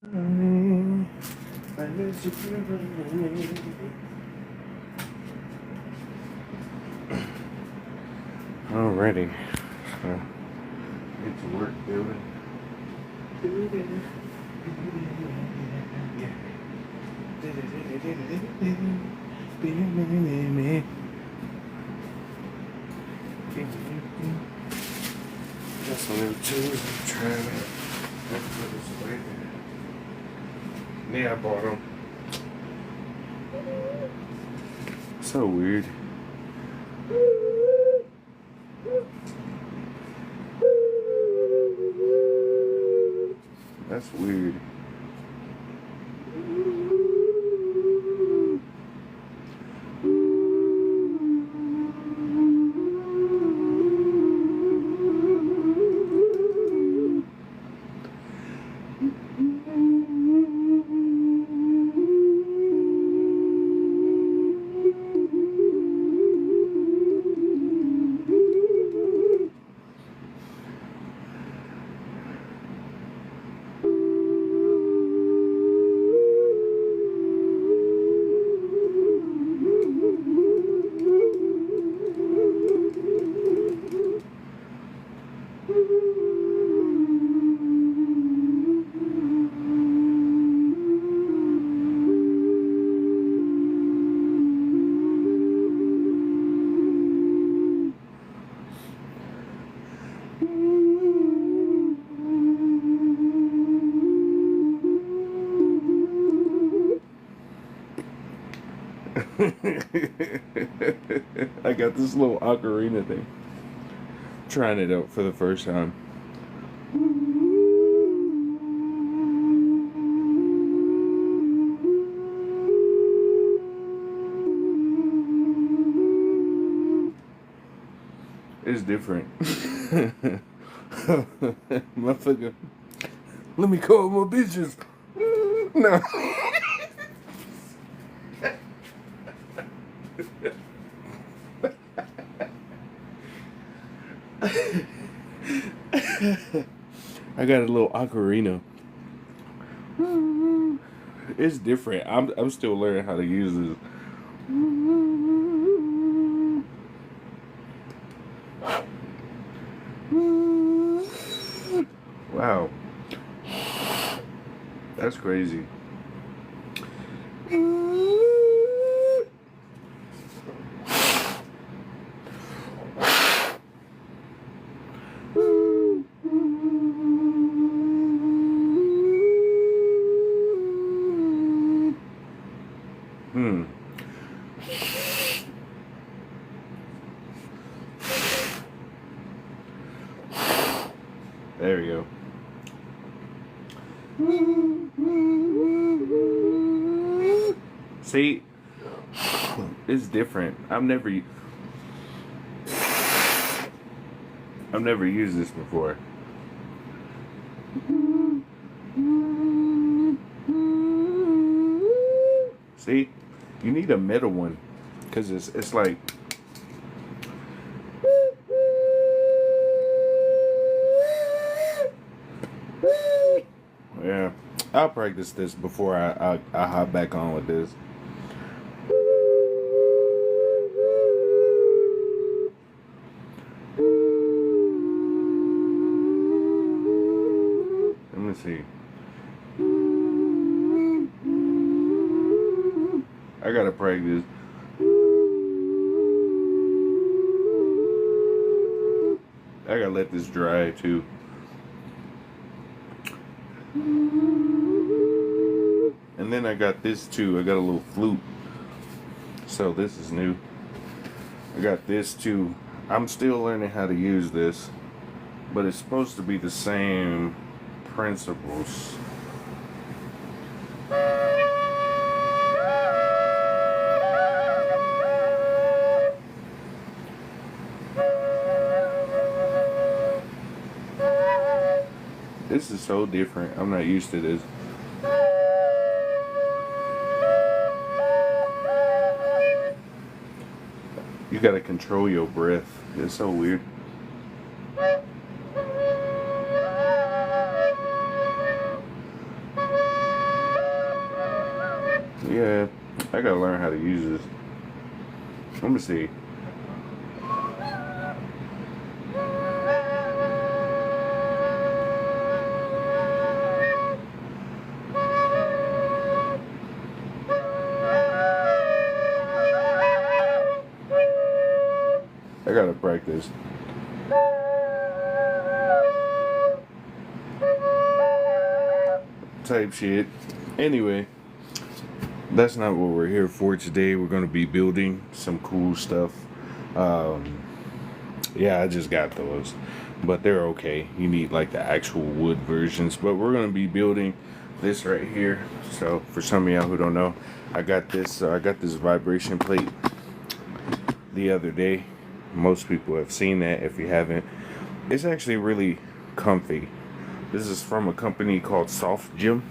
Alrighty, so get to work building. Got some new tools. I'm trying to put this away. Yeah, I bought them. So weird. That's weird. I got this little ocarina thing. Trying it out for the first time. It's different. Motherfucker. Let me call my bitches. No. I got a little ocarina. It's different. I'm still learning how to use this. Wow. That's crazy. There we go. See, it's different. I've never used this before. See, you need a metal one because it's like. Yeah, I'll practice this before I hop back on with this. Let me see. I gotta practice. I gotta let this dry too. And then I got this too. I got a little flute. So this is new. I got this too. I'm still learning how to use this, but it's supposed to be the same principles. This is so different. I'm not used to this. You gotta control your breath. It's so weird. Yeah, I gotta learn how to use this. Let me see. I gotta practice. Type shit. Anyway, that's not what we're here for today. We're gonna be building some cool stuff. Yeah, I just got those, but they're okay. You need like the actual wood versions, but we're gonna be building this right here. So for some of y'all who don't know, I got this vibration plate the other day. Most people have seen that. If you haven't, it's actually really comfy. This is from a company called Soft Gym.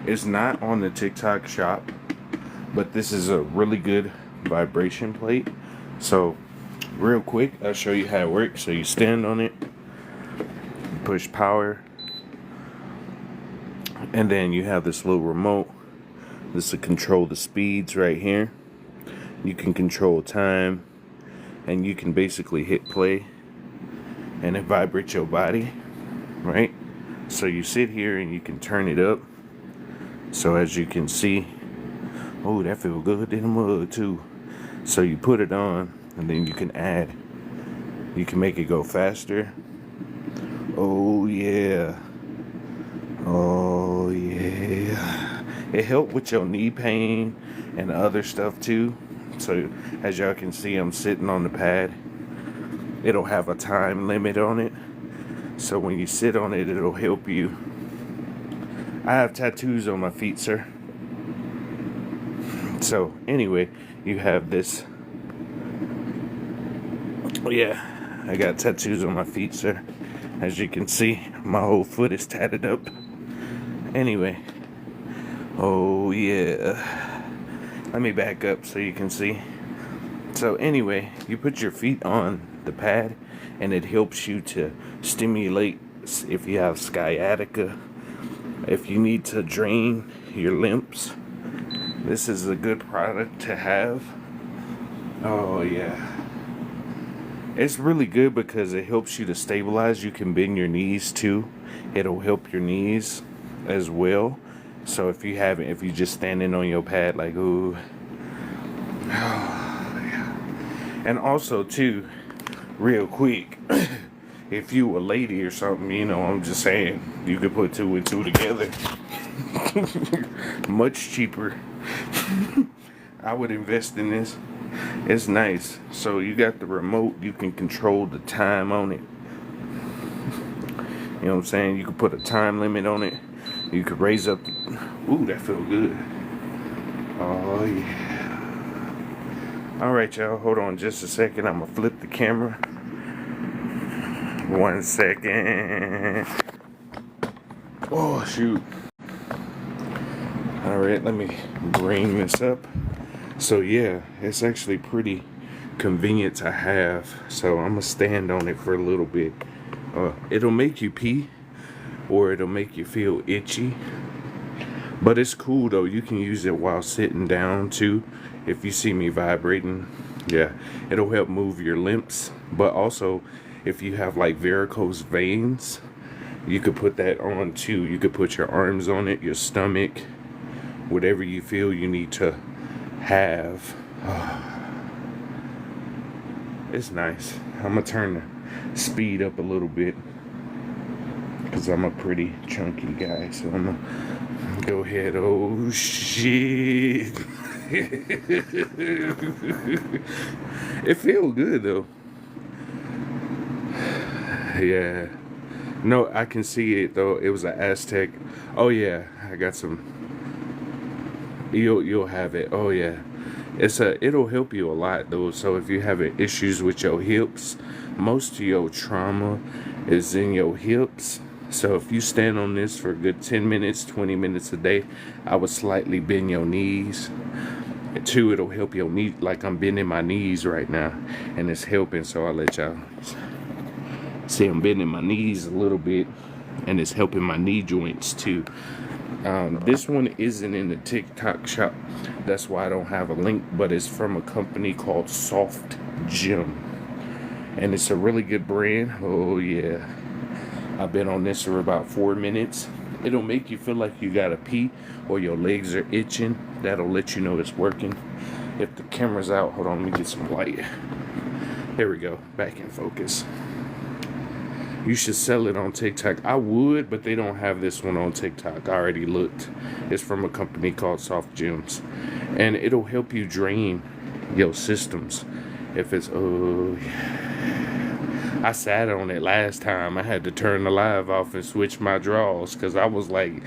It's not on the TikTok shop, but this is a really good vibration plate. So real quick, I'll show you how it works. So you stand on it, push power, and then you have this little remote. This will control the speeds right here. You can control time, and you can basically hit play, and it vibrates your body, right? So you sit here and you can turn it up. So as you can see, oh, that feels good in the mud too. So you put it on, and then you can add. You can make it go faster. Oh yeah. Oh yeah. It helped with your knee pain and other stuff too. So as y'all can see, I'm sitting on the pad. It'll have a time limit on it. So when you sit on it, it'll help you. I have tattoos on my feet, sir. So anyway, you have this. Oh yeah, I got tattoos on my feet, sir. As you can see, my whole foot is tatted up. Anyway, oh yeah. Let me back up so you can see. So anyway, you put your feet on the pad, and it helps you to stimulate if you have sciatica, if you need to drain your limbs. This is a good product to have. Oh yeah. It's really good because it helps you to stabilize. You can bend your knees too. It'll help your knees as well. So if you haven't, if you just standing on your pad like, ooh. And also too, real quick, if you a lady or something, you know, I'm just saying, you could put 2 and 2 together. Much cheaper. I would invest in this. It's nice. So you got the remote, you can control the time on it. You know what I'm saying? You can put a time limit on it. You could raise up. Ooh, that feels good. Oh yeah. Alright, y'all, hold on just a second. I'm gonna flip the camera. 1 second. Oh shoot. Alright, let me bring this up. So yeah, it's actually pretty convenient to have. So I'm gonna stand on it for a little bit. It'll make you pee, or it'll make you feel itchy. But it's cool though. You can use it while sitting down too. If you see me vibrating, yeah, it'll help move your limbs. But also, if you have like varicose veins, you could put that on too. You could put your arms on it, your stomach, whatever you feel you need to have. It's nice. I'm gonna turn the speed up a little bit because I'm a pretty chunky guy. So I'm gonna go ahead. Oh shit. It feels good though. Yeah. No, I can see it though. It was an Aztec. Oh yeah, I got some. You'll have it. Oh yeah. It'll help you a lot though. So if you have issues with your hips, most of your trauma is in your hips. So if you stand on this for a good 10 minutes, 20 minutes a day, I would slightly bend your knees. And 2, it'll help your knee, like I'm bending my knees right now, and it's helping. So I'll let y'all see I'm bending my knees a little bit, and it's helping my knee joints too. This one isn't in the TikTok shop. That's why I don't have a link, but it's from a company called Soft Gym. And it's a really good brand. Oh yeah. I've been on this for about 4 minutes. It'll make you feel like you gotta pee or your legs are itching. That'll let you know it's working. If the camera's out, hold on, let me get some light. There we go, back in focus. You should sell it on TikTok. I would, but they don't have this one on TikTok. I already looked. It's from a company called Soft Gyms. And it'll help you drain your systems. If it's, oh, yeah. I sat on it last time. I had to turn the live off and switch my draws because I was like,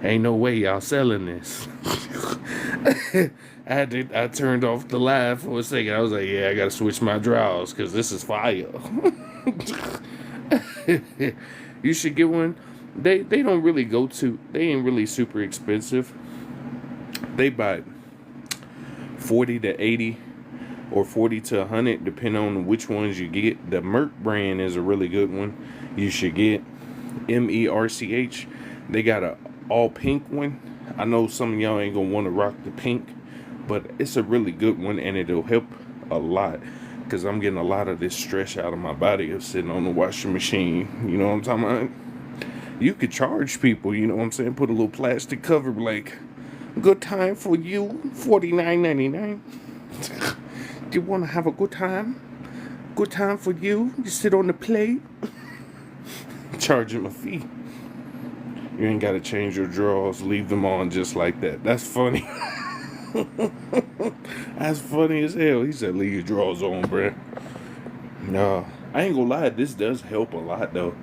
ain't no way y'all selling this. I turned off the live for a second. I was like, yeah, I gotta switch my draws because this is fire. You should get one. They don't really they ain't really super expensive. They buy 40 to 80 or 40 to 100 depending on which ones you get. The Merc brand is a really good one. You should get MERCH. They got a all pink one. I know some of y'all ain't gonna want to rock the pink, but it's a really good one and it'll help a lot. Because I'm getting a lot of this stress out of my body of sitting on the washing machine. You know what I'm talking about? You could charge people, you know what I'm saying? Put a little plastic cover like, good time for you, $49.99. You want to have a good time? Good time for you? You sit on the plate? Charge him a fee. You ain't got to change your drawers. Leave them on just like that. That's funny. That's funny as hell. He said, leave your drawers on, bruh. No, I ain't gonna lie. This does help a lot, though.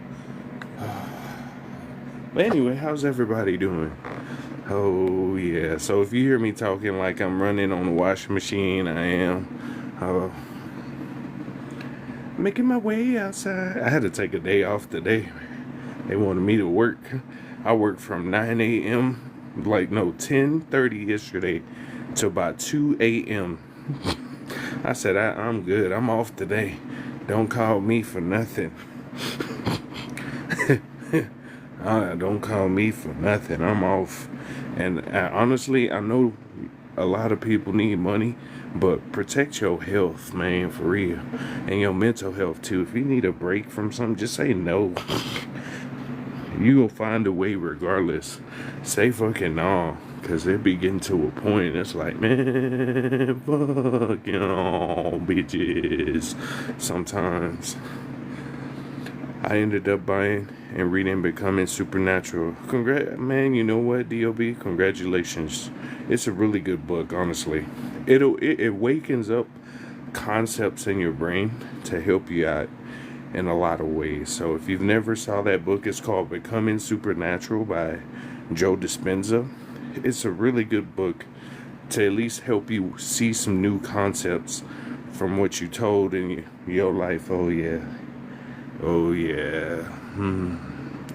But anyway, how's everybody doing? Oh, yeah. So if you hear me talking like I'm running on the washing machine, I am. Making my way outside. I had to take a day off today. They wanted me to work. I worked from 9 a.m. 10:30 yesterday to about 2 a.m. I said, I'm good. I'm off today. Don't call me for nothing. Don't call me for nothing. I'm off. And honestly, I know a lot of people need money, but protect your health, man, for real. And your mental health, too. If you need a break from something, just say no. You gonna find a way regardless. Say fucking no. Because it be getting to a point, it's like, man, fuck y'all, bitches. Sometimes. I ended up buying and reading Becoming Supernatural. Man, you know what, D.O.B.? Congratulations. It's a really good book, honestly. It wakens up concepts in your brain to help you out in a lot of ways. So if you've never saw that book, it's called Becoming Supernatural by Joe Dispenza. It's a really good book to at least help you see some new concepts from what you told in your life. Oh yeah.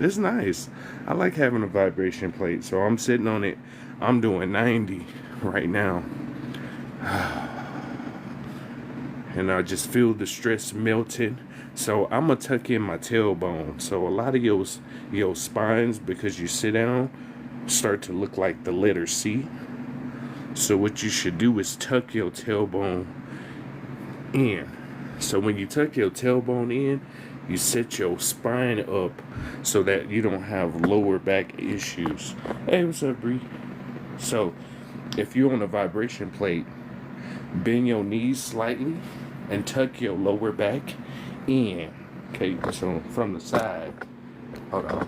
It's nice. I like having a vibration plate, so I'm sitting on it. I'm doing 90 right now. And I just feel the stress melting. So I'm going to tuck in my tailbone. So a lot of your spines, because you sit down, start to look like the letter C. So what you should do is tuck your tailbone in. So when you tuck your tailbone in, you set your spine up so that you don't have lower back issues. Hey, what's up, Bree? So if you're on a vibration plate, bend your knees slightly and tuck your lower back in. Okay, so from the side, hold on.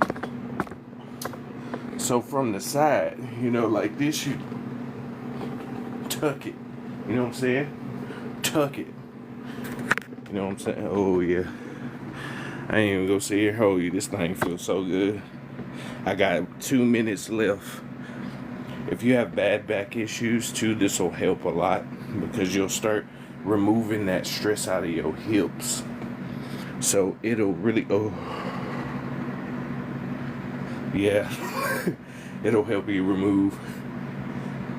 So from the side, like this, you tuck it. You know what I'm saying? Tuck it. You know what I'm saying? Oh, yeah. I ain't even gonna sit here and hold you. This thing feels so good. I got 2 minutes left. If you have bad back issues, too, this will help a lot because you'll start removing that stress out of your hips. So it'll really, yeah, it'll help you remove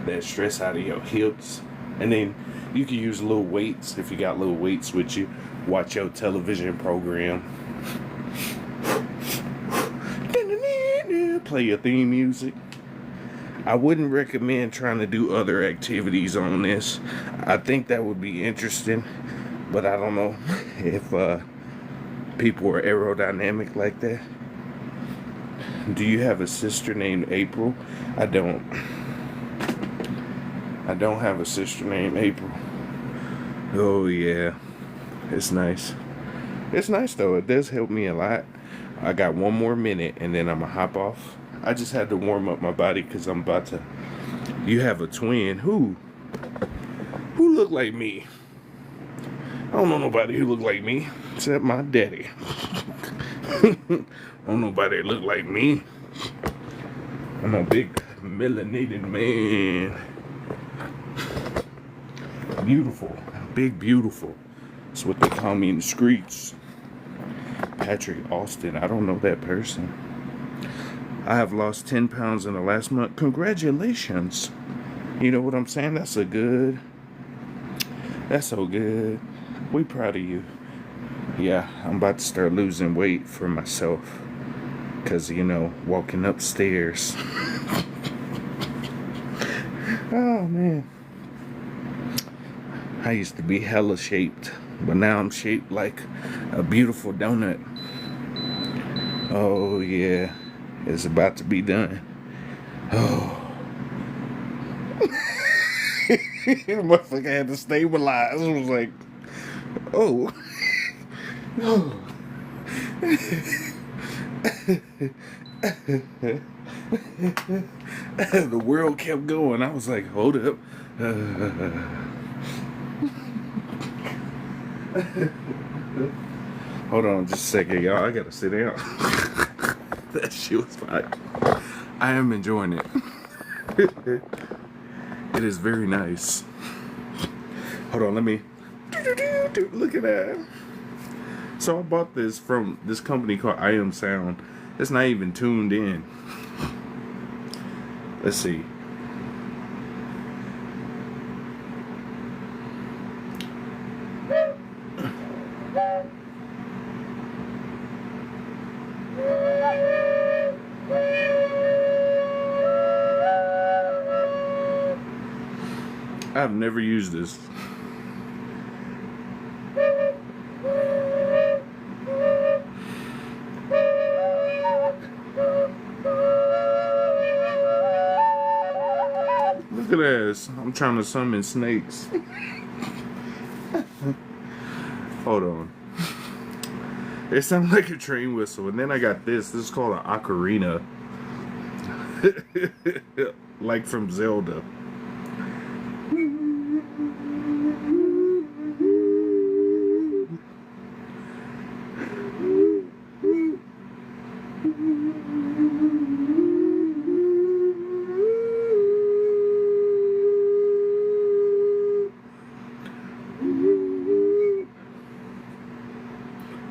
that stress out of your hips. And then you can use little weights if you got little weights with you. Watch your television program. Play your theme music. I wouldn't recommend trying to do other activities on this. I think that would be interesting, but I don't know if people are aerodynamic like that. Do you have a sister named April? I don't. I don't have a sister named April. Oh yeah, it's nice. It's nice though. It does help me a lot. I got one more minute and then I'm gonna hop off. I just had to warm up my body because I'm about to. You have a twin. Who? Who look like me? I don't know nobody who look like me except my daddy. I don't know nobody that look like me. I'm a big melanated man. Beautiful. Big beautiful. That's what they call me in the streets. Patrick Austin. I don't know that person. I have lost 10 pounds in the last month. Congratulations. You know what I'm saying? That's so good. We proud of you. Yeah, I'm about to start losing weight for myself. Because, you know, walking upstairs. Oh, man. I used to be hella shaped. But now I'm shaped like a beautiful donut. Oh, yeah. It's about to be done. Oh. Motherfucker had to stabilize. I was like, oh. Oh. The world kept going. I was like, hold up. Hold on just a second, y'all. I gotta sit down. That shit was fine. I am enjoying it. It is very nice. Hold on, let me. Look at that. So I bought this from this company called I Am Sound. It's not even tuned in. Let's see. I've never used this. Look at this. I'm trying to summon snakes. Hold on. It sounds like a train whistle. And then I got this. This is called an ocarina. Like from Zelda.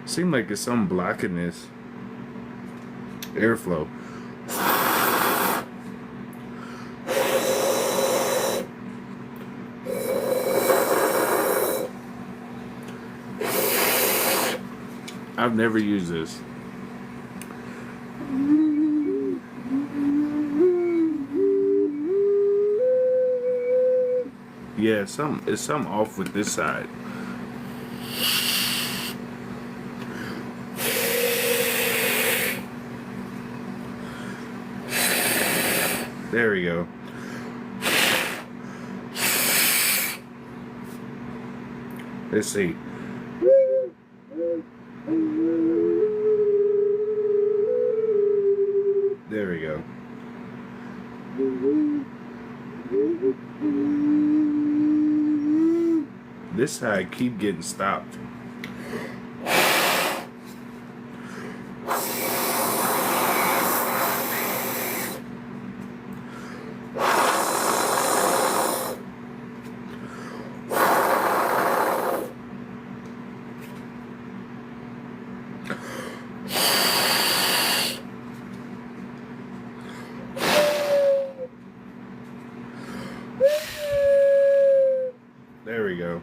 Seems like it's something blocking this airflow. I've never used this. Yeah, it's something off with this side. There we go. Let's see. There we go. This side keep getting stopped. There we go.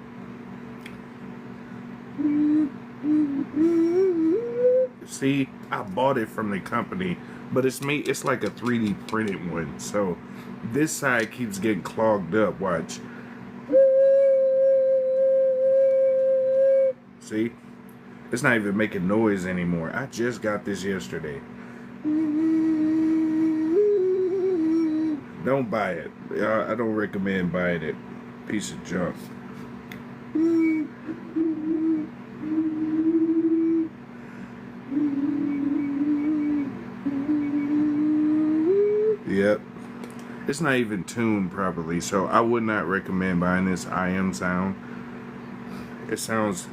See, I bought it from the company, but it's like a 3D printed one, so This side keeps getting clogged up. Watch. See? It's not even making noise anymore. I just got this yesterday. Don't buy it. I don't recommend buying it. Piece of junk. Yep. It's not even tuned properly, so I would not recommend buying this IM sound. It sounds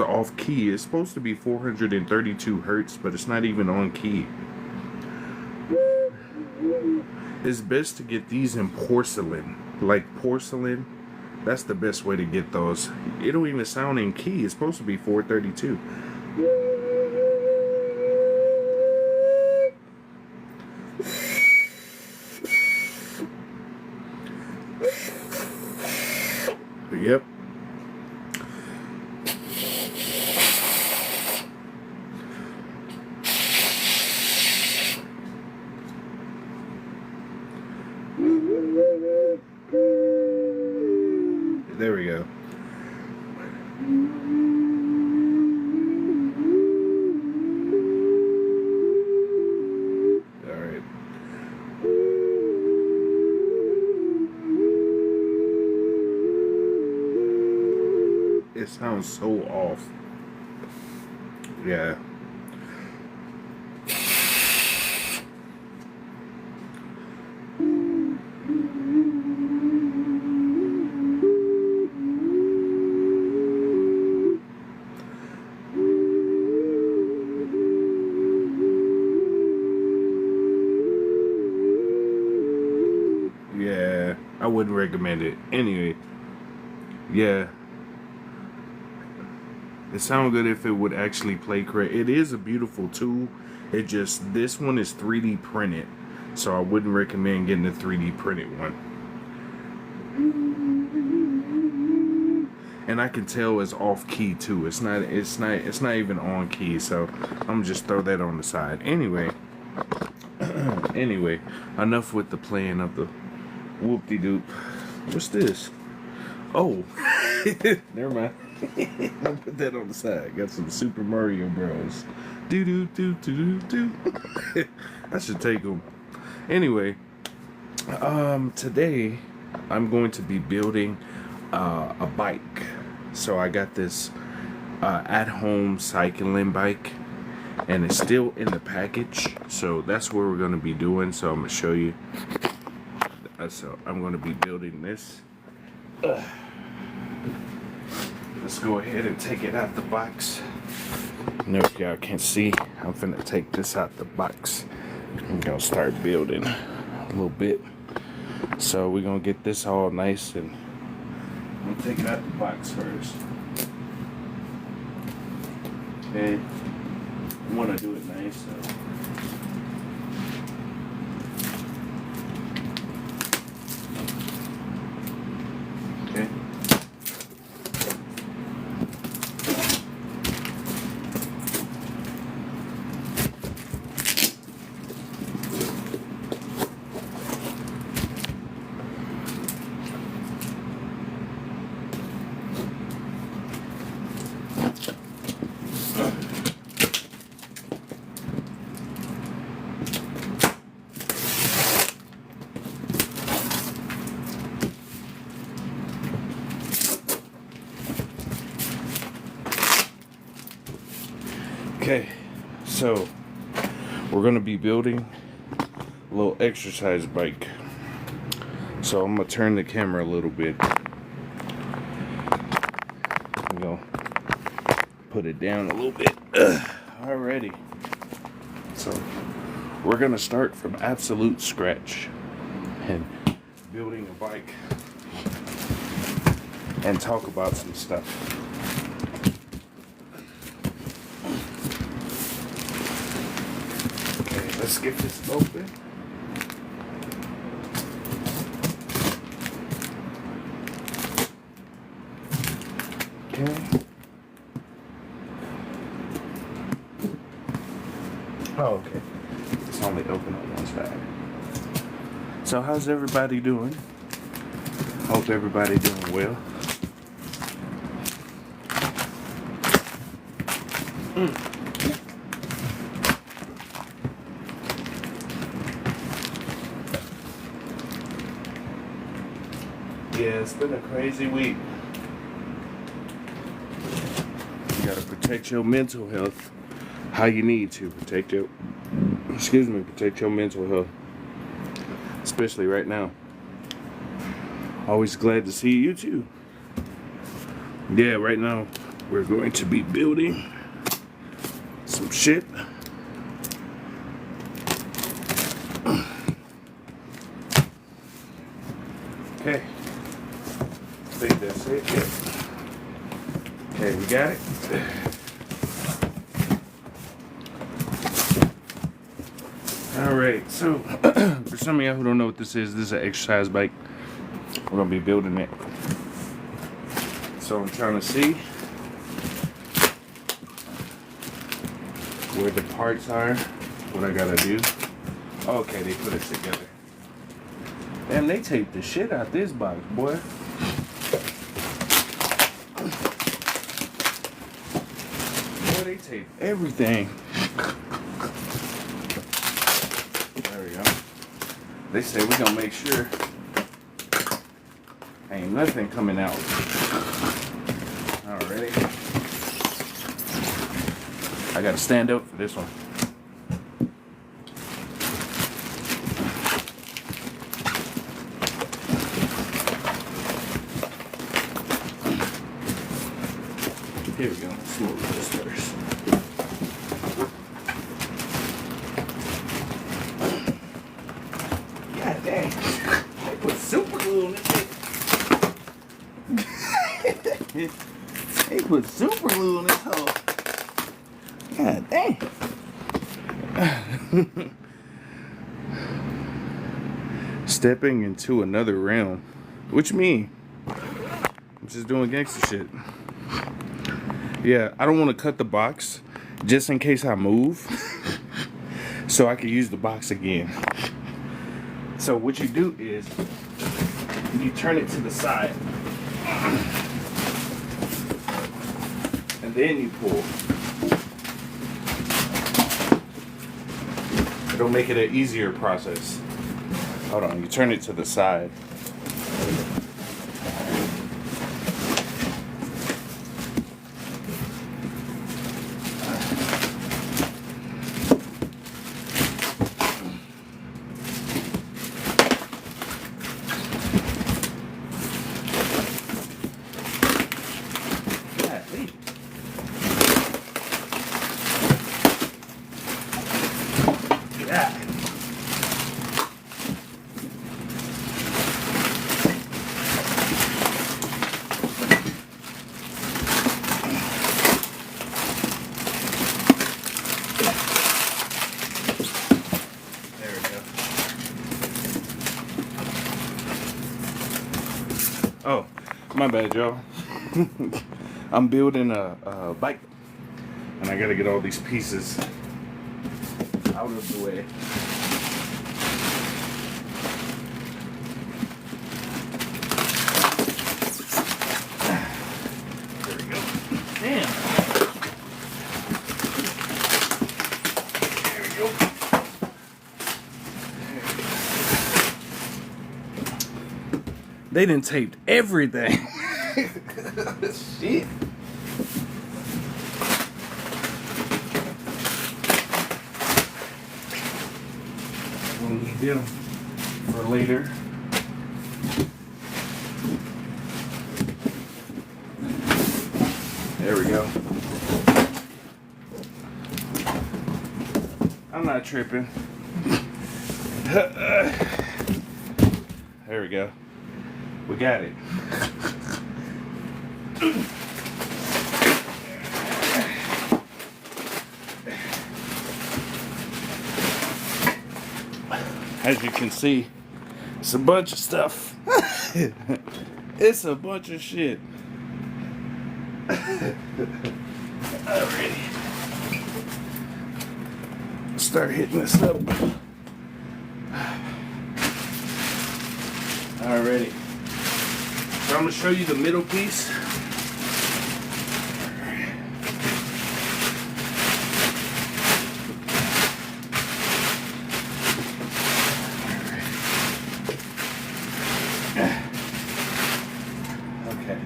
off key. It's supposed to be 432 hertz, but it's not even on key. It's best to get these in porcelain. Like porcelain, that's the best way to get those. It don't even sound in key. It's supposed to be 432. Yep. There we go. All right. It sounds so off. Yeah. Yeah, I wouldn't recommend it. Anyway, yeah. It sounds good if it would actually play correct. It is a beautiful tool. It just, this one is 3D printed. So I wouldn't recommend getting the 3D printed one. And I can tell it's off key too. It's not even on key. So I'm gonna just throw that on the side. Anyway, enough with the playing of the whoop-de-doop. What's this? Oh, never mind. I'll put that on the side. Got some Super Mario Bros. Do do do do do do. I should take them. Anyway, today I'm going to be building a bike. So I got this at-home cycling bike, and it's still in the package. So that's what we're going to be doing. So I'm going to show you. So I'm going to be building this. Let's go ahead and take it out the box. Now, if y'all can't see, I'm finna take this out the box. I'm gonna start building a little bit. So we're gonna get this all nice, and I'm gonna take it out the box first. Okay, I wanna do it nice, so. Okay. Okay, so we're gonna be building a little exercise bike. So I'm gonna turn the camera a little bit. I'm gonna put it down a little bit. Alrighty. So we're gonna start from absolute scratch and building a bike and talk about some stuff. Let's get this open. Okay. Oh, okay. It's only open on one side. So how's everybody doing? Hope everybody doing well. Yeah, it's been a crazy week. You gotta protect your mental health how you need to. Protect your mental health. Especially right now. Always glad to see you too. Yeah, right now we're going to be building some shit. Okay. I think that's it. Yeah. Okay, we got it. Alright, so for some of y'all who don't know what this is an exercise bike. We're gonna be building it. So I'm trying to see where the parts are, what I gotta do. Okay, they put it together. Damn, they taped the shit out this box, boy. Boy, they taped everything. There we go. They say we're gonna make sure ain't nothing coming out. Alrighty. I gotta stand up for this one. Here we go. Smooth this first. God dang. They put super glue on this thing. They put super glue on this hole. God dang. Stepping into another realm. What you mean? I'm just doing gangster shit. Yeah, I don't want to cut the box just in case I move. So I can use the box again. So what you do is you turn it to the side. And then you pull. It'll make it an easier process. Hold on, you turn it to the side. Oh, my bad, y'all. I'm building a bike, and I gotta get all these pieces out of the way. There we go. Damn. There we go. They done taped everything. Shit. We'll need them for later. There we go. I'm not tripping. There we go. We got it. As you can see, it's a bunch of stuff. It's a bunch of shit. Alrighty. Start hitting this up. Alrighty. So I'm gonna show you the middle piece. Okay.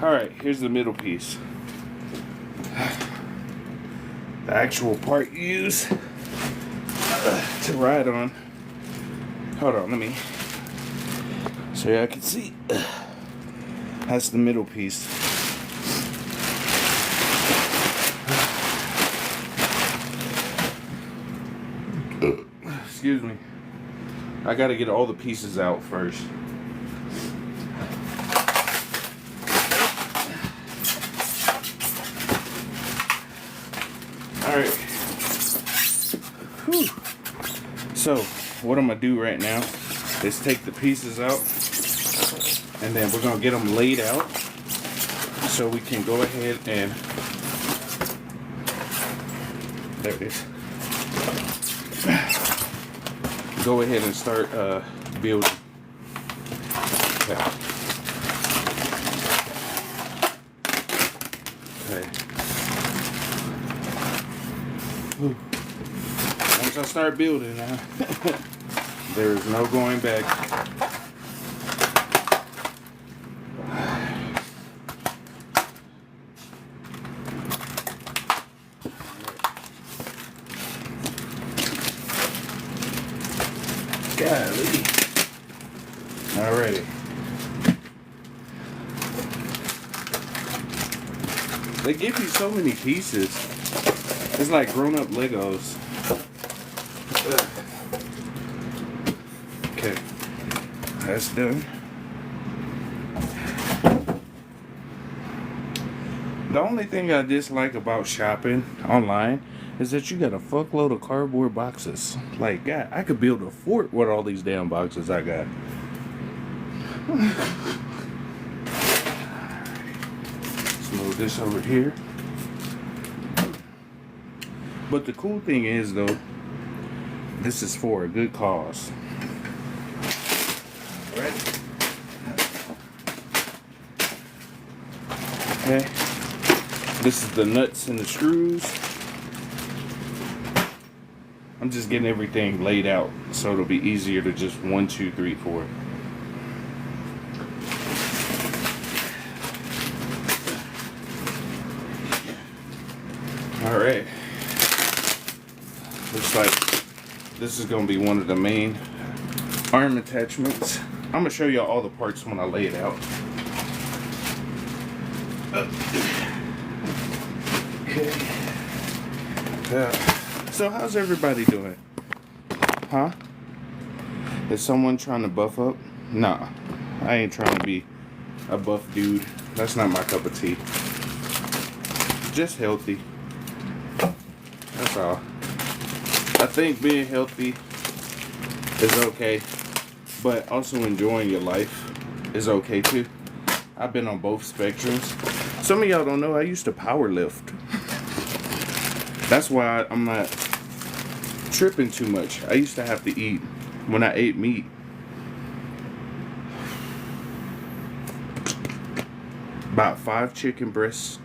Alright, here's the middle piece. The actual part you use to ride on. Hold on, let me so y'all can see. That's the middle piece. Excuse me. I gotta get all the pieces out first. Alright. So, what I'm gonna do right now is take the pieces out, and then we're gonna get them laid out so we can go ahead and there it is. Go ahead and start building. Okay. Okay. Once I start building now, there is no going back. Golly. Alrighty. They give you so many pieces. It's like grown-up Legos. Okay. That's done. The only thing I dislike about shopping online is that you got a fuckload of cardboard boxes. Like, God, I could build a fort with all these damn boxes I got. Let's move this over here. But the cool thing is, though, this is for a good cause. Right? Okay. This is the nuts and the screws. I'm just getting everything laid out so it'll be easier to just 1, 2, 3, 4. Alright. Looks like this is going to be one of the main arm attachments. I'm going to show you all the parts when I lay it out. Okay. So how's everybody doing? Huh? Is someone trying to buff up? Nah, I ain't trying to be a buff dude. That's not my cup of tea. Just healthy. That's all. I think being healthy is okay, but also enjoying your life is okay too. I've been on both spectrums. Some of y'all don't know I used to power lift. That's why I'm not tripping too much. I used to have to eat, when I ate meat, about 5 chicken breasts,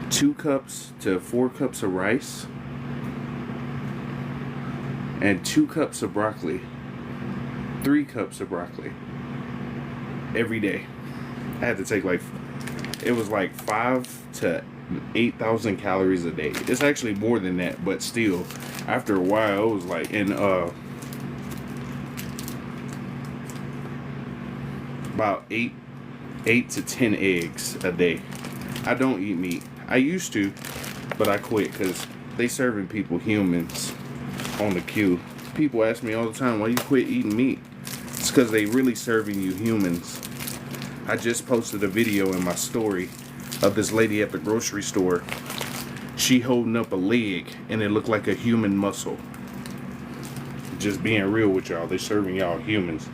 2 cups to 4 cups of rice, and 2 cups of broccoli, 3 cups of broccoli every day. I had to take like, it was like 5 to 8,000 calories a day. It's actually more than that, but still, after a while, it was like, and about 8 to 10 eggs a day. I don't eat meat. I used to, but I quit because they serving people humans on the queue. People ask me all the time, why you quit eating meat? It's because they really serving you humans. I just posted a video in my story of this lady at the grocery store. She holding up a leg and it looked like a human muscle. Just being real with y'all, they serving y'all humans.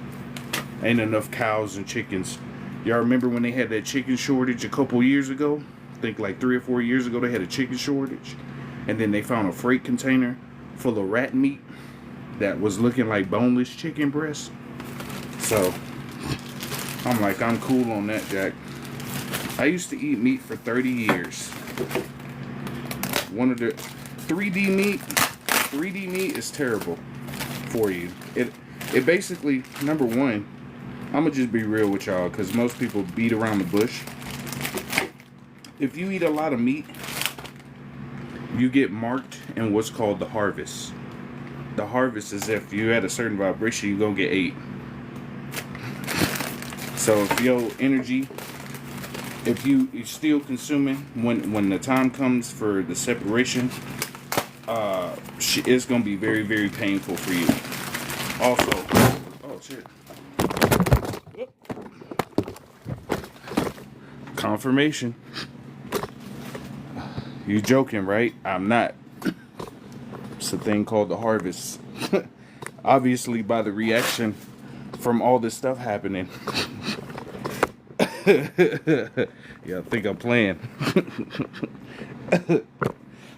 Ain't enough cows and chickens. Y'all remember when they had that chicken shortage a couple years ago? think like 3 or 4 years ago they had a chicken shortage, and then they found a freight container full of rat meat that was looking like boneless chicken breast. So I'm like, I'm cool on that, Jack. I used to eat meat for 30 years. One of the 3D meat is terrible for you. It basically, number one, I'm gonna just be real with y'all, because most people beat around the bush. If you eat a lot of meat, you get marked in what's called the harvest. The harvest is if you had a certain vibration, you're gonna get 8. So if your energy, if you're still consuming, when the time comes for the separation, it's gonna be very, very painful for you. Also, oh shit. Confirmation. You joking, right? I'm not. It's a thing called the harvest. Obviously, by the reaction from all this stuff happening. Yeah, I think I'm playing.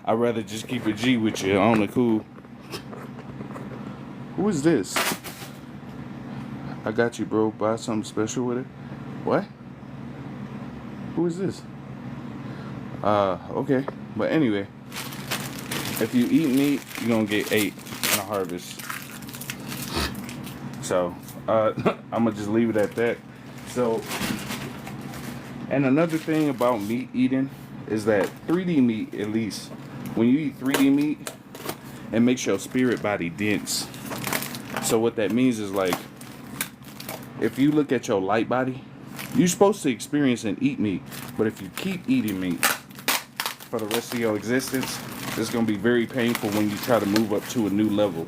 I'd rather just keep a G with you on the cool. Who is this? I got you, bro. Buy something special with it. What? Who is this? Okay. But anyway, if you eat meat, you're gonna get 8 in a harvest. So, I'm gonna just leave it at that. So, and another thing about meat eating is that 3D meat, at least, when you eat 3D meat, it makes your spirit body dense. So what that means is, like, if you look at your light body, you're supposed to experience and eat meat. But if you keep eating meat for the rest of your existence, it's going to be very painful when you try to move up to a new level.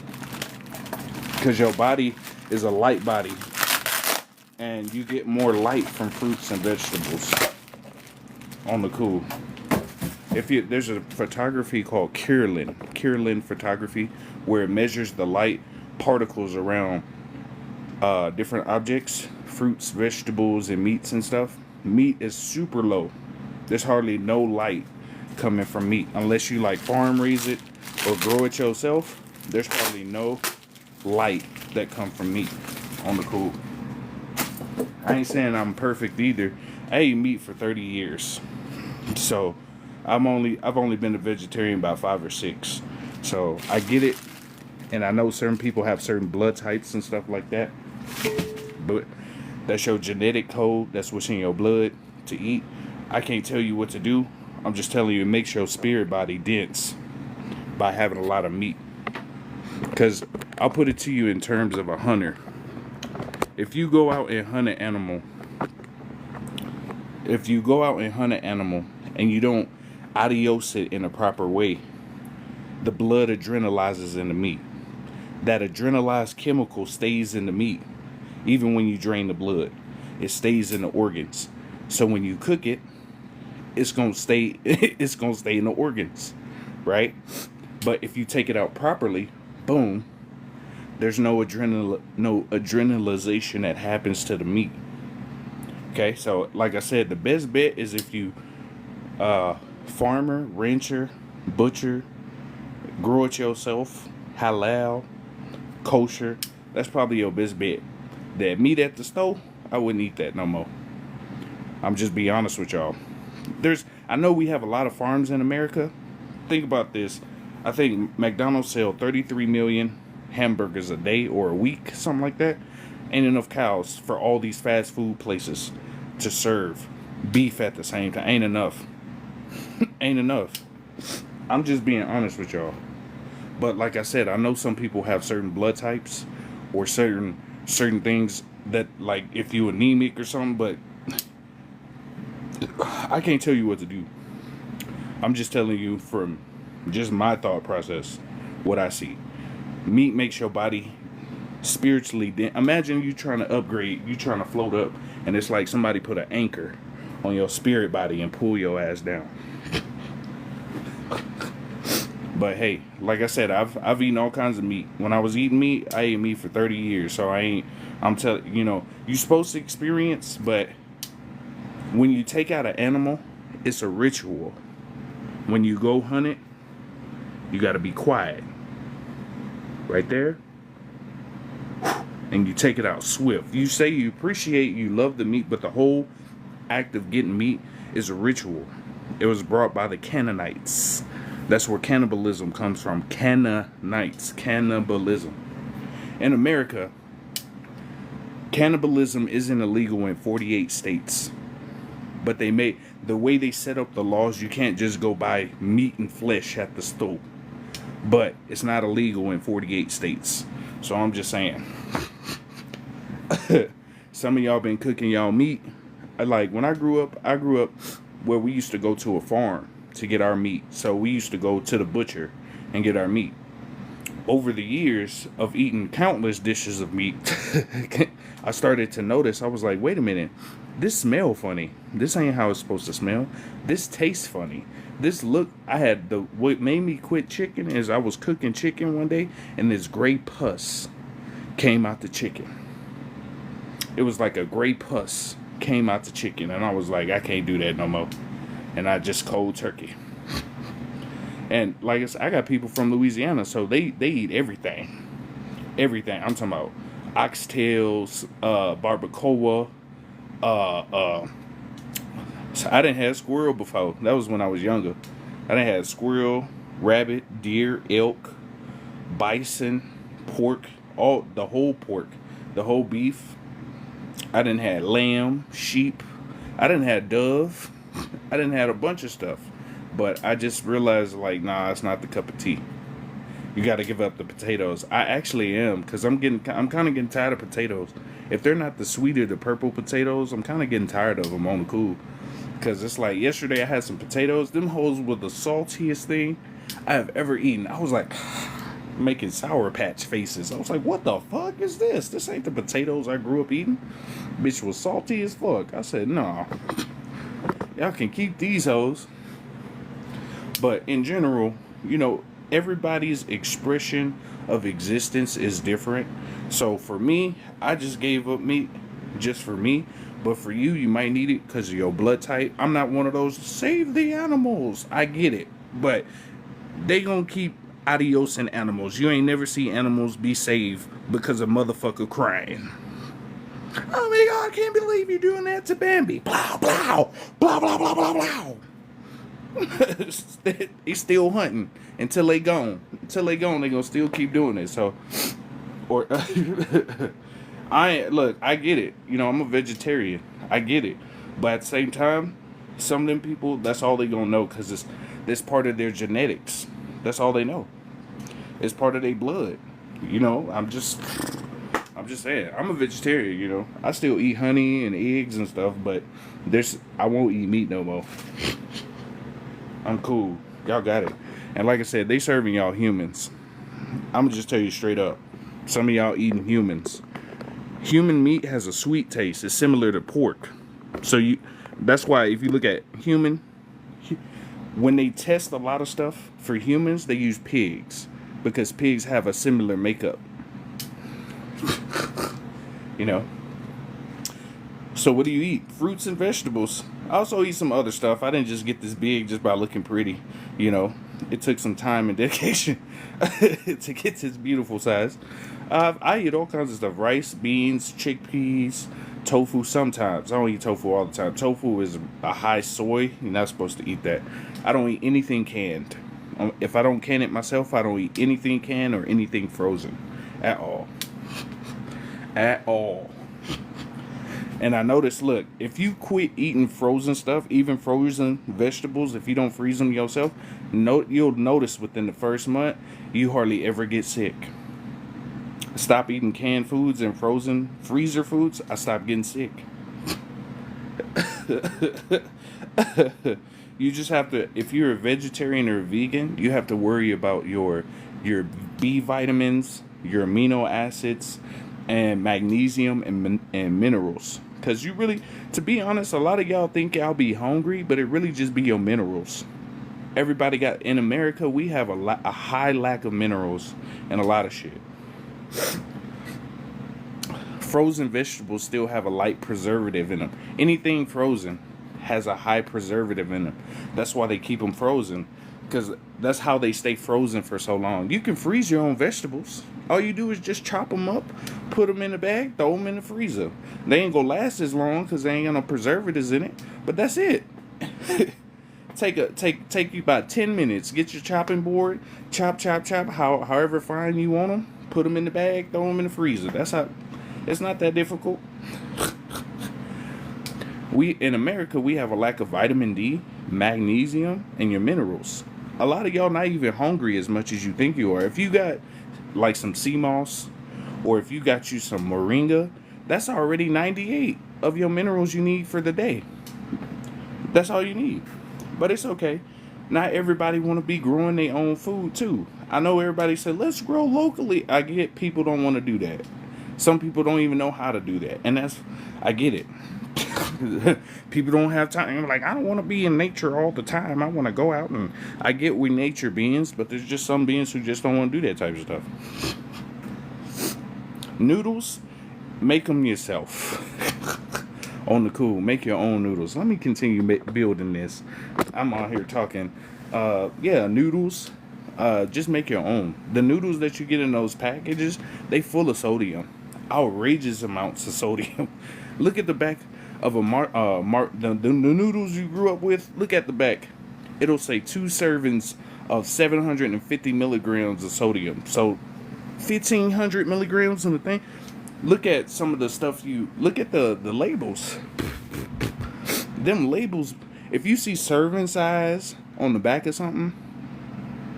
Because your body is a light body. And you get more light from fruits and vegetables. On the cool. There's a photography called Kirlian photography, where it measures the light particles around different objects, fruits, vegetables, and meats and stuff. Meat is super low. There's hardly no light coming from meat unless you like farm raise it or grow it yourself. There's hardly no light that come from meat. On the cool. I ain't saying I'm perfect either. I ate meat for 30 years. So I've only been a vegetarian about 5 or 6. So I get it. And I know certain people have certain blood types and stuff like that. But that's your genetic code. That's what's in your blood to eat. I can't tell you what to do. I'm just telling you, it makes your spirit body dense by having a lot of meat. Because I'll put it to you in terms of a hunter. If you go out and hunt an animal, and you don't adios it in a proper way, the blood adrenalizes in the meat. That adrenalized chemical stays in the meat. Even when you drain the blood, it stays in the organs. So when you cook it, it's gonna stay in the organs, right? But if you take it out properly, boom, there's no adrenalization that happens to the meat. Okay, so like I said, the best bet is if you farmer, rancher, butcher, grow it yourself, halal, kosher. That's probably your best bet. That meat at the stove, I wouldn't eat that no more. I'm just being honest with y'all. I know we have a lot of farms in America. Think about this. I think McDonald's sell 33 million hamburgers a day or a week, something like that. Ain't enough cows for all these fast food places to serve beef at the same time. Ain't enough. Ain't enough. I'm just being honest with y'all. But like I said, I know some people have certain blood types or certain things that, like, if you anemic or something, but I can't tell you what to do. I'm just telling you from just my thought process, what I see. Meat makes your body spiritually dense. Imagine you trying to upgrade, you trying to float up, and it's like somebody put an anchor on your spirit body and pull your ass down. But hey, like I said, I've eaten all kinds of meat. When I was eating meat, I ate meat for 30 years. So I'm telling you, you're supposed to experience, but when you take out an animal, It's a ritual. When you go hunt it, you got to be quiet. Right there. And you take it out swift. You say you appreciate, you love the meat, but the whole act of getting meat is a ritual. It was brought by the Canaanites. That's where cannibalism comes from. Canaanites. Cannibalism. In America, cannibalism isn't illegal in 48 states. But the way they set up the laws, you can't just go buy meat and flesh at the store. But it's not illegal in 48 states. So I'm just saying. Some of y'all been cooking y'all meat. Like when I grew up where we used to go to a farm to get our meat. So we used to go to the butcher and get our meat. Over the years of eating countless dishes of meat, I started to notice, I was like, wait a minute, this smell funny. This ain't how it's supposed to smell. This tastes funny. This look, what made me quit chicken is I was cooking chicken one day and this gray pus came out the chicken. It was like a gray pus came out the chicken, and I was like, I can't do that no more. And I just cold turkey. And like I said, I got people from Louisiana, so they eat everything. Everything. I'm talking about oxtails, barbacoa. So I didn't have squirrel before. That was when I was younger. I didn't have squirrel, rabbit, deer, elk, bison, pork, the whole pork, the whole beef. I didn't have lamb, sheep. I didn't have dove. I didn't have a bunch of stuff. But I just realized, like, nah, it's not the cup of tea. You got to give up the potatoes. I actually am, because I'm kind of getting tired of potatoes. If they're not the sweeter, the purple potatoes, I'm kind of getting tired of them on the cool. Because it's like, yesterday I had some potatoes. Them hoes were the saltiest thing I have ever eaten. I was like, making Sour Patch faces. I was like, what the fuck is this? This ain't the potatoes I grew up eating. Bitch was salty as fuck. I said, no. Y'all can keep these hoes. But in general, you know, everybody's expression of existence is different. So for me, I just gave up meat just for me. But for you, you might need it because of your blood type. I'm not one of those, save the animals. I get it. But they gonna keep adios in animals. You ain't never see animals be saved because a motherfucker crying. Oh my God, I can't believe you're doing that to Bambi. Blah, blah, blah, blah, blah, blah, blah. They still hunting until they gone. Until they gone, they gonna still keep doing it. So, or I get it. You know, I'm a vegetarian. I get it. But at the same time, some of them people, that's all they gonna know because it's part of their genetics. That's all they know. It's part of their blood. You know, I'm just saying. I'm a vegetarian, you know. I still eat honey and eggs and stuff, but I won't eat meat no more. I'm cool. Y'all got it. And like I said, they serving y'all humans. I'm gonna just tell you straight up. Some of y'all eating humans. Human meat has a sweet taste. It's similar to pork. So that's why if you look at human, when they test a lot of stuff for humans, they use pigs. Because pigs have a similar makeup. You know. So what do you eat? Fruits and vegetables. I also eat some other stuff. I didn't just get this big just by looking pretty. You know. It took some time and dedication to get this beautiful size. I eat all kinds of stuff. Rice, beans, chickpeas, tofu sometimes. I don't eat tofu all the time. Tofu is a high soy. You're not supposed to eat that. I don't eat anything canned. If I don't can it myself, I don't eat anything canned or anything frozen. At all. At all. And I noticed, look, if you quit eating frozen stuff, even frozen vegetables, if you don't freeze them yourself, you'll notice within the first month, you hardly ever get sick. Stop eating canned foods and frozen freezer foods, I stopped getting sick. You just have to, if you're a vegetarian or a vegan, you have to worry about your B vitamins, your amino acids, and magnesium and minerals. Because you really, to be honest, a lot of y'all think y'all be hungry, but it really just be your minerals. Everybody in America, we have a high lack of minerals and a lot of shit. Frozen vegetables still have a light preservative in them. Anything frozen has a high preservative in them. That's why they keep them frozen, because that's how they stay frozen for so long. You can freeze your own vegetables. All you do is just chop them up, put them in a bag, throw them in the freezer. They ain't gonna last as long because they ain't got no preservatives in it. But that's it. Take you about 10 minutes. Get your chopping board, chop, however fine you want them. Put them in the bag, throw them in the freezer. That's how. It's not that difficult. In America, we have a lack of vitamin D, magnesium, and your minerals. A lot of y'all not even hungry as much as you think you are. If you got like some sea moss, or if you got you some moringa, that's already 98 of your minerals you need for the day. That's all you need. But it's okay. Not everybody want to be growing their own food too. I know everybody said, let's grow locally. I get people don't want to do that. Some people don't even know how to do that. And I get it. People don't have time. Like, I don't want to be in nature all the time. I want to go out, and I get we nature beings, but there's just some beings who just don't want to do that type of stuff. Noodles, make them yourself. On the cool, make your own noodles. Let me continue building this. I'm out here talking. Noodles. Just make your own. The noodles that you get in those packages, they full of sodium. Outrageous amounts of sodium. Look at the back of the noodles you grew up with. Look at the back. It'll say 2 servings of 750 milligrams of sodium. So 1,500 milligrams in the thing. Look at some of the stuff look at the labels. Them labels, if you see serving size on the back of something,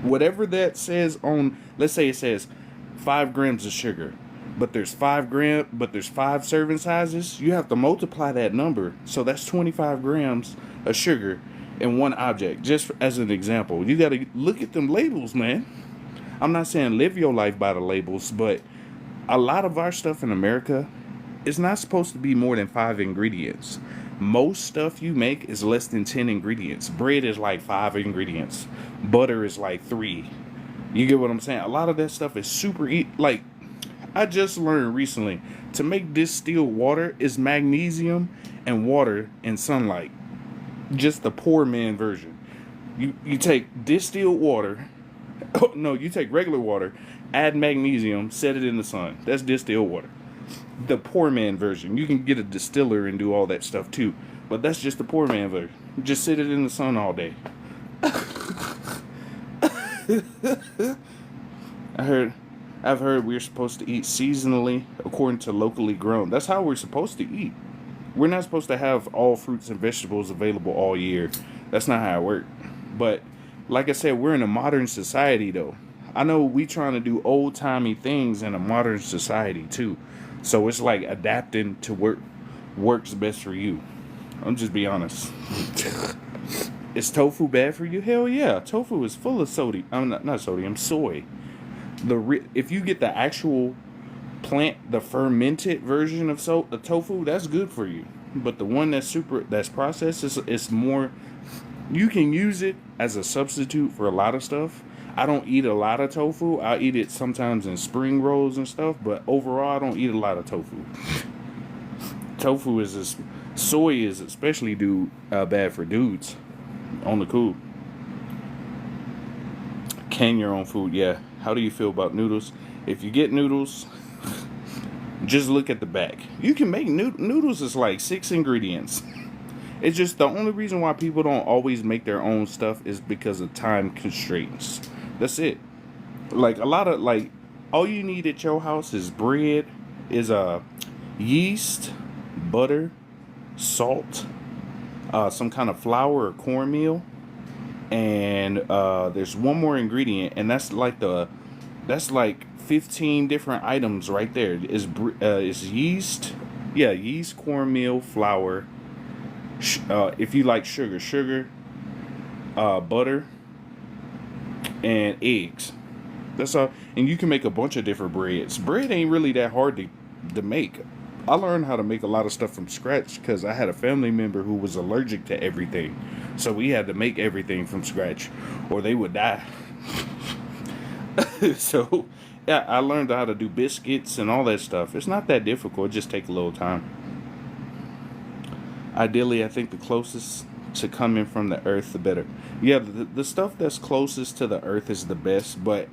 whatever that says on, let's say it says 5 grams of sugar, but there's 5 serving sizes, you have to multiply that number. So that's 25 grams of sugar in one object. Just as an example, you got to look at them labels, man. I'm not saying live your life by the labels, but a lot of our stuff in America is not supposed to be more than 5 ingredients. Most stuff you make is less than 10 ingredients. Bread is like 5 ingredients. Butter is like 3. You get what I'm saying? A lot of that stuff is super like, I just learned recently, to make distilled water is magnesium and water and sunlight. Just the poor man version. You take distilled water. You take regular water, add magnesium, set it in the sun. That's distilled water. The poor man version. You can get a distiller and do all that stuff too, but that's just the poor man version. Just sit it in the sun all day. I've heard we're supposed to eat seasonally according to locally grown. That's how we're supposed to eat. We're not supposed to have all fruits and vegetables available all year. That's not how it works. But like I said, we're in a modern society though. I know we trying to do old-timey things in a modern society too. So it's like adapting to works best for you. I'm just be honest. Is tofu bad for you? Hell yeah. Tofu is full of sodium. Not sodium, soy. If you get the actual plant, the fermented version of tofu, that's good for you. But the one that's processed is more. You can use it as a substitute for a lot of stuff. I don't eat a lot of tofu. I eat it sometimes in spring rolls and stuff, but overall I don't eat a lot of tofu. Soy is especially bad for dudes. On the cool. Can your own food, yeah. How do you feel about noodles? If you get noodles, just look at the back. You can make noodles is like 6 ingredients. It's just the only reason why people don't always make their own stuff is because of time constraints. That's it. Like all you need at your house is bread, is yeast, butter, salt, some kind of flour or cornmeal, and there's one more ingredient, and that's like 15 different items right there. Is yeast, yeast, cornmeal, flour. If you like sugar, butter, and eggs. That's all. And you can make a bunch of different breads. Bread ain't really that hard to make. I learned how to make a lot of stuff from scratch because I had a family member who was allergic to everything. So we had to make everything from scratch or they would die. So, yeah, I learned how to do biscuits and all that stuff. It's not that difficult. It just takes a little time. Ideally, I think the closest to coming from the earth, the better. Yeah, the stuff that's closest to the earth is the best, but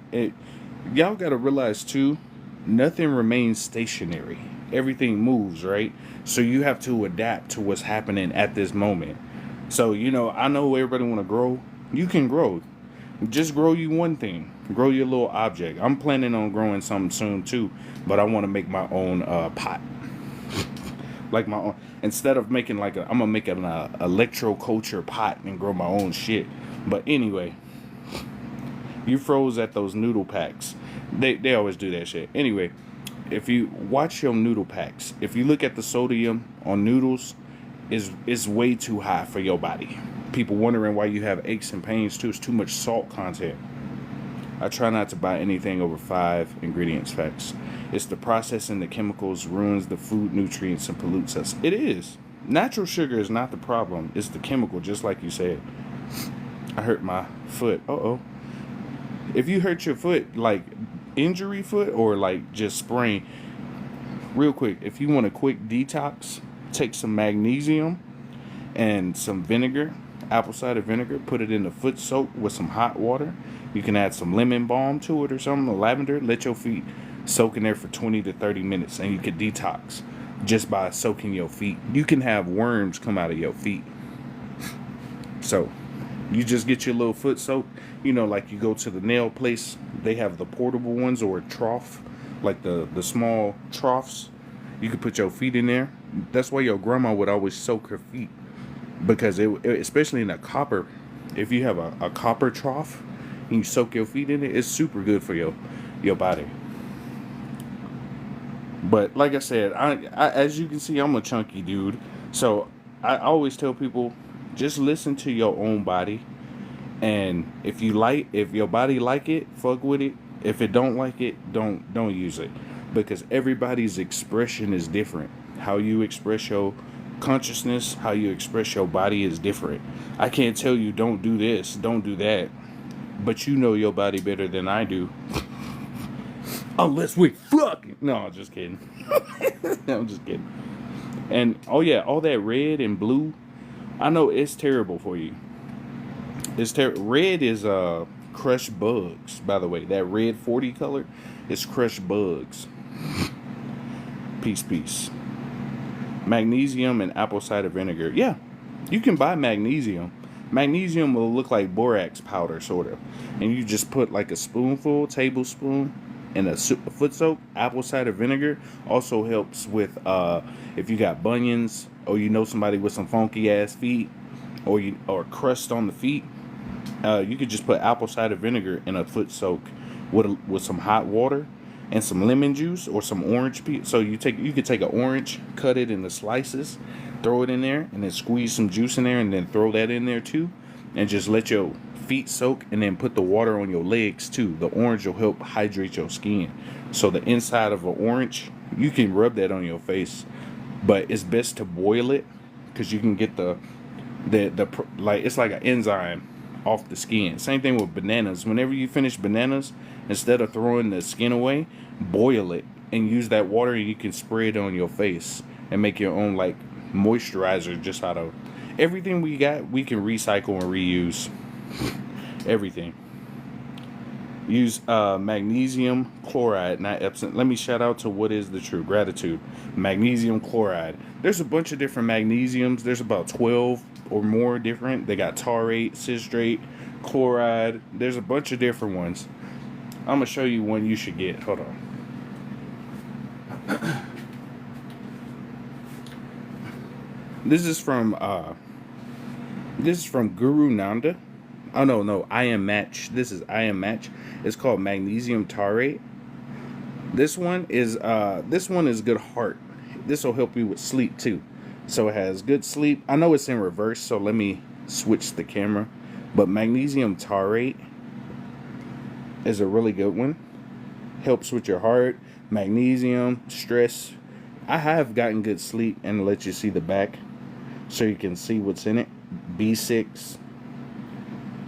y'all got to realize too, nothing remains stationary. Everything moves, right? So you have to adapt to what's happening at this moment. So, I know everybody want to grow. You can grow. Just grow you one thing. Grow your little object. I'm planning on growing something soon too, but I want to make my own pot. Like my own. Instead of making I'm gonna make an electroculture pot and grow my own shit. But anyway, you froze at those noodle packs. They always do that shit. Anyway, if you watch your noodle packs, if you look at the sodium on noodles, is way too high for your body. People wondering why you have aches and pains too. It's too much salt content. I try not to buy anything over 5 ingredients facts. It's the process and the chemicals ruins the food nutrients and pollutes us. It is. Natural sugar is not the problem. It's the chemical, just like you said. I hurt my foot. Uh-oh. If you hurt your foot, like injury foot or like just sprain, real quick, if you want a quick detox, take some magnesium and some vinegar, apple cider vinegar, put it in the foot soak with some hot water. You can add some lemon balm to it or something, lavender. Let your feet soak in there for 20 to 30 minutes and you can detox just by soaking your feet. You can have worms come out of your feet. So you just get your little foot soak. Like you go to the nail place, they have the portable ones or a trough, like the small troughs. You could put your feet in there. That's why your grandma would always soak her feet, because especially in a copper, if you have a copper trough and you soak your feet in it, it's super good for your body. But like I said, I as you can see, I'm a chunky dude, so I always tell people, just listen to your own body, and if your body like it, fuck with it. If it don't like it, don't use it, because everybody's expression is different. How you express your consciousness, how you express your body is different. I can't tell you don't do this, don't do that, but you know your body better than I do. Unless we fucking... No, I'm just kidding. I'm just kidding. And, oh yeah, all that red and blue, I know it's terrible for you. Red is crushed bugs, by the way. That red 40 color is crushed bugs. Peace. Magnesium and apple cider vinegar. Yeah, you can buy magnesium. Magnesium will look like borax powder, sort of. And you just put like a tablespoon, in a foot soak. Apple cider vinegar also helps with if you got bunions, or somebody with some funky ass feet, or crust on the feet. You could just put apple cider vinegar in a foot soak with some hot water and some lemon juice or some orange peel. So you could take an orange, cut it into slices, throw it in there, and then squeeze some juice in there, and then throw that in there too, and just let your feet soak, and then put the water on your legs too. The orange will help hydrate your skin. So the inside of an orange, you can rub that on your face, but it's best to boil it, because you can get the it's like an enzyme off the skin. Same thing with bananas. Whenever you finish bananas, instead of throwing the skin away, boil it and use that water, and you can spray it on your face and make your own like moisturizer just out of everything we got. We can recycle and reuse everything. Use magnesium chloride, not Epsom. Let me shout out to What Is the True Gratitude. Magnesium chloride. There's a bunch of different magnesiums. There's about 12 or more different. They got taurate, citrate, chloride. There's a bunch of different ones. I'm gonna show you one you should get. Hold on. This is from Guru Nanda. Oh no, I Am Match. This is I Am Match. It's called magnesium taurate. This one is good heart. This will help you with sleep too. So it has good sleep. I know it's in reverse, so let me switch the camera. But magnesium taurate is a really good one. Helps with your heart, magnesium, stress. I have gotten good sleep, and let you see the back so you can see what's in it. B6,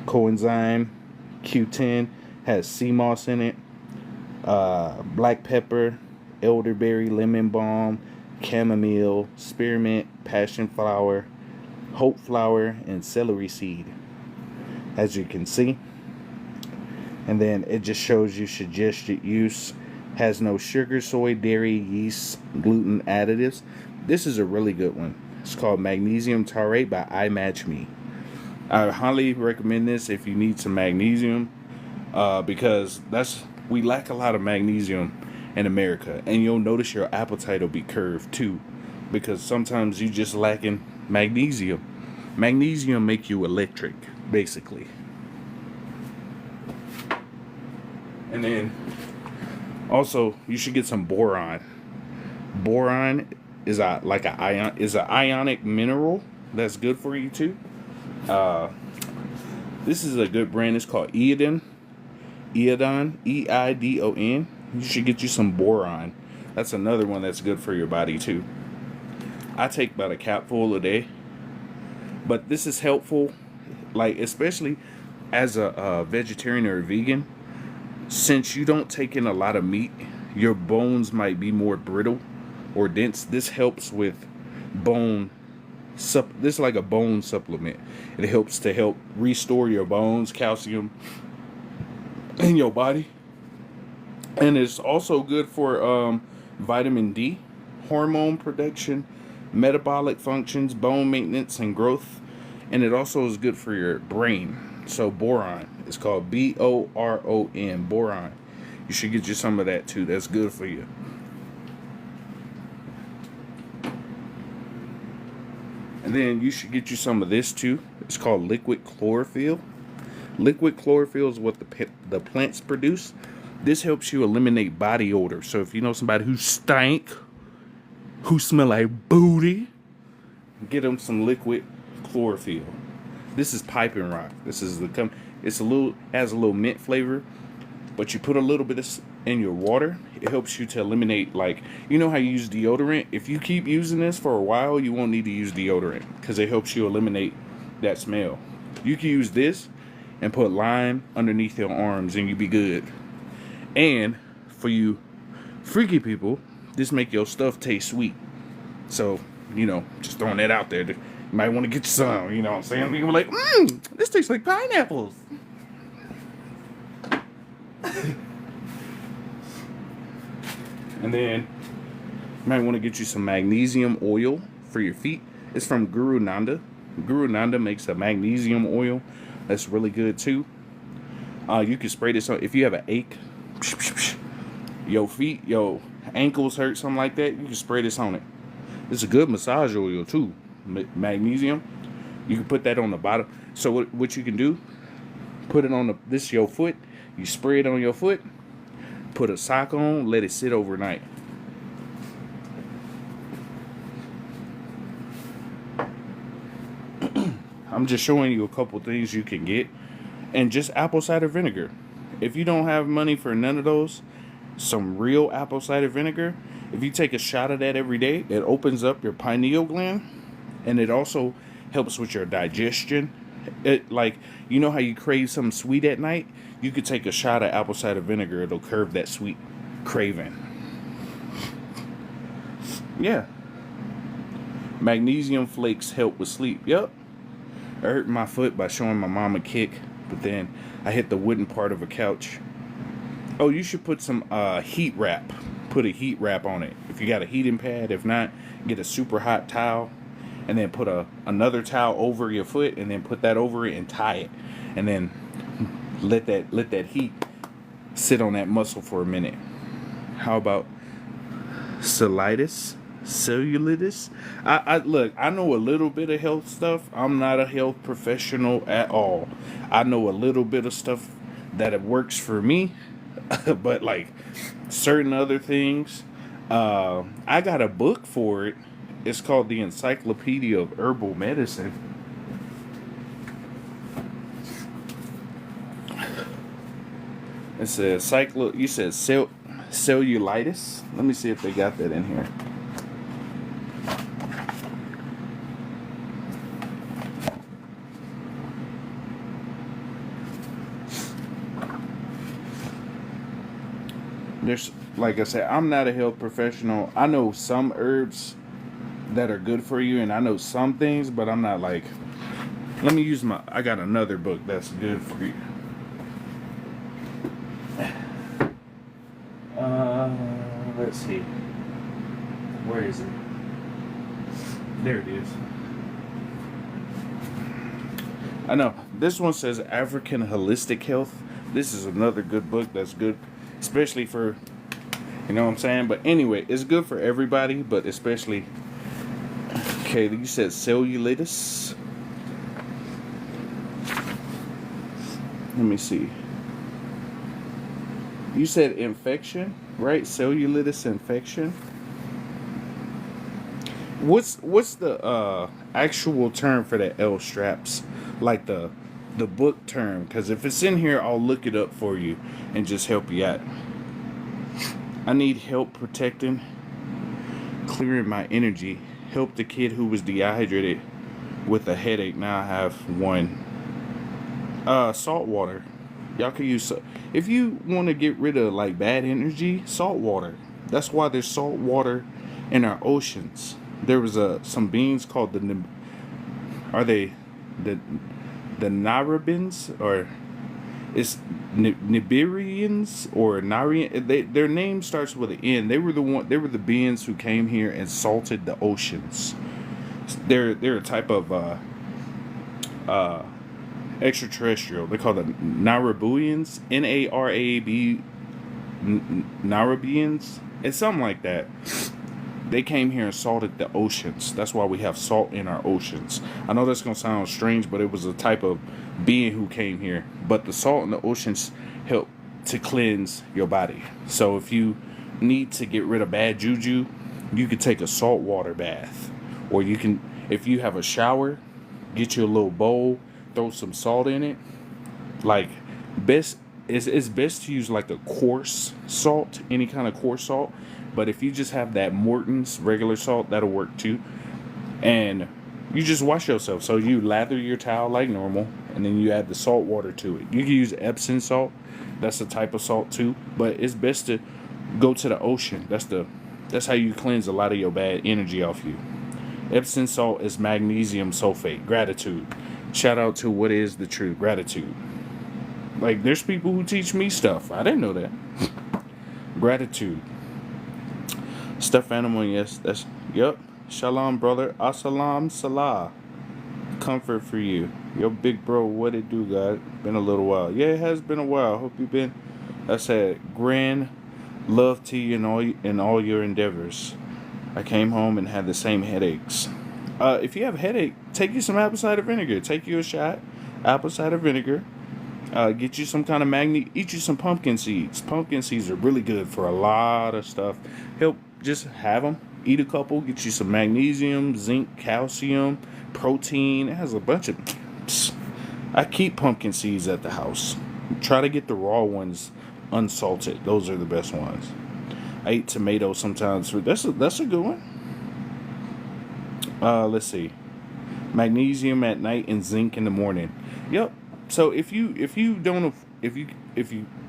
coenzyme, Q10, has sea moss in it, black pepper, elderberry, lemon balm, chamomile, spearmint, passion flower, hope flower, and celery seed, as you can see. And then it just shows you suggested use. Has no sugar, soy, dairy, yeast, gluten additives. This is a really good one. It's called Magnesium Taurate by iMatchMe. I highly recommend this if you need some magnesium, because we lack a lot of magnesium in America, and you'll notice your appetite will be curved too, because sometimes you just lacking magnesium. Magnesium make you electric, basically. And then also you should get some boron. Boron is an ionic mineral that's good for you too. This is a good brand. It's called Eidon, Eidon. You should get you some boron. That's another one that's good for your body too. I take about a capful a day, but this is helpful, like especially as a vegetarian or a vegan. Since you don't take in a lot of meat, your bones might be more brittle or dense. This helps with bone. This is like a bone supplement. It helps to restore your bones, calcium in your body, and it's also good for vitamin D, hormone production, metabolic functions, bone maintenance, and growth. And it also is good for your brain. So boron. It's called BORON, boron. You should get you some of that too. That's good for you. And then you should get you some of this too. It's called liquid chlorophyll. Liquid chlorophyll is what the plants produce. This helps you eliminate body odor. So if you know somebody who stink, who smell like booty, get them some liquid chlorophyll. This is piping rock. This is has a little mint flavor, but you put a little bit in your water. It helps you to eliminate, like, you know how you use deodorant. If you keep using this for a while, you won't need to use deodorant because it helps you eliminate that smell. You can use this and put lime underneath your arms, and you be good. And for you freaky people, this make your stuff taste sweet. So, just throwing that out there. You might want to get you some, you know what I'm saying? You're like, this tastes like pineapples. And then you might want to get you some magnesium oil for your feet. It's from Guru Nanda. Guru Nanda makes a magnesium oil that's really good too. You can spray this on if you have an ache, your feet, your ankles hurt, something like that. You can spray this on it. It's a good massage oil too. Magnesium. You can put that on the bottom. So what you can do, put it on this your foot. You spray it on your foot. Put a sock on. Let it sit overnight. I'm just showing you a couple things you can get, and just apple cider vinegar. If you don't have money for none of those, some real apple cider vinegar. If you take a shot of that every day, it opens up your pineal gland. And it also helps with your digestion. Like, you know how you crave something sweet at night? You could take a shot of apple cider vinegar. It'll curb that sweet craving. Yeah. Magnesium flakes help with sleep. Yep. I hurt my foot by showing my mom a kick, but then I hit the wooden part of a couch. Oh, you should put some heat wrap. Put a heat wrap on it. If you got a heating pad. If not, get a super hot towel. And then put another towel over your foot, and then put that over it and tie it, and then let that heat sit on that muscle for a minute. How about cellulitis? Look, I know a little bit of health stuff. I'm not a health professional at all. I know a little bit of stuff that it works for me, but like certain other things, I got a book for it. It's called the Encyclopedia of Herbal Medicine. It says you said cellulitis. Let me see if they got that in here. There's, like I said, I'm not a health professional. I know some herbs that are good for you, and I know some things, but I'm not like, let me use I got another book that's good for you. Let's see. Where is it? There it is. I know. This one says African Holistic Health. This is another good book that's good, especially for, you know what I'm saying? But anyway, it's good for everybody, but especially, okay, you said cellulitis. Let me see. You said infection, right? Cellulitis infection. What's the actual term for the L straps? Like the book term, because if it's in here, I'll look it up for you and just help you out. I need help protecting, clearing my energy. Help the kid who was dehydrated with a headache. Now I have one. Salt water. Y'all can use, if you want to get rid of like bad energy, salt water. That's why there's salt water in our oceans. There was some beings called the Narabins, or it's Nibirians or Narian. Their name starts with an N. They were the beings who came here and salted the oceans. They're a type of extraterrestrial. They call them Narabuians, Narab, Narabians. It's something like that. They came here and salted the oceans. That's why we have salt in our oceans. I know that's going to sound strange, but it was a type of being who came here. But the salt in the oceans help to cleanse your body. So if you need to get rid of bad juju, you can take a salt water bath. Or you can, if you have a shower, get you a little bowl, throw some salt in it. Like, it's best to use like a coarse salt, any kind of coarse salt. But if you just have that Morton's regular salt, that'll work too. And you just wash yourself. So you lather your towel like normal, and then you add the salt water to it. You can use Epsom salt. That's a type of salt too. But it's best to go to the ocean. That's how you cleanse a lot of your bad energy off you. Epsom salt is magnesium sulfate. Gratitude. Shout out to What Is the Truth. Gratitude. Like, there's people who teach me stuff. I didn't know that. Gratitude. Stuffed animal, yes, yep. Shalom, brother. Assalam salah. Comfort for you. Yo, big bro, what it do, God? Been a little while. Yeah, it has been a while. Hope you've been, I said, grand love to you in all your endeavors. I came home and had the same headaches. If you have a headache, take you some apple cider vinegar. Take you a shot, apple cider vinegar. Get you some kind of eat you some pumpkin seeds. Pumpkin seeds are really good for a lot of stuff. Help, just have them. Eat a couple. Get you some magnesium, zinc, calcium, protein. It has a bunch of... I keep pumpkin seeds at the house. Try to get the raw ones unsalted. Those are the best ones. I eat tomatoes sometimes. That's a good one. Let's see. Magnesium at night and zinc in the morning. Yep. So if you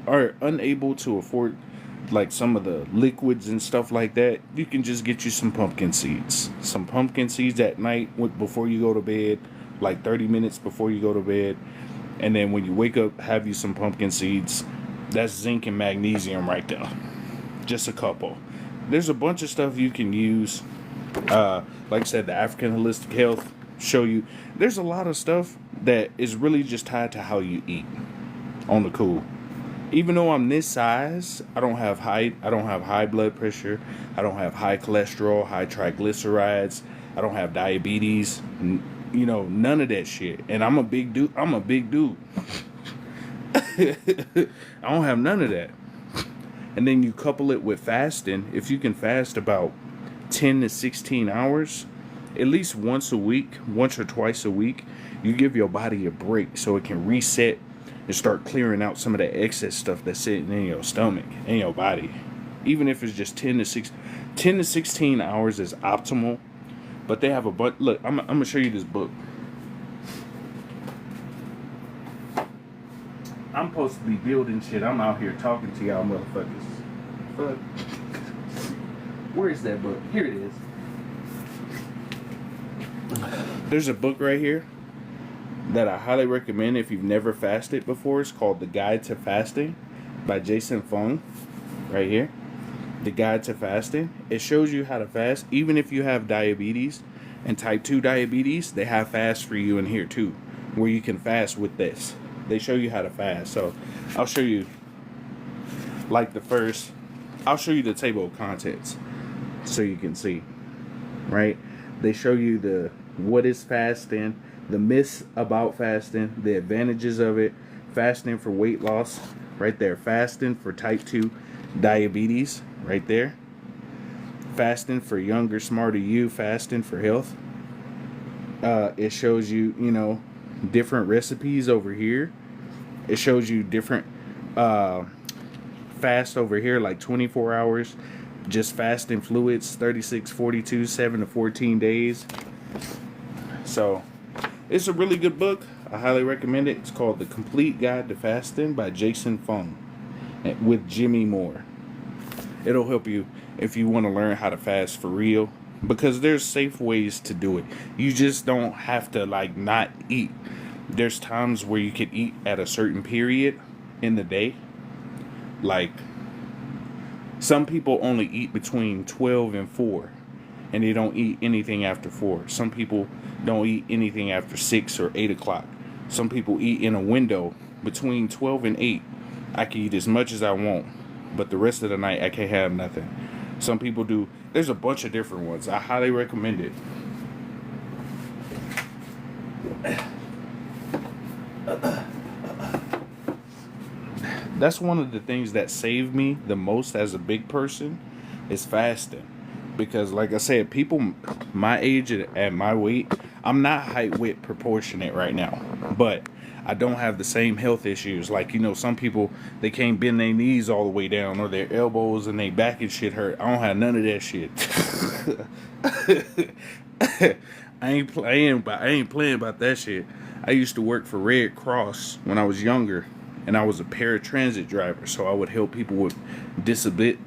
are unable to afford like some of the liquids and stuff like that, you can just get you some pumpkin seeds. Some pumpkin seeds at night before you go to bed, like 30 minutes before you go to bed. And then when you wake up, have you some pumpkin seeds. That's zinc and magnesium right there. Just a couple. There's a bunch of stuff you can use. Like I said, the African Holistic Health show you. There's a lot of stuff that is really just tied to how you eat on the cool. Even though I'm this size, I don't have high blood pressure. I don't have high cholesterol, high triglycerides. I don't have diabetes. None of that shit. And I'm a big dude. I don't have none of that. And then you couple it with fasting. If you can fast about 10 to 16 hours, at least once or twice a week, you give your body a break so it can reset and start clearing out some of the excess stuff that's sitting in your stomach and your body. Even if it's just 10 to 16 hours is optimal. But they have a bunch. Look, I'm going to show you this book. I'm supposed to be building shit. I'm out here talking to y'all motherfuckers. Fuck. Where is that book? Here it is. There's a book right here that I highly recommend if you've never fasted before. It's called The Guide to Fasting by Jason Fung. Right here. The Guide to Fasting. It shows you how to fast. Even if you have diabetes and type 2 diabetes, they have fast for you in here too, where you can fast with this. They show you how to fast. So I'll show you I'll show you the table of contents so you can see. Right? They show you what is fasting, the myths about fasting, the advantages of it, fasting for weight loss, right there, fasting for type 2 diabetes, right there, fasting for younger, smarter you, fasting for health. It shows you, different recipes over here. It shows you different fast over here, like 24 hours, just fasting fluids, 36, 42, 7 to 14 days. So it's a really good book. I highly recommend it. It's called The Complete Guide to Fasting by Jason Fung with Jimmy Moore. It'll help you if you want to learn how to fast for real, because there's safe ways to do it. You just don't have to not eat. There's times where you can eat at a certain period in the day. Like some people only eat between 12 and 4, and they don't eat anything after 4. Some people don't eat anything after 6 or 8 o'clock. Some people eat in a window between 12 and 8. I can eat as much as I want, but the rest of the night I can't have nothing. Some people do. There's a bunch of different ones. I highly recommend it. That's one of the things that saved me the most as a big person is fasting. Because like I said, people my age and my weight, I'm not height weight proportionate right now. But I don't have the same health issues. Like, some people, they can't bend their knees all the way down, or their elbows and their back and shit hurt. I don't have none of that shit. I ain't playing about that shit. I used to work for Red Cross when I was younger, and I was a paratransit driver, so I would help people with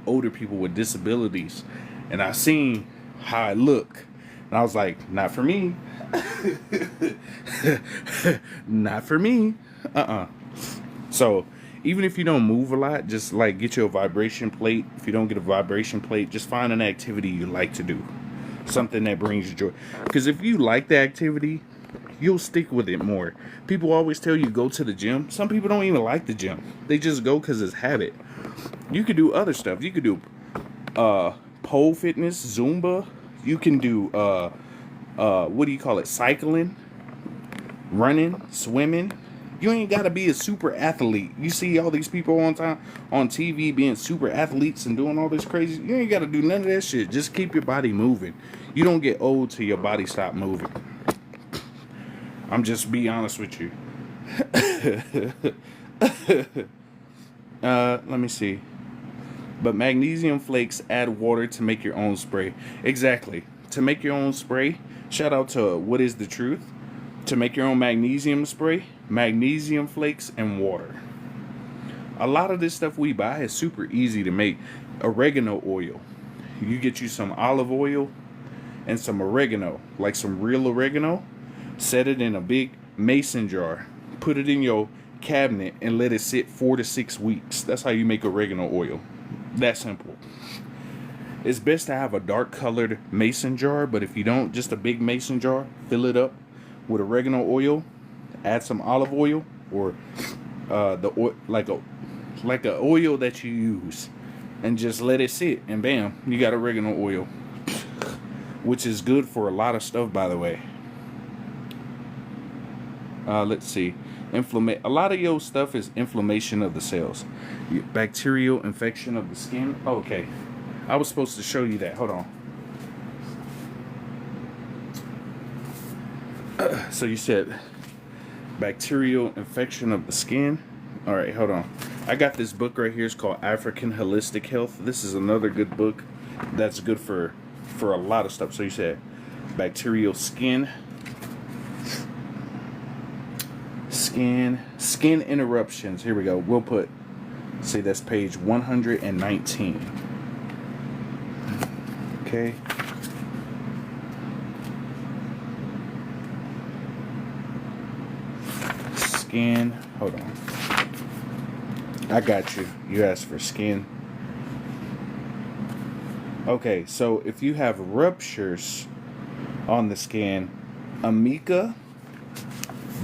older people with disabilities. And I seen how I look, and I was like, not for me. Not for me. So even if you don't move a lot, just get you a vibration plate. If you don't get a vibration plate, just find an activity you like to do, something that brings you joy. Because if you like the activity, you'll stick with it more. People always tell you go to the gym. Some people don't even like the gym. They just go because it's habit. You could do other stuff. You could do pole fitness, Zumba. You can do cycling, running, swimming. You ain't gotta be a super athlete. You see all these people on TV being super athletes and doing all this crazy. You ain't gotta do none of that shit. Just keep your body moving. You don't get old till your body stop moving. I'm just be honest with you. Let me see. But magnesium flakes, add water to make your own spray. Exactly. To make your own spray, shout out to What Is the Truth. To make your own magnesium spray, magnesium flakes and water. A lot of this stuff we buy is super easy to make. Oregano oil. You get you some olive oil and some oregano, like some real oregano. Set it in a big mason jar. Put it in your cabinet and let it sit 4 to 6 weeks. That's how you make oregano oil. That simple. It's best to have a dark colored mason jar, but if you don't, just a big mason jar, fill it up with oregano oil, add some olive oil, or like a oil that you use, and just let it sit, and bam, you got oregano oil, which is good for a lot of stuff, by the way. Let's see. A lot of your stuff is inflammation of the cells. Bacterial infection of the skin. Okay. I was supposed to show you that. Hold on. So you said bacterial infection of the skin. All right, hold on. I got this book right here. It's called African Holistic Health. This is another good book that's good for a lot of stuff. So you said bacterial skin interruptions. Here we go. We'll put, see, that's page 119. Okay. skin. Hold on. I got you. You asked for skin. Okay, so if you have ruptures on the skin, Amica,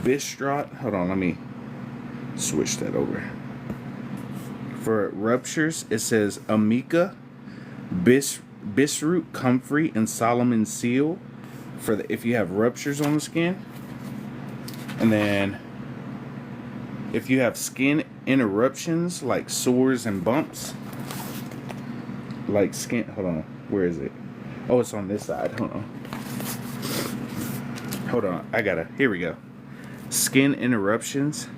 Bistrat. Hold on, let me switch that over. For ruptures, it says Amica, Bisroot, Comfrey, and Solomon Seal. For if you have ruptures on the skin, and then if you have skin interruptions like sores and bumps, like skin. Hold on, where is it? Oh, it's on this side. Hold on. Here we go. Skin interruptions,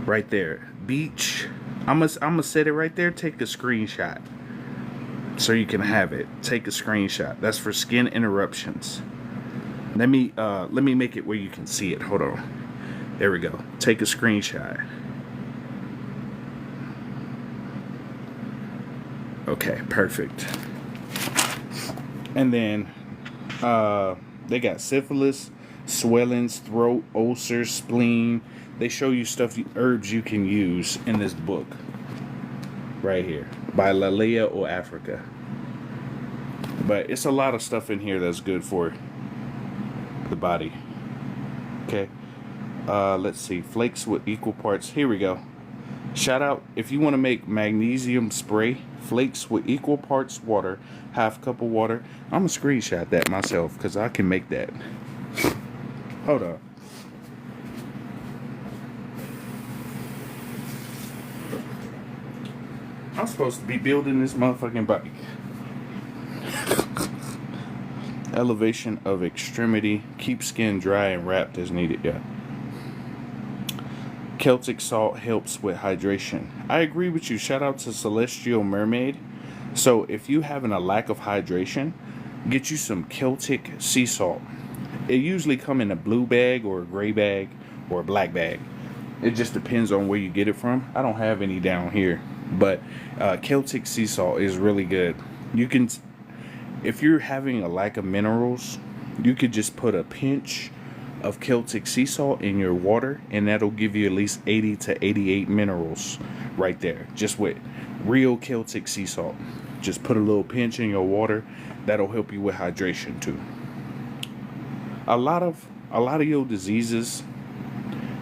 right there. Beach. I'm gonna set it right there. Take a screenshot so you can have it. Take a screenshot. That's for skin interruptions. Let me make it where you can see it. Hold on. There we go. Take a screenshot. Okay, perfect. And then they got syphilis, swellings, throat, ulcers, spleen. They show you herbs you can use in this book right here by Lalea or Africa. But it's a lot of stuff in here that's good for the body. Okay. Let's see. Flakes with equal parts. Here we go. Shout out if you want to make magnesium spray. Flakes with equal parts water. Half cup of water. I'm gonna screenshot that myself because I can make that. Hold on. I'm supposed to be building this motherfucking bike. Elevation of extremity. Keep skin dry and wrapped as needed. Yeah. Celtic salt helps with hydration. I agree with you. Shout out to Celestial Mermaid. So if you having a lack of hydration, get you some Celtic sea salt. It usually come in a blue bag or a gray bag or a black bag. It just depends on where you get it from. I don't have any down here, but Celtic sea salt is really good. You can, if you're having a lack of minerals, you could just put a pinch of Celtic sea salt in your water, and that'll give you at least 80 to 88 minerals right there, just with real Celtic sea salt. Just put a little pinch in your water. That'll help you with hydration too. A lot of your diseases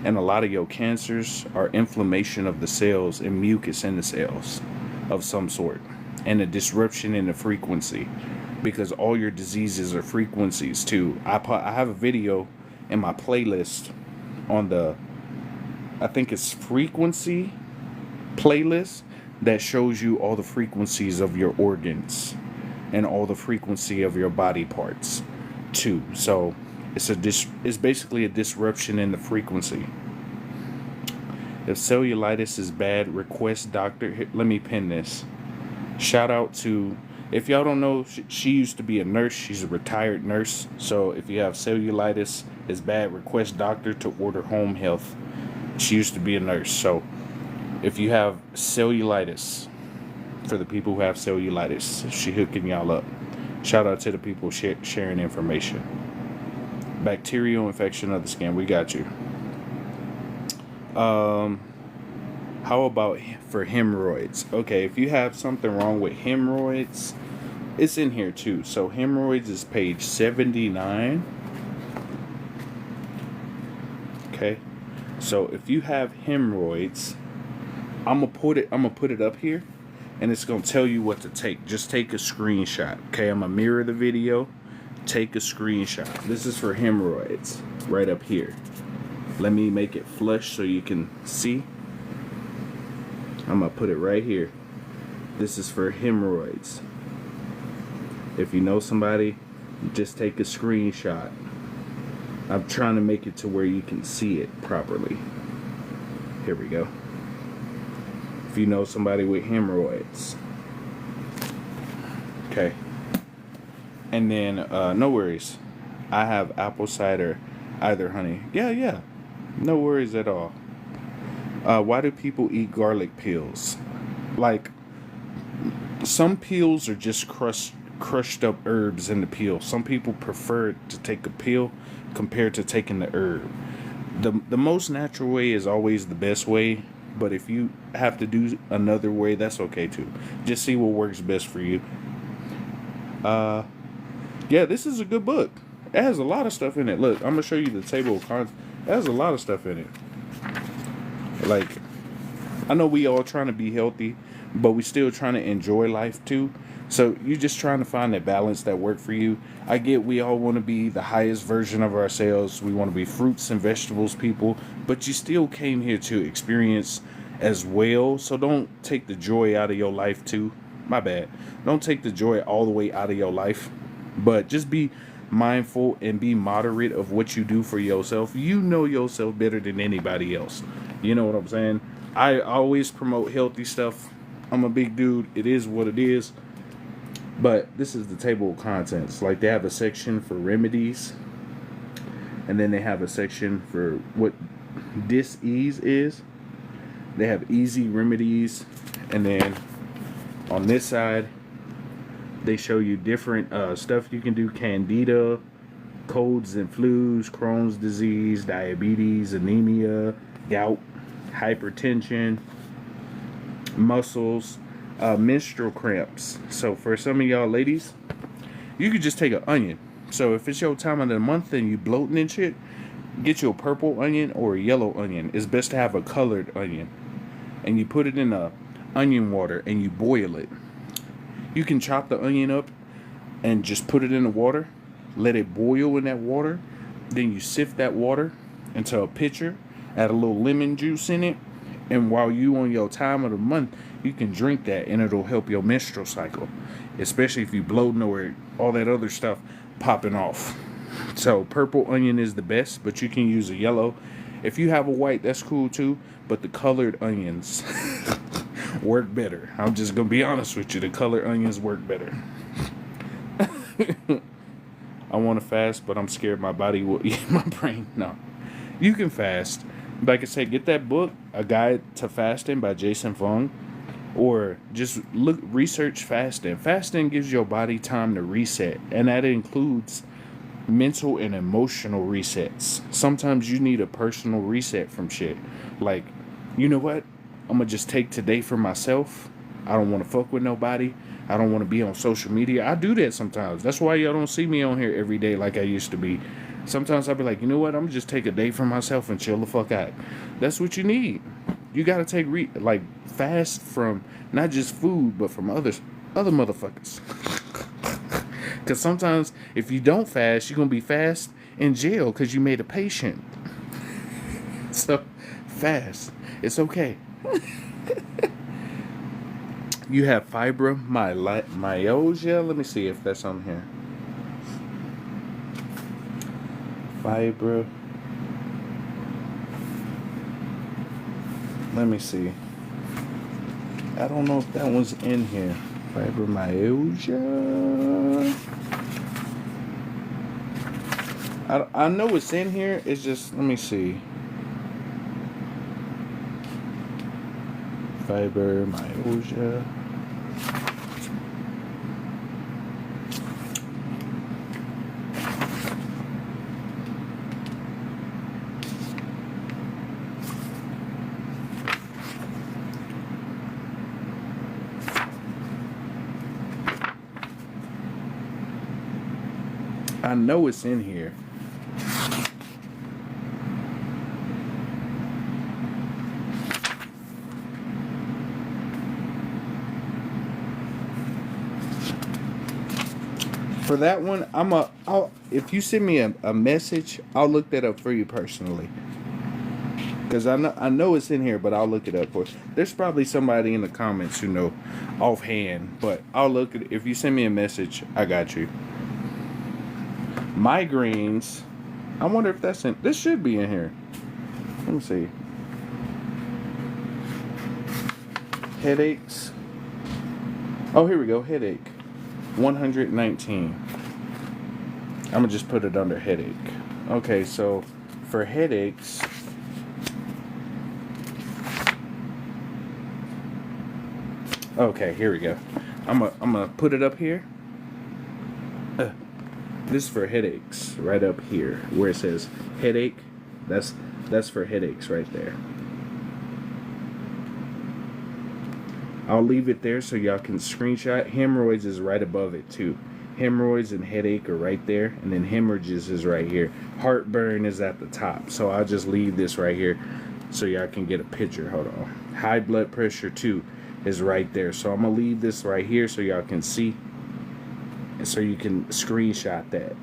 and a lot of your cancers are inflammation of the cells and mucus in the cells of some sort, and a disruption in the frequency, because all your diseases are frequencies too. I have a video in my playlist on the, I think it's frequency playlist, that shows you all the frequencies of your organs and all the frequency of your body parts too. So it's basically a disruption in the frequency. If cellulitis is bad, request doctor. Here, let me pin this. Shout out to, if y'all don't know, she used to be a nurse. She's a retired nurse. So if you have cellulitis is bad, request doctor to order home health. She used to be a nurse. So if you have cellulitis, for the people who have cellulitis, she hooking y'all up. Shout out to the people sharing information. Bacterial infection of the skin, we got you. How about for hemorrhoids? Okay, if you have something wrong with hemorrhoids, it's in here too. So hemorrhoids is page 79. Okay, so if you have hemorrhoids, I'm gonna put it up here, and it's gonna tell you what to take. Just take a screenshot. Okay, I'm gonna mirror the video. Take a screenshot. This is for hemorrhoids, right up here. Let me make it flush so you can see. I'm gonna put it right here. This is for hemorrhoids. If you know somebody, just take a screenshot. I'm trying to make it to where you can see it properly. Here we go. If you know somebody with hemorrhoids. Okay. And then, no worries. I have apple cider, either honey. Yeah. No worries at all. Why do people eat garlic peels? Like, some peels are just crushed up herbs in the peel. Some people prefer to take a peel compared to taking the herb. the most natural way is always the best way. But if you have to do another way, that's okay too. Just see what works best for you. Yeah, this is a good book. It has a lot of stuff in it. Look, I'm gonna show you the table of contents. It has a lot of stuff in it. Like, I know we all trying to be healthy, but we still trying to enjoy life too. So you just trying to find that balance that work for you. I get we all want to be the highest version of ourselves. We want to be fruits and vegetables people, but you still came here to experience as well. So don't take the joy out of your life too. My bad. Don't take the joy all the way out of your life, but just be mindful and be moderate of what you do for yourself. You know yourself better than anybody else. You know what I'm saying? I always promote healthy stuff. I'm a big dude. It is what it is. But this is the table of contents. Like, they have a section for remedies, and then they have a section for what dis-ease is. They have easy remedies, and then on this side they show you different stuff you can do: candida, colds and flus, Crohn's disease, diabetes, anemia, gout, hypertension, muscles, menstrual cramps. So for some of y'all ladies, you could just take an onion. So if it's your time of the month and you bloating and shit, get you a purple onion or a yellow onion. It's best to have a colored onion, and you put it in a onion water and you boil it. You can chop the onion up and just put it in the water, let it boil in that water. Then you sift that water into a pitcher, add a little lemon juice in it, and while you on your time of the month, you can drink that, and it'll help your menstrual cycle, especially if you bloating or all that other stuff popping off. So purple onion is the best, but you can use a yellow. If you have a white, that's cool too, but the colored onions work better. I'm just gonna be honest with you, the colored onions work better. I want to fast, but I'm scared my body will eat my brain. No, you can fast. Like I said, get that book, A Guide to Fasting by Jason Fung, or just research fasting. Fasting gives your body time to reset, and that includes mental and emotional resets. Sometimes you need a personal reset from shit. Like, you know what? I'm gonna just take today for myself. I don't want to fuck with nobody. I don't want to be on social media. I do that sometimes. That's why y'all don't see me on here every day like I used to be. Sometimes I'll be like, you know what? I'm gonna just take a day for myself and chill the fuck out. That's what you need. You gotta take fast from not just food, but from other motherfuckers. Because sometimes if you don't fast, you're gonna be fast in jail because you made a patient. So fast. It's okay. You have fibromyalgia. Let me see if that's on here. Let me see. I don't know if that one's in here. Fibromyalgia. I know it's in here. It's just, let me see. Fibromyalgia. I know it's in here. For that one, if you send me a message, I'll look that up for you personally. Because I know it's in here, but I'll look it up for you. There's probably somebody in the comments who know offhand, but I'll look at it. If you send me a message, I got you. Migraines. I wonder if that's in. This should be in here. Let me see. Headaches. Oh, here we go. Headache. 119. I'm gonna just put it under headache. Okay, so for headaches, okay, here we go. I'm gonna put it up here. This is for headaches, right up here where it says headache. That's That's for headaches right there. I'll leave it there so y'all can screenshot. Hemorrhoids is right above it too. Hemorrhoids and headache are right there, and then hemorrhages is right here. Heartburn is at the top, so I'll just leave this right here so y'all can get a picture. Hold on. High blood pressure too is right there, so I'm gonna leave this right here so y'all can see, and so you can screenshot that.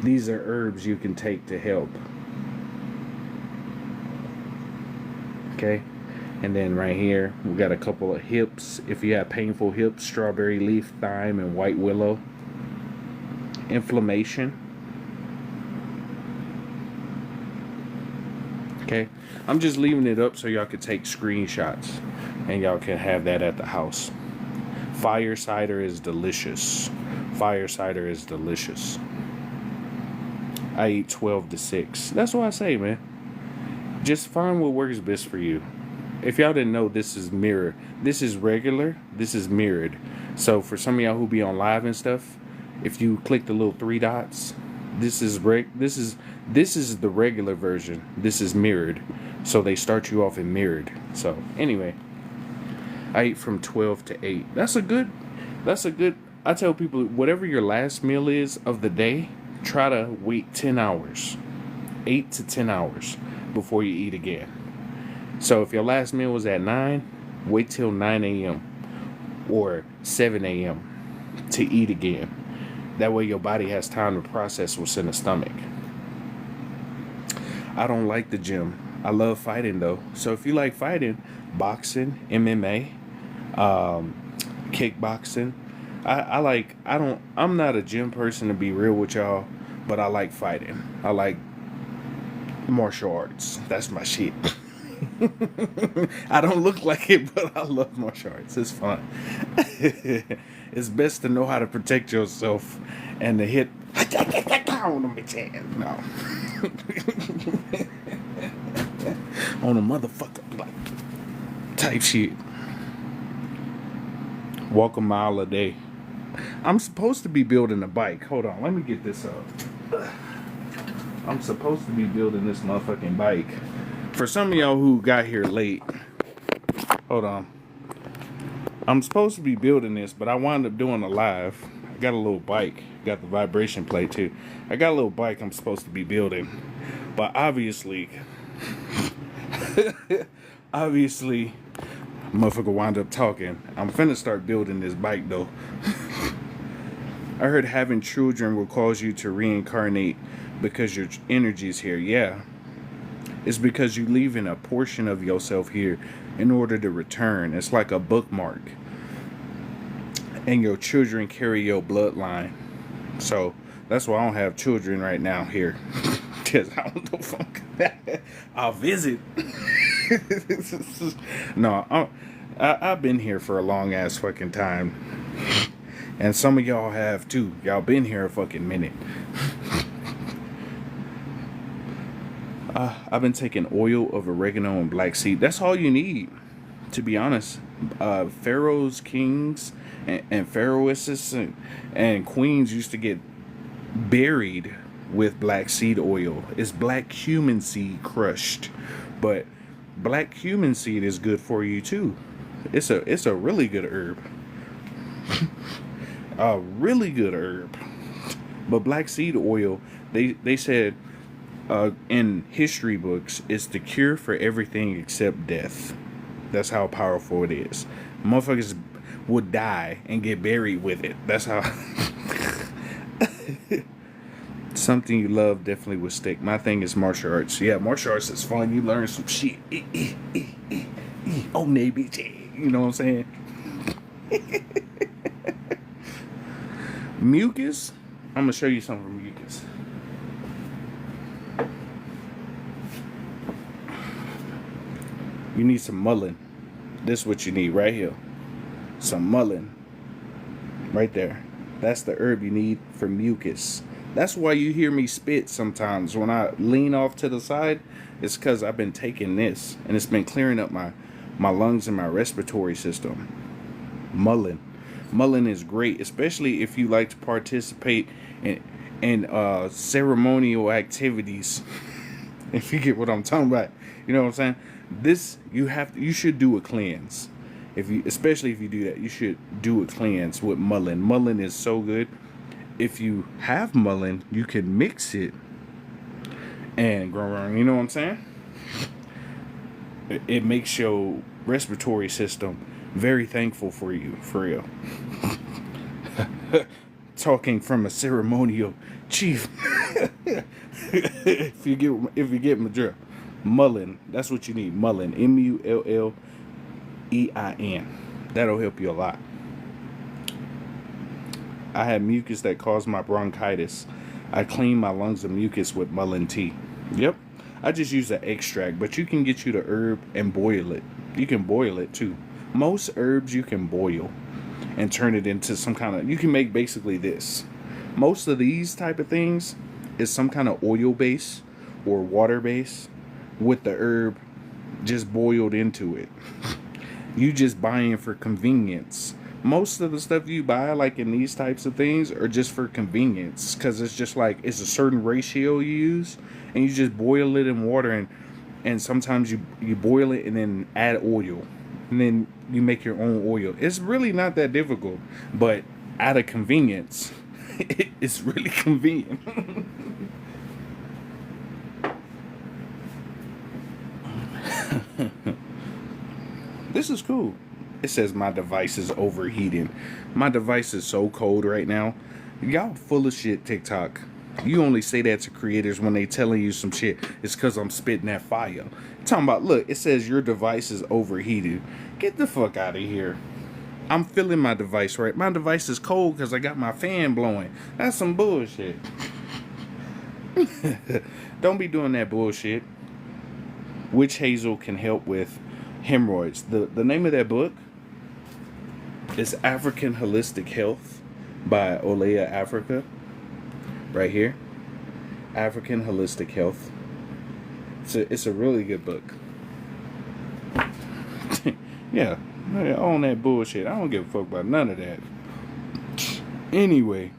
These are herbs you can take to help. Okay. And then right here, we got a couple of hips. If you have painful hips, strawberry leaf, thyme, and white willow. Inflammation. Okay. I'm just leaving it up so y'all can take screenshots. And y'all can have that at the house. Fire cider is delicious. Fire cider is delicious. I eat 12 to 6. That's what I say, man. Just find what works best for you. If y'all didn't know, this is mirror. This is regular. This is mirrored. So for some of y'all who be on live and stuff, if you click the little 3 dots, this is the regular version. This is mirrored. So they start you off in mirrored. So anyway, I eat from 12 to 8. That's a good. I tell people, whatever your last meal is of the day, try to wait 10 hours, 8 to 10 hours before you eat again. So if your last meal was at 9, wait till 9 a.m. or 7 a.m. to eat again. That way your body has time to process what's in the stomach. I don't like the gym. I love fighting though. So if you like fighting, boxing, MMA, kickboxing, I'm not a gym person, to be real with y'all, but I like fighting. I like martial arts. That's my shit. I don't look like it, but I love martial arts. It's fun. It's best to know how to protect yourself and to hit on the bitch ass. No. On a motherfucker like type shit. Walk a mile a day. I'm supposed to be building a bike. Hold on, let me get this up. I'm supposed to be building this motherfucking bike. For some of y'all who got here late, hold on. I'm supposed to be building this, but I wound up doing a live. I got a little bike. Got the vibration plate too. I got a little bike I'm supposed to be building. But obviously, motherfucker wound up talking. I'm finna start building this bike though. I heard having children will cause you to reincarnate because your energy's here. Yeah. It's because you leaving a portion of yourself here in order to return. It's like a bookmark. And your children carry your bloodline. So that's why I don't have children right now here. Because I don't know fuck. I'll visit. No, I've been here for a long ass fucking time. And some of y'all have too. Y'all been here a fucking minute. I've been taking oil of oregano and black seed. That's all you need, to be honest. Pharaohs, kings, and pharaohesses and queens used to get buried with black seed oil. It's black cumin seed crushed, but black cumin seed is good for you too. It's a really good herb. A really good herb. But black seed oil, they said in history books, it's the cure for everything except death. That's how powerful it is. Motherfuckers would die and get buried with it. That's how. Something you love definitely would stick. My thing is martial arts. Yeah, martial arts is fun. You learn some shit. Oh, maybe. You know what I'm saying? Mucus. I'm going to show you something from mucus. You need some mullein. This is what you need right here. Some mullein. Right there. That's the herb you need for mucus. That's why you hear me spit sometimes when I lean off to the side. It's because I've been taking this and it's been clearing up my lungs and my respiratory system. Mullein. Mullein is great, especially if you like to participate in ceremonial activities If you get what I'm talking about, you know what I'm saying. This you should do a cleanse. Especially if you do that, you should do a cleanse with mullein. Mullein is so good. If you have mullein, you can mix it and grow. You know what I'm saying? It makes your respiratory system very thankful for you, for real. Talking from a ceremonial chief. if you get my drill, mullein. That's what you need. Mullein. Mullein. That'll help you a lot. I had mucus that caused my bronchitis. I clean my lungs of mucus with mullein tea. Yep. I just use the extract, but you can get you the herb and boil it. You can boil it too. Most herbs you can boil and turn it into some kind of, you can make basically this. Most of these type of things is some kind of oil base or water base with the herb just boiled into it. You just buying for convenience. Most of the stuff you buy, like in these types of things, are just for convenience, because it's just like it's a certain ratio you use, and you just boil it in water, and sometimes you boil it and then add oil, and then you make your own oil. It's really not that difficult, but out of convenience, it's really convenient. This is cool. It says my device is overheating. My device is so cold right now. Y'all full of shit, TikTok. You only say that to creators when they telling you some shit. It's because I'm spitting that fire. Talking about, look, it says your device is overheated. Get the fuck out of here. I'm feeling my device, right? My device is cold because I got my fan blowing. That's some bullshit. Don't be doing that bullshit. Witch hazel can help with hemorrhoids. The name of that book is African Holistic Health by Olea Africa. Right here. African Holistic Health. It's a really good book. Yeah. On that bullshit. I don't give a fuck about none of that. Anyway.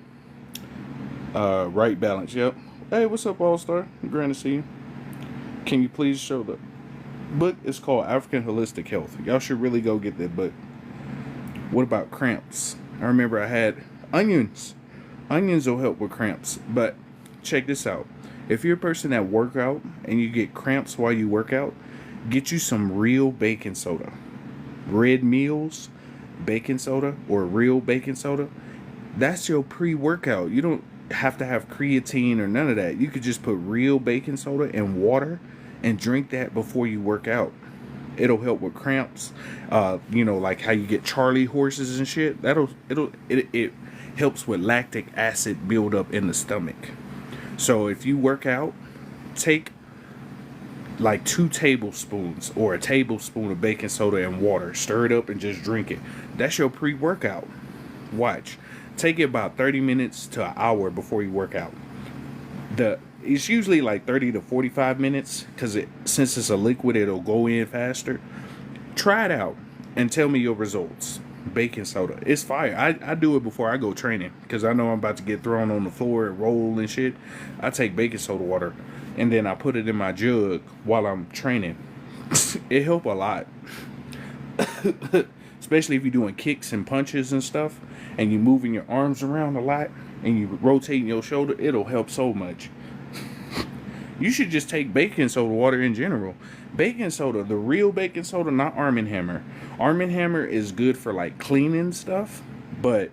Right balance. Yep. Hey, what's up, All-Star? Grand to see you. Can you please show the book? Is called African Holistic Health. Y'all should really go get that book. What about cramps? I remember I had onions. Onions will help with cramps. But check this out. If you're a person that work out and you get cramps while you work out, get you some real baking soda. Red Meals baking soda or real baking soda. That's your pre-workout. You don't have to have creatine or none of that. You could just put real baking soda and water and drink that before you work out. It'll help with cramps. Like how you get Charlie horses and shit. It helps with lactic acid buildup in the stomach. So if you work out, take like 2 tablespoons or a tablespoon of baking soda and water. Stir it up and just drink it. That's your pre-workout. Watch. Take it about 30 minutes to an hour before you work out. It's usually like 30 to 45 minutes because since it's a liquid, it'll go in faster. Try it out and tell me your results. Baking soda. It's fire. I do it before I go training because I know I'm about to get thrown on the floor and roll and shit. I take baking soda water and then I put it in my jug while I'm training. It helps a lot. Especially if you're doing kicks and punches and stuff and you're moving your arms around a lot and you rotating your shoulder, it'll help so much. You should just take baking soda water in general. Baking soda, the real baking soda, not Arm & Hammer. Arm & Hammer is good for like cleaning stuff, but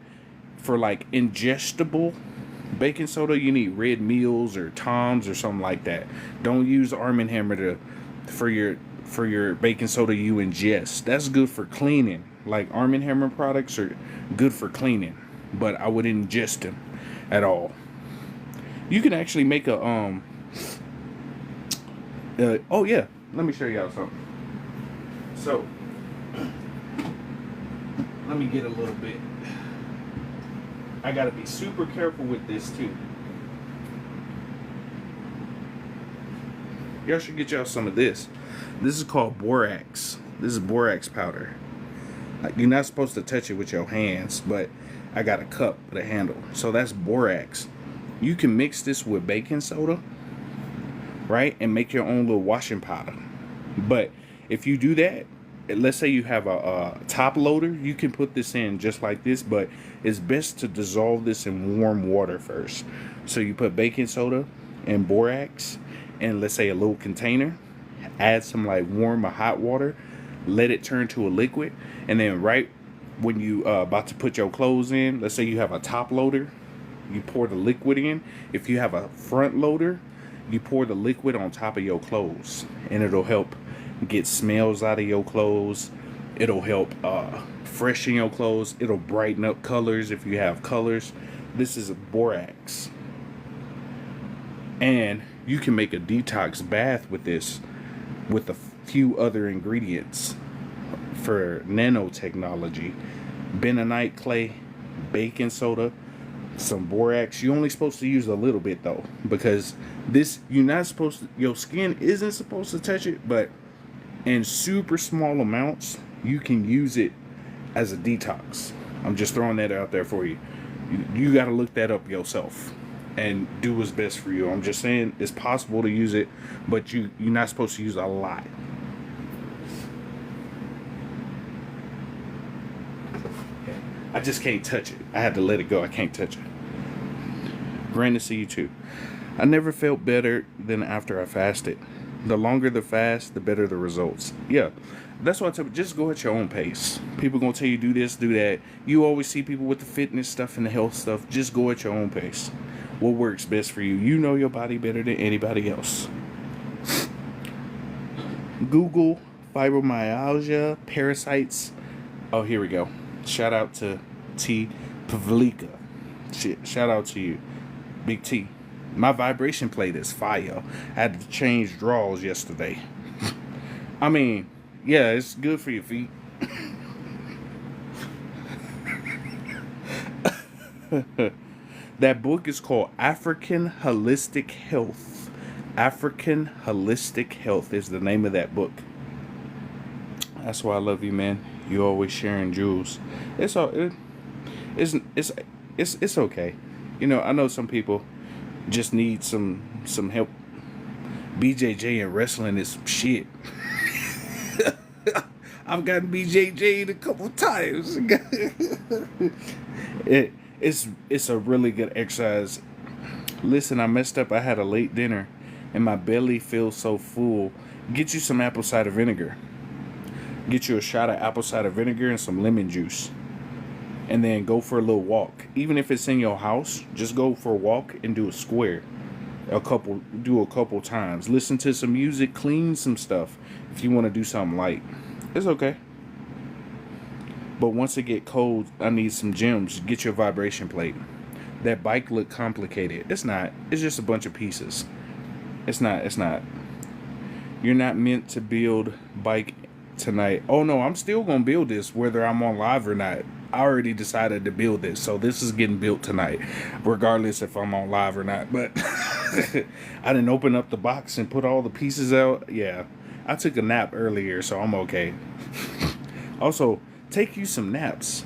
for like ingestible baking soda, you need Red Meals or Tom's or something like that. Don't use Arm & Hammer for your baking soda you ingest. That's good for cleaning. Like Arm & Hammer products are good for cleaning, but I wouldn't ingest them at all. You can actually make a oh yeah, let me show y'all something. So let me get a little bit. I gotta be super careful with this too. Y'all should get y'all some of this. This is called borax. This is borax powder. You're not supposed to touch it with your hands, but I got a cup with a handle. So that's borax. You can mix this with baking soda, right? And make your own little washing powder. But if you do that, let's say you have a top loader, you can put this in just like this, but it's best to dissolve this in warm water first. So you put baking soda and borax in, let's say, a little container, add some like warm or hot water, let it turn to a liquid, and then right when you about to put your clothes in, let's say you have a top loader, you pour the liquid in. If you have a front loader, you pour the liquid on top of your clothes, and it'll help get smells out of your clothes. It'll help freshen your clothes. It'll brighten up colors if you have colors. This is a borax. And you can make a detox bath with this with a few other ingredients for nanotechnology. Bentonite clay, baking soda, some borax. You're only supposed to use a little bit though, because this, you're not supposed to, your skin isn't supposed to touch it, but in super small amounts you can use it as a detox. I'm just throwing that out there for you. You got to look that up yourself and do what's best for you. I'm just saying it's possible to use it, but you're not supposed to use a lot. I just can't touch it. I had to let it go. I can't touch it. Grand to see you too. I never felt better than after I fasted. The longer the fast, the better the results. Yeah, that's why I tell you, just go at your own pace. People gonna tell you do this, do that. You always see people with the fitness stuff and the health stuff. Just go at your own pace. What works best for you? You know your body better than anybody else. Google fibromyalgia, parasites. Oh, here we go. Shout out to T. Pavlika. Shout out to you, Big T. My vibration plate is fire. I had to change drawers yesterday. I mean, yeah, it's good for your feet. That book is called African Holistic Health. African Holistic Health is the name of that book. That's why I love you, man. You always sharing jewels. It's okay. You know, I know some people just need some help. BJJ and wrestling is some shit. I've gotten BJJ'd a couple times. It's a really good exercise. Listen, I messed up. I had a late dinner and my belly feels so full. Get you some apple cider vinegar. Get you a shot of apple cider vinegar and some lemon juice. And then go for a little walk. Even if it's in your house, just go for a walk and do a square. Do a couple times. Listen to some music, clean some stuff. If you want to do something light, it's okay. But once it get cold, I need some gems. Get your vibration plate. That bike look complicated. It's not. It's just a bunch of pieces. It's not. You're not meant to build bike tonight. Oh no, I'm still gonna build this whether I'm on live or not. I already decided to build this, so this is getting built tonight, regardless if I'm on live or not. But I didn't open up the box and put all the pieces out. Yeah, I took a nap earlier, so I'm okay. Also, take you some naps.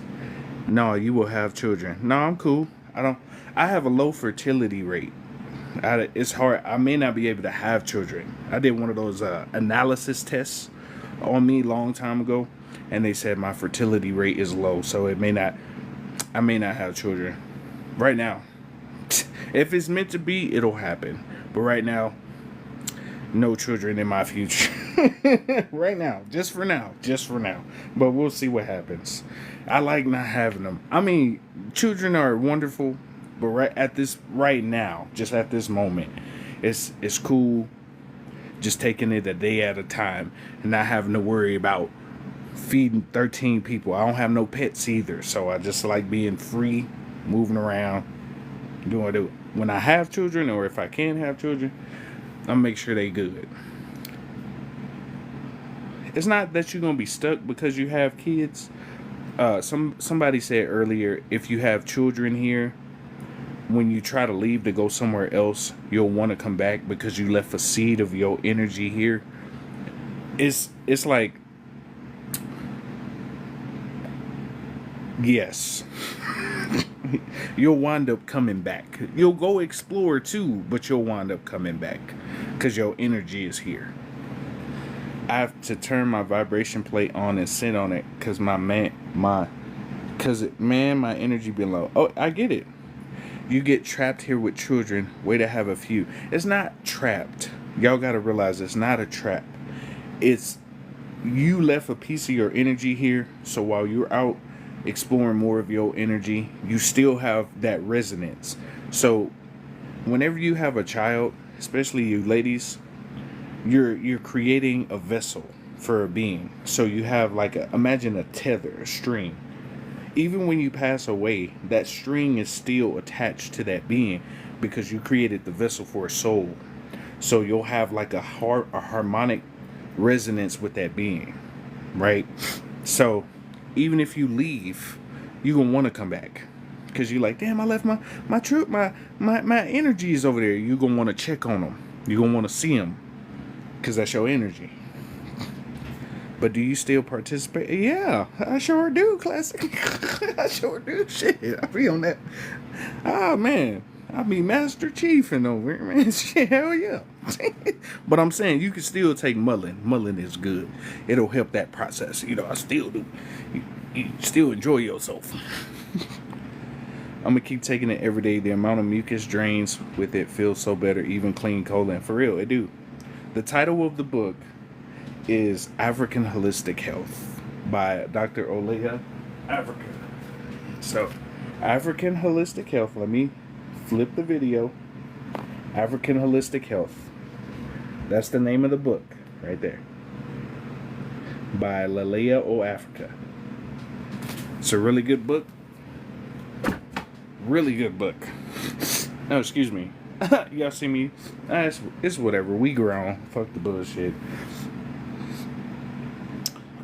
No, you will have children. No, I'm cool. I have a low fertility rate. It's hard. I may not be able to have children. I did one of those analysis tests on me long time ago, and they said my fertility rate is low, so I may not have children right now. If it's meant to be, it'll happen, but right now, no children in my future. Right now, just for now, but we'll see what happens. I like not having them. I mean, children are wonderful, but right now, just at this moment, it's cool. Just taking it a day at a time and not having to worry about feeding 13 people. I don't have no pets either, so I just like being free, moving around, doing it. When I have children, or if I can have children, I'll make sure they good. It's not that you're gonna be stuck because you have kids. Somebody said earlier, if you have children here, when you try to leave to go somewhere else, you'll want to come back because you left a seed of your energy here. It's like, yes. You'll wind up coming back. You'll go explore too, but you'll wind up coming back. because your energy is here. I have to turn my vibration plate on and sit on it because my energy be low. Oh, I get it. You get trapped here with children. Way to have a few. It's not trapped. Y'all got to realize it's not a trap. It's you left a piece of your energy here. So while you're out exploring more of your energy, you still have that resonance. So whenever you have a child, especially you ladies, you're creating a vessel for a being. So you have like imagine a tether, a string. Even when you pass away, that string is still attached to that being because you created the vessel for a soul. So you'll have like a harmonic resonance with that being, right? So even if you leave, you're gonna want to come back because you're like, damn, I left my troop, my energy is over there. You're gonna want to check on them. You're gonna want to see them because that's your energy. But do you still participate? Yeah, I sure do, classic. I sure do. Shit, I be on that. Ah, man. I be Master Chief and over here, man. Shit, hell yeah. But I'm saying you can still take mullein. Mullein is good. It'll help that process. You know, I still do. You still enjoy yourself. I'm going to keep taking it every day. The amount of mucus drains with it feels so better. Even clean colon. For real, it do. The title of the book is African Holistic Health by Dr. Olea Africa. So, African Holistic Health. Let me flip the video. African Holistic Health. That's the name of the book right there. By Lalea O Africa. It's a really good book. Really good book. No, excuse me. Y'all see me? It's whatever. We grown. Fuck the bullshit.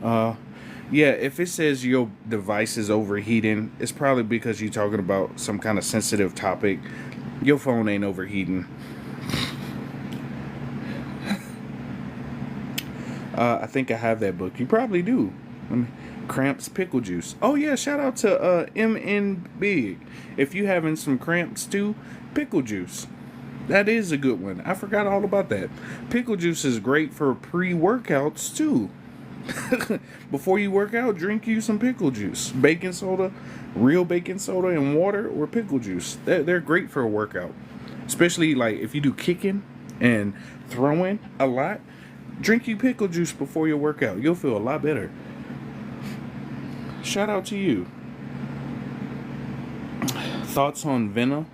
Yeah, if it says your device is overheating, it's probably because you're talking about some kind of sensitive topic. Your phone ain't overheating. I think I have that book. You probably do. Cramps pickle juice. Oh yeah, shout out to MN Big. If you having some cramps too, pickle juice. That is a good one. I forgot all about that. Pickle juice is great for pre-workouts too. Before you work out, drink you some pickle juice. Baking soda, real baking soda and water, or pickle juice. They're great for a workout. Especially like if you do kicking and throwing a lot, drink you pickle juice before your workout. You'll feel a lot better. Shout out to you. Thoughts on venom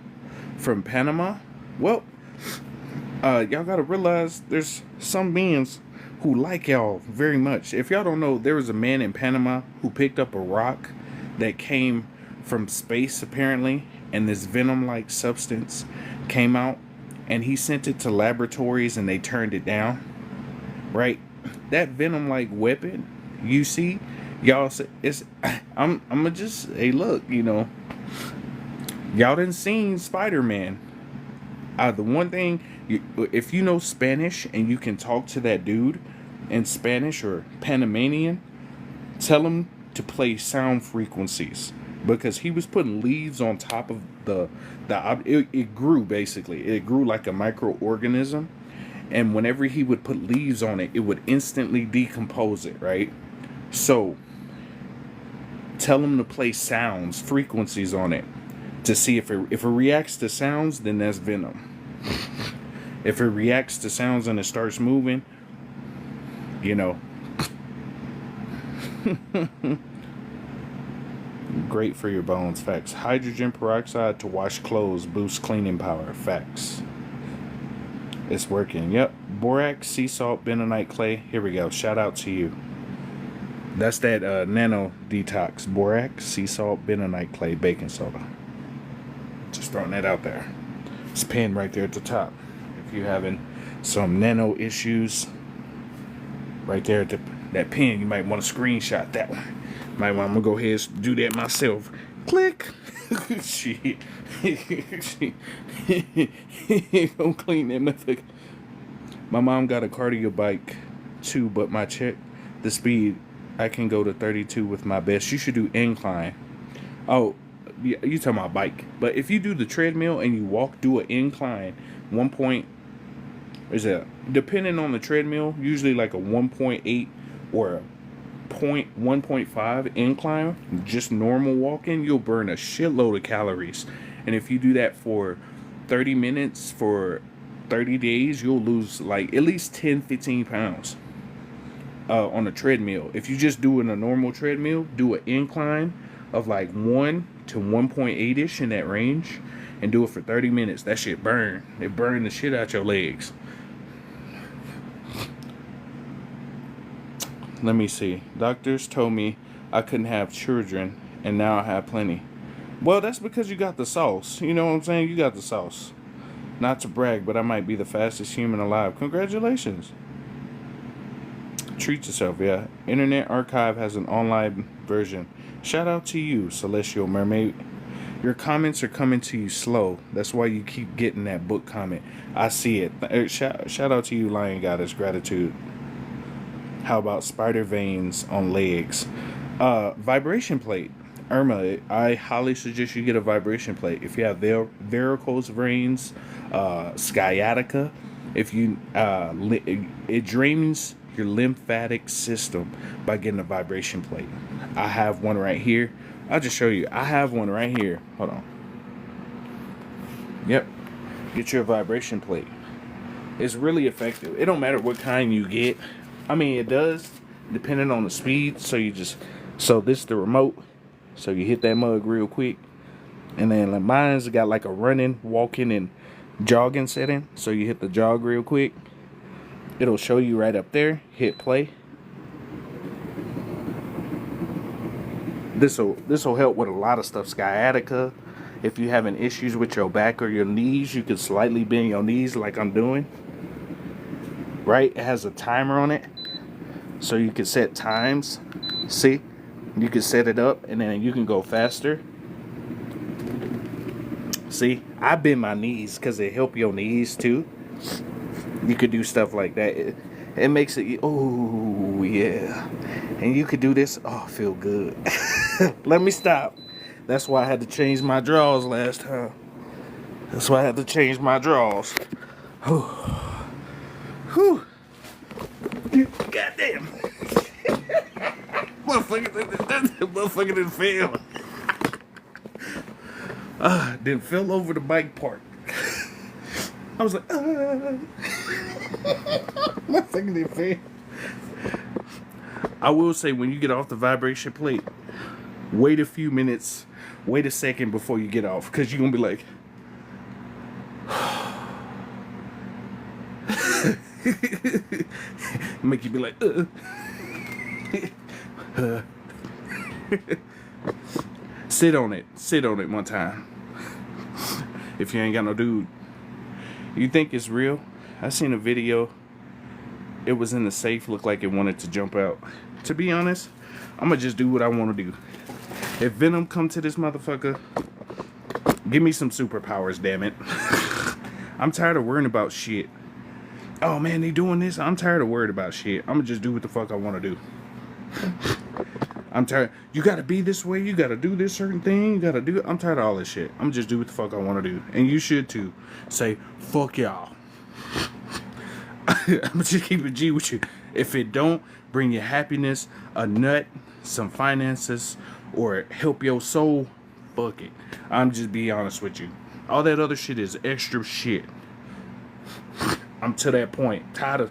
from Panama? Well, y'all gotta realize there's some beings who like y'all very much. If y'all don't know, there was a man in Panama who picked up a rock that came from space apparently, and this venom-like substance came out, and he sent it to laboratories and they turned it down. Right? That venom-like weapon you see, y'all say it's I'ma just hey look, you know, y'all done seen Spider-Man. The one thing, if you know Spanish and you can talk to that dude in Spanish or Panamanian, tell him to play sound frequencies, because he was putting leaves on top of it grew basically. It grew like a microorganism, and whenever he would put leaves on it, it would instantly decompose it, right? So tell him to play sounds, frequencies on it, to see if it reacts to sounds, then that's venom. If it reacts to sounds and it starts moving, you know. Great for your bones. Facts. Hydrogen peroxide to wash clothes boosts cleaning power. Facts. It's working. Yep. Borax, sea salt, bentonite clay. Here we go. Shout out to you. That's that nano detox. Borax, sea salt, bentonite clay, baking soda. Just throwing that out there. It's pinned right there at the top. If you're having some nano issues, right there at that pin, you might want to screenshot that one. Might want to go ahead and do that myself. Click. Shit. Don't clean that motherfucker. My mom got a cardio bike too, but my check the speed. I can go to 32 with my best. You should do incline. Oh, yeah, you talking about bike. But if you do the treadmill and you walk, do an incline, 1.5 Is that depending on the treadmill, usually like a 1.8 or a 1.5 incline, just normal walking, you'll burn a shitload of calories. And if you do that for 30 minutes for 30 days, you'll lose like at least 10-15 pounds on a treadmill. If you just do in a normal treadmill, do an incline of like 1 to 1.8 ish in that range, and do it for 30 minutes. That shit burn. It burn the shit out your legs. Let me see. Doctors told me I couldn't have children, and now I have plenty. Well, that's because you got the sauce. You know what I'm saying? You got the sauce. Not to brag, but I might be the fastest human alive. Congratulations. Treat yourself, yeah. Internet Archive has an online version. Shout out to you, Celestial Mermaid. Your comments are coming to you slow. That's why you keep getting that book comment. I see it. Shout out to you, Lion Goddess. Gratitude. How about spider veins on legs? Vibration plate. Irma, I highly suggest you get a vibration plate. If you have varicose veins, sciatica, if you it drains your lymphatic system by getting a vibration plate. I have one right here. I'll just show you. I have one right here. Hold on. Yep. Get your vibration plate. It's really effective. It don't matter what kind you get. I mean, it does, depending on the speed. So this is the remote. So you hit that mug real quick. And then like mine's got like a running, walking, and jogging setting. So you hit the jog real quick. It'll show you right up there. Hit play. This'll help with a lot of stuff. Sciatica. If you're having issues with your back or your knees, you can slightly bend your knees like I'm doing. Right? It has a timer on it. So you can set times. See? You can set it up and then you can go faster. See? I bend my knees because it help your knees too. You could do stuff like that. It makes it, oh yeah. And you could do this, oh, feel good. Let me stop. That's why I had to change my drawers last time. That's why I had to change my drawers. Whew. Whew. Goddamn. Motherfucker didn't fail. Then fell over the bike park. I was like, motherfucker didn't fail. I will say, when you get off the vibration plate, wait a few minutes, wait a second before you get off, because you're going to be like, make you be like, Sit on it one time. If you ain't got no dude. You think it's real? I seen a video. It was in the safe, looked like it wanted to jump out. To be honest, I'm gonna just do what I want to do. If Venom come to this motherfucker, give me some superpowers, damn it. I'm tired of worrying about shit. Oh man, they doing this? I'm tired of worrying about shit. I'm gonna just do what the fuck I want to do. I'm tired. You gotta be this way. You gotta do this certain thing. You gotta do it. I'm tired of all this shit. I'm just do what the fuck I want to do. And you should too. Say, fuck y'all. I'm gonna just keep it G with you. If it don't bring you happiness, a nut, some finances, or help your soul, fuck it. I'm just be honest with you. All that other shit is extra shit. I'm to that point. Tired of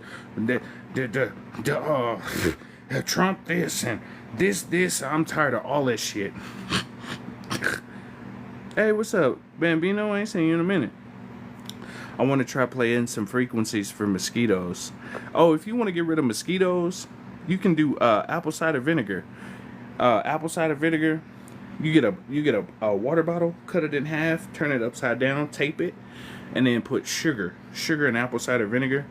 Trump this and this. I'm tired of all that shit. Hey, what's up, Bambino? I ain't seen you in a minute. I want to try playing some frequencies for mosquitoes. Oh, if you want to get rid of mosquitoes, you can do apple cider vinegar. Apple cider vinegar. You get a water bottle, cut it in half, turn it upside down, tape it, and then put sugar and apple cider vinegar,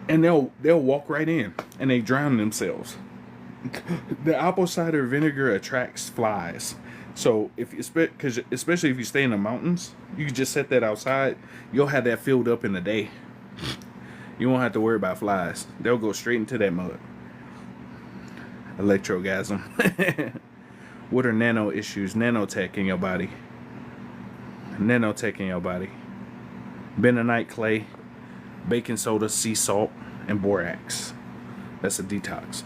and they'll walk right in and they drown themselves. The apple cider vinegar attracts flies. So especially if you stay in the mountains, you can just set that outside. You'll have that filled up in a day. You won't have to worry about flies. They'll go straight into that mud. Electrogasm. What are nano issues? Nanotech in your body. Nanotech in your body. Bentonite clay. baking soda, sea salt, and borax. That's a detox.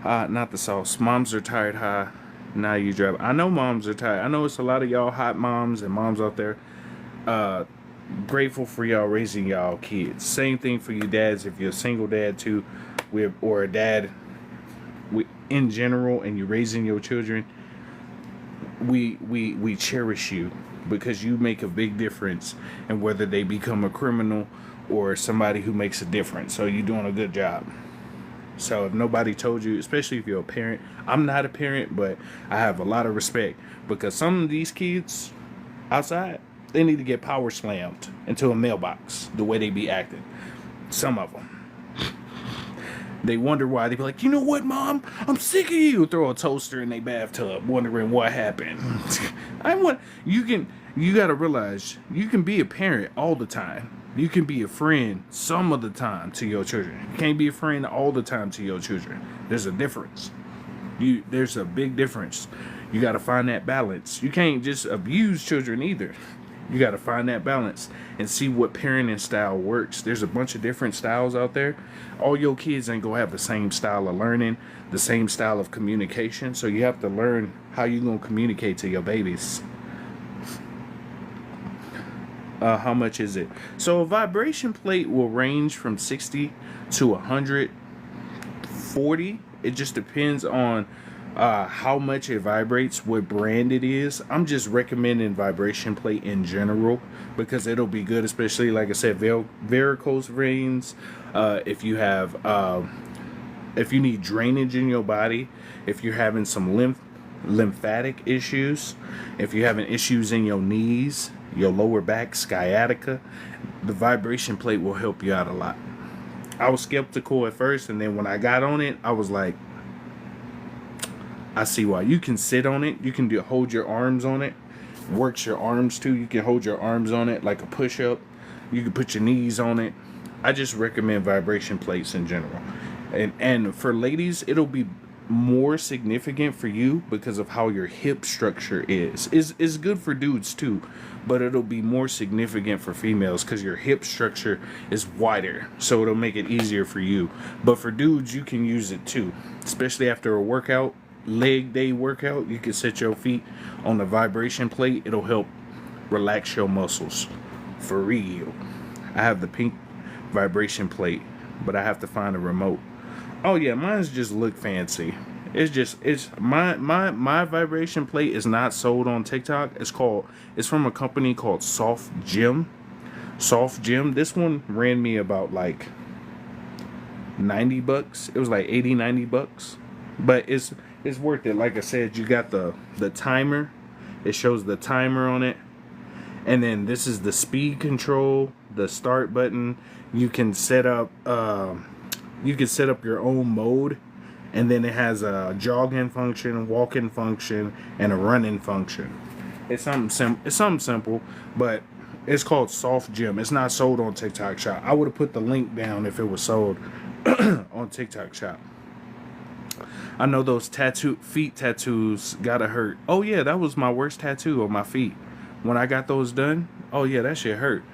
Not the sauce. Moms are tired high. Now you drive. I know moms are tired. I know it's a lot of y'all hot moms and moms out there. Grateful for y'all raising y'all kids. Same thing for you dads. If you're a single dad too, or a dad in general, and you're raising your children, we cherish you because you make a big difference in whether they become a criminal or somebody who makes a difference. So you're doing a good job. So if nobody told you, especially if you're a parent, I'm not a parent, but I have a lot of respect because some of these kids outside, they need to get power slammed into a mailbox the way they be acting. Some of them. They wonder why. They be like, you know what, Mom? I'm sick of you. Throw a toaster in their bathtub, wondering what happened. You gotta realize you can be a parent all the time. You can be a friend some of the time to your children. You can't be a friend all the time to your children. There's a difference. There's a big difference. You gotta find that balance. You can't just abuse children either. You got to find that balance and see what parenting style works. There's a bunch of different styles out there. All your kids ain't going to have the same style of learning, the same style of communication. So you have to learn how you're going to communicate to your babies. How much is it? So a vibration plate will range from 60 to 140. It just depends on how much it vibrates, what brand it is. I'm just recommending vibration plate in general because it'll be good, especially like I said, varicose veins. If you have, if you need drainage in your body, if you're having some lymphatic issues, if you're having issues in your knees, your lower back, sciatica, the vibration plate will help you out a lot. I was skeptical at first, and then when I got on it, I was like, I see why. You can sit on it. You can hold your arms on it. Works your arms too. You can hold your arms on it like a push-up. You can put your knees on it. I just recommend vibration plates in general. And for ladies, it'll be more significant for you because of how your hip structure is. It's good for dudes too, but it'll be more significant for females because your hip structure is wider. So it'll make it easier for you. But for dudes, you can use it too, especially after a workout. Leg day workout, you can set your feet on the vibration plate. It'll help relax your muscles for real. I have the pink vibration plate, but I have to find a remote. Oh yeah, mine's just look fancy. It's my vibration plate is not sold on TikTok. It's from a company called Soft Gym. This one ran me about like $90. It was like $80-$90, but it's worth it. Like I said, you got the timer. It shows the timer on it. And then this is the speed control, the start button. You can set up your own mode. And then it has a jogging function, walking function, and a running function. It's something simple, but it's called Soft Gym. It's not sold on TikTok Shop. I would have put the link down if it was sold on TikTok Shop. I know those feet tattoos gotta hurt. Oh yeah, that was my worst tattoo on my feet. When I got those done, oh yeah, that shit hurt.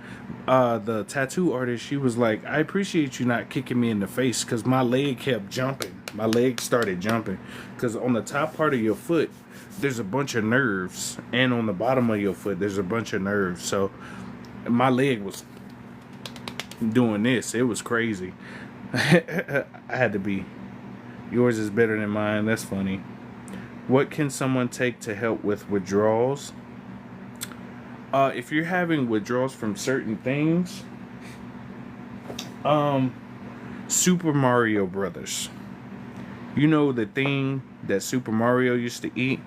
The tattoo artist, she was like, I appreciate you not kicking me in the face because my leg kept jumping. My leg started jumping because on the top part of your foot, there's a bunch of nerves. And on the bottom of your foot, there's a bunch of nerves. So my leg was doing this. It was crazy. I had to be. Yours is better than mine. That's funny. What can someone take to help with withdrawals? If you're having withdrawals from certain things, Super Mario Brothers. You know the thing that Super Mario used to eat?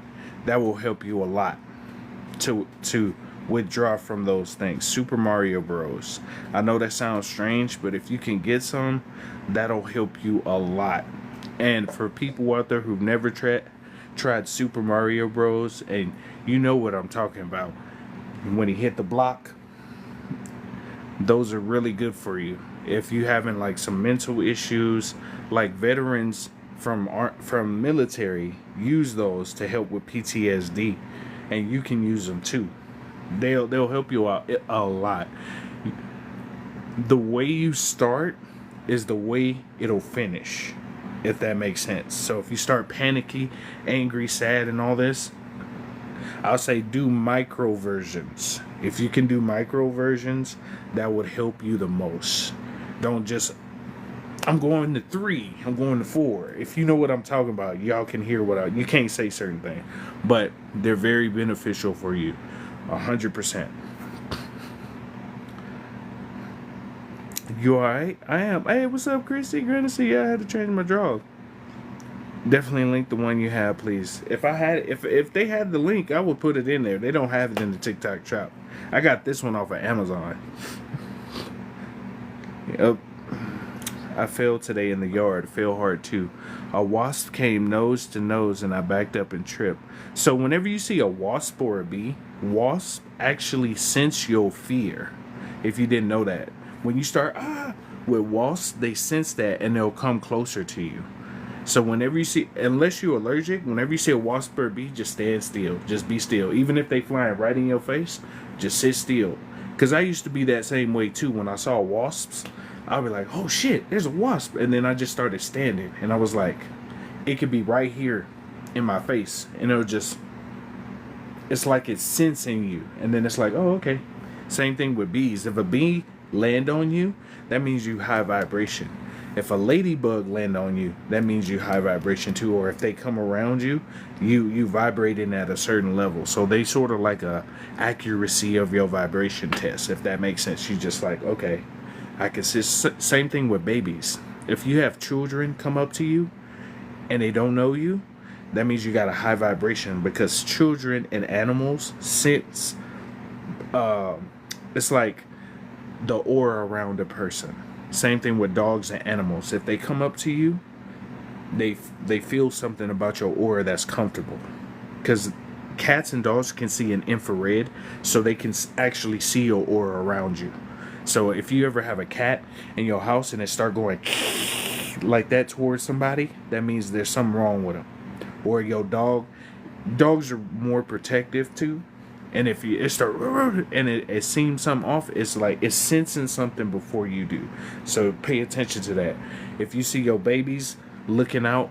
That will help you a lot to withdraw from those things. Super Mario Bros. I know that sounds strange, but if you can get some, that'll help you a lot. And for people out there who've never tried Super Mario Bros, and you know what I'm talking about, when he hit the block, those are really good for you. If you having like some mental issues, like veterans from military use those to help with PTSD, and you can use them too. They'll help you out a lot. the way you start is the way it'll finish, if that makes sense. So if you start panicky, angry, sad, and all this, I'll say do micro versions. If you can do micro versions, that would help you the most. Don't just, I'm going to 3, I'm going to 4. If you know what I'm talking about, y'all can hear you can't say certain things, but they're very beneficial for you, 100%. You alright? I am. Hey, what's up, Christy? Great to see you. I had to change my drawers. Definitely link the one you have, please. If they had the link, I would put it in there. They don't have it in the TikTok shop. I got this one off of Amazon. Yep. I fell today in the yard. Fell hard too. A wasp came nose to nose and I backed up and tripped. So whenever you see a wasp or a bee, wasps actually sense your fear. If you didn't know that. When you start with wasps, they sense that and they'll come closer to you. So whenever you see, unless you're allergic, whenever you see a wasp or a bee, just stand still. Just be still. Even if they flying right in your face, just sit still. Because I used to be that same way too. When I saw wasps, I'll be like, oh shit, there's a wasp. And then I just started standing. And I was like, it could be right here in my face. And it'll just, it's like it's sensing you. And then it's like, oh, okay. Same thing with bees. If a bee land on you, that means you high vibration. If a ladybug land on you, that means you high vibration too. Or if they come around you, you vibrating at a certain level. So they sort of like a accuracy of your vibration test, if that makes sense. You just like, okay, I can see. Same thing with babies. If you have children come up to you and they don't know you, that means you got a high vibration, because children and animals sense, it's like the aura around a person. Same thing with dogs and animals. If they come up to you, they feel something about your aura that's comfortable. Because cats and dogs can see in infrared, so they can actually see your aura around you. So if you ever have a cat in your house and it start going like that towards somebody, that means there's something wrong with them. Or your dog. Dogs are more protective too. And if it start and it seems something off, it's like it's sensing something before you do. So pay attention to that. If you see your babies looking out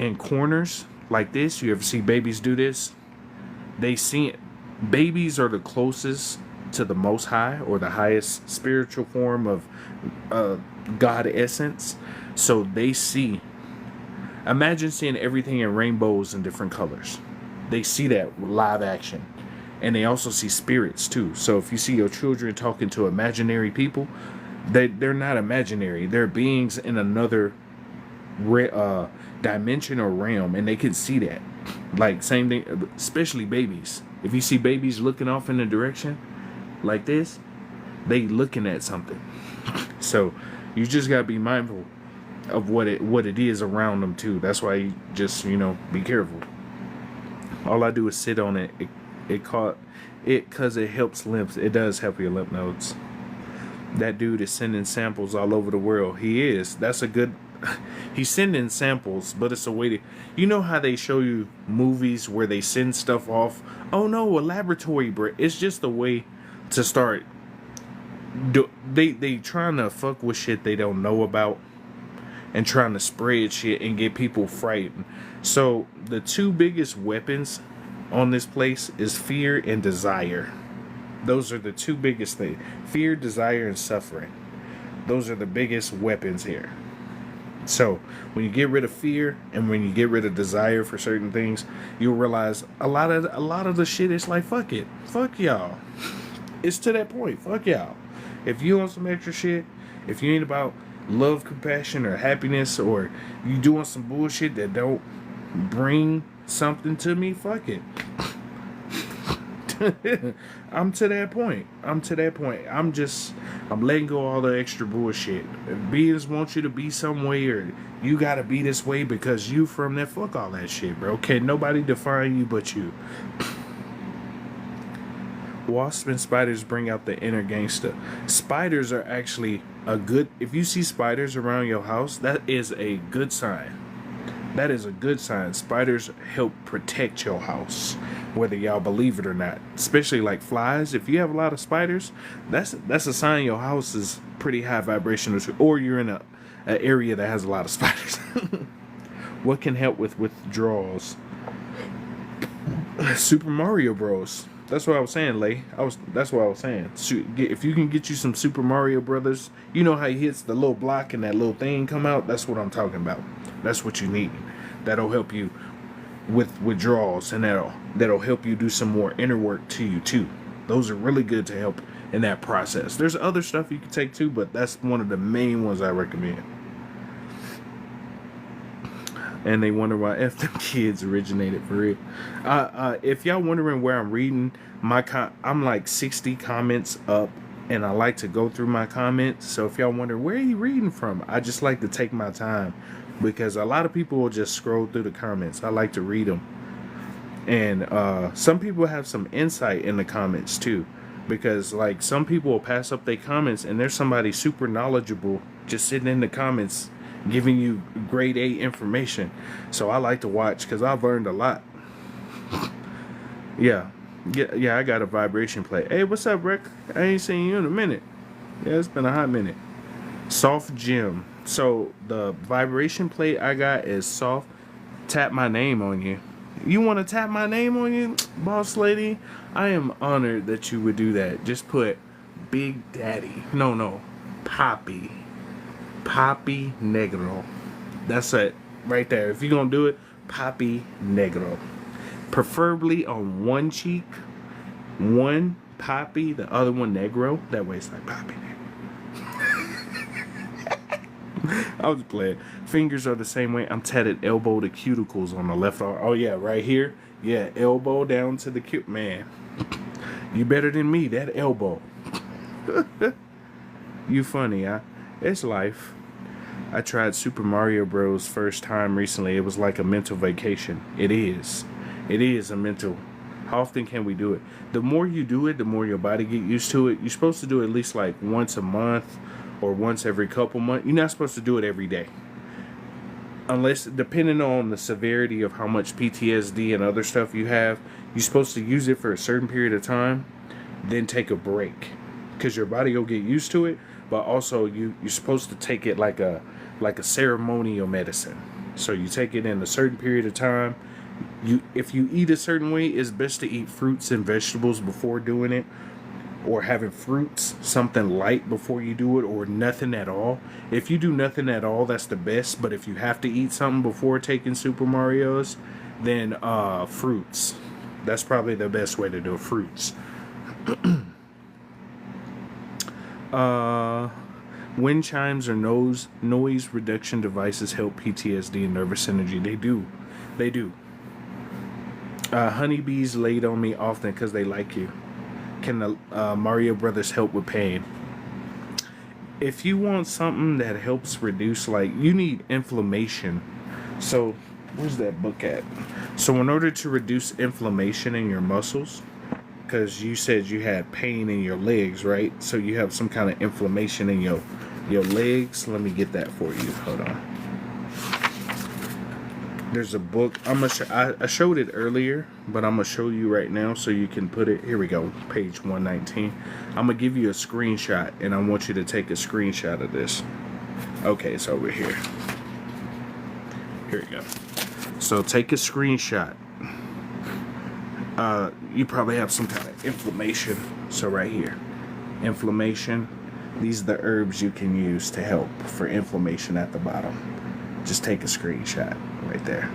in corners like this, you ever see babies do this? They see it. Babies are the closest to the Most High, or the highest spiritual form of God essence. So they see. Imagine seeing everything in rainbows and different colors. They see that live action. And they also see spirits too. So if you see your children talking to imaginary people, they're not imaginary. They're beings in another dimension or realm, and they can see that. Like same thing, especially babies. If you see babies looking off in a direction like this, they looking at something. So you just gotta be mindful of what it is around them too. That's why you just be careful. All I do is sit on it. It caught it because it helps lymph. It does help your lymph nodes. That dude is sending samples all over the world. He is. That's a good. He's sending samples, but it's a way to. You know how they show you movies where they send stuff off? Oh no, a laboratory break. It's just a way to start. They trying to fuck with shit they don't know about, and trying to spread shit and get people frightened. So the two biggest weapons on this place is fear and desire. Those are the two biggest things. Fear, desire, and suffering. Those are the biggest weapons here. So when you get rid of fear and when you get rid of desire for certain things, you'll realize a lot of the shit is like, fuck it. Fuck y'all. It's to that point. Fuck y'all. If you want some extra shit, if you ain't about love, compassion, or happiness, or you doing some bullshit that don't bring something to me, fuck it. I'm to that point. I'm letting go all the extra bullshit. If beings want you to be some way, or you gotta be this way because you from there, fuck all that shit, bro. Can't nobody define you but you. Wasps and spiders bring out the inner gangster. Spiders are actually if you see spiders around your house, that is a good sign. That is a good sign. Spiders help protect your house, whether y'all believe it or not. Especially like flies. If you have a lot of spiders, that's a sign your house is pretty high vibrational, or you're in an area that has a lot of spiders. What can help with withdrawals? Super Mario Bros. That's what I was saying, Lay. That's what I was saying. If you can get you some Super Mario Brothers, you know how he hits the little block and that little thing come out. That's what I'm talking about. That's what you need. That'll help you with withdrawals, and that'll help you do some more inner work to you too. Those are really good to help in that process. There's other stuff you can take too, but that's one of the main ones I recommend. And they wonder why F them kids originated for real. If y'all wondering where I'm reading, I'm like 60 comments up, and I like to go through my comments. So if y'all wonder where are you reading from, I just like to take my time, because a lot of people will just scroll through the comments. I like to read them. And some people have some insight in the comments too, because like some people will pass up their comments, and there's somebody super knowledgeable just sitting in the comments giving you grade A information. So I like to watch, because I've learned a lot. Yeah, I got a vibration plate. Hey, what's up, Rick? I ain't seen you in a minute. Yeah, it's been a hot minute. Soft gem. So the vibration plate I got is soft. Tap my name on you. You want to tap my name on you, boss lady? I am honored that you would do that. Just put Big Daddy. No, Poppy Negro. That's it right there. If you're gonna do it, Poppy Negro. Preferably on one cheek, one Poppy, the other one Negro. That way it's like Poppy Negro. I was playing. Fingers are the same way. I'm tatted elbow to cuticles on the left arm. Oh yeah, right here. Yeah, elbow down to the cute man. You better than me. That elbow. You funny, huh? It's life. I tried Super Mario Bros. First time recently. It was like a mental vacation. It is. It is a mental. How often can we do it? The more you do it, the more your body get used to it. You're supposed to do it at least like once a month or once every couple months. You're not supposed to do it every day. Unless, depending on the severity of how much PTSD and other stuff you have, you're supposed to use it for a certain period of time, then take a break. Because your body will get used to it. But also you're supposed to take it like a ceremonial medicine. So you take it in a certain period of time. If you eat a certain way, it's best to eat fruits and vegetables before doing it, or having fruits, something light before you do it, or nothing at all. If you do nothing at all, that's the best. But if you have to eat something before taking Super Mario's, then fruits. That's probably the best way to do it, fruits. Wind chimes or noise reduction devices help PTSD and nervous energy. They do. Honeybees laid on me often because they like you. Can the Mario Brothers help with pain? If you want something that helps reduce, like, you need inflammation. So where's that book at? So in order to reduce inflammation in your muscles, because you said you had pain in your legs, right? So you have some kind of inflammation in your legs. Let me get that for you. Hold on. There's a book. I showed it earlier, but I'm gonna show you right now so you can put it. Here we go. Page 119. I'm gonna give you a screenshot, and I want you to take a screenshot of this. Okay, it's over here. Here we go. So take a screenshot. You probably have some kind of inflammation. So right here, inflammation. These are the herbs you can use to help for inflammation at the bottom. Just take a screenshot right there.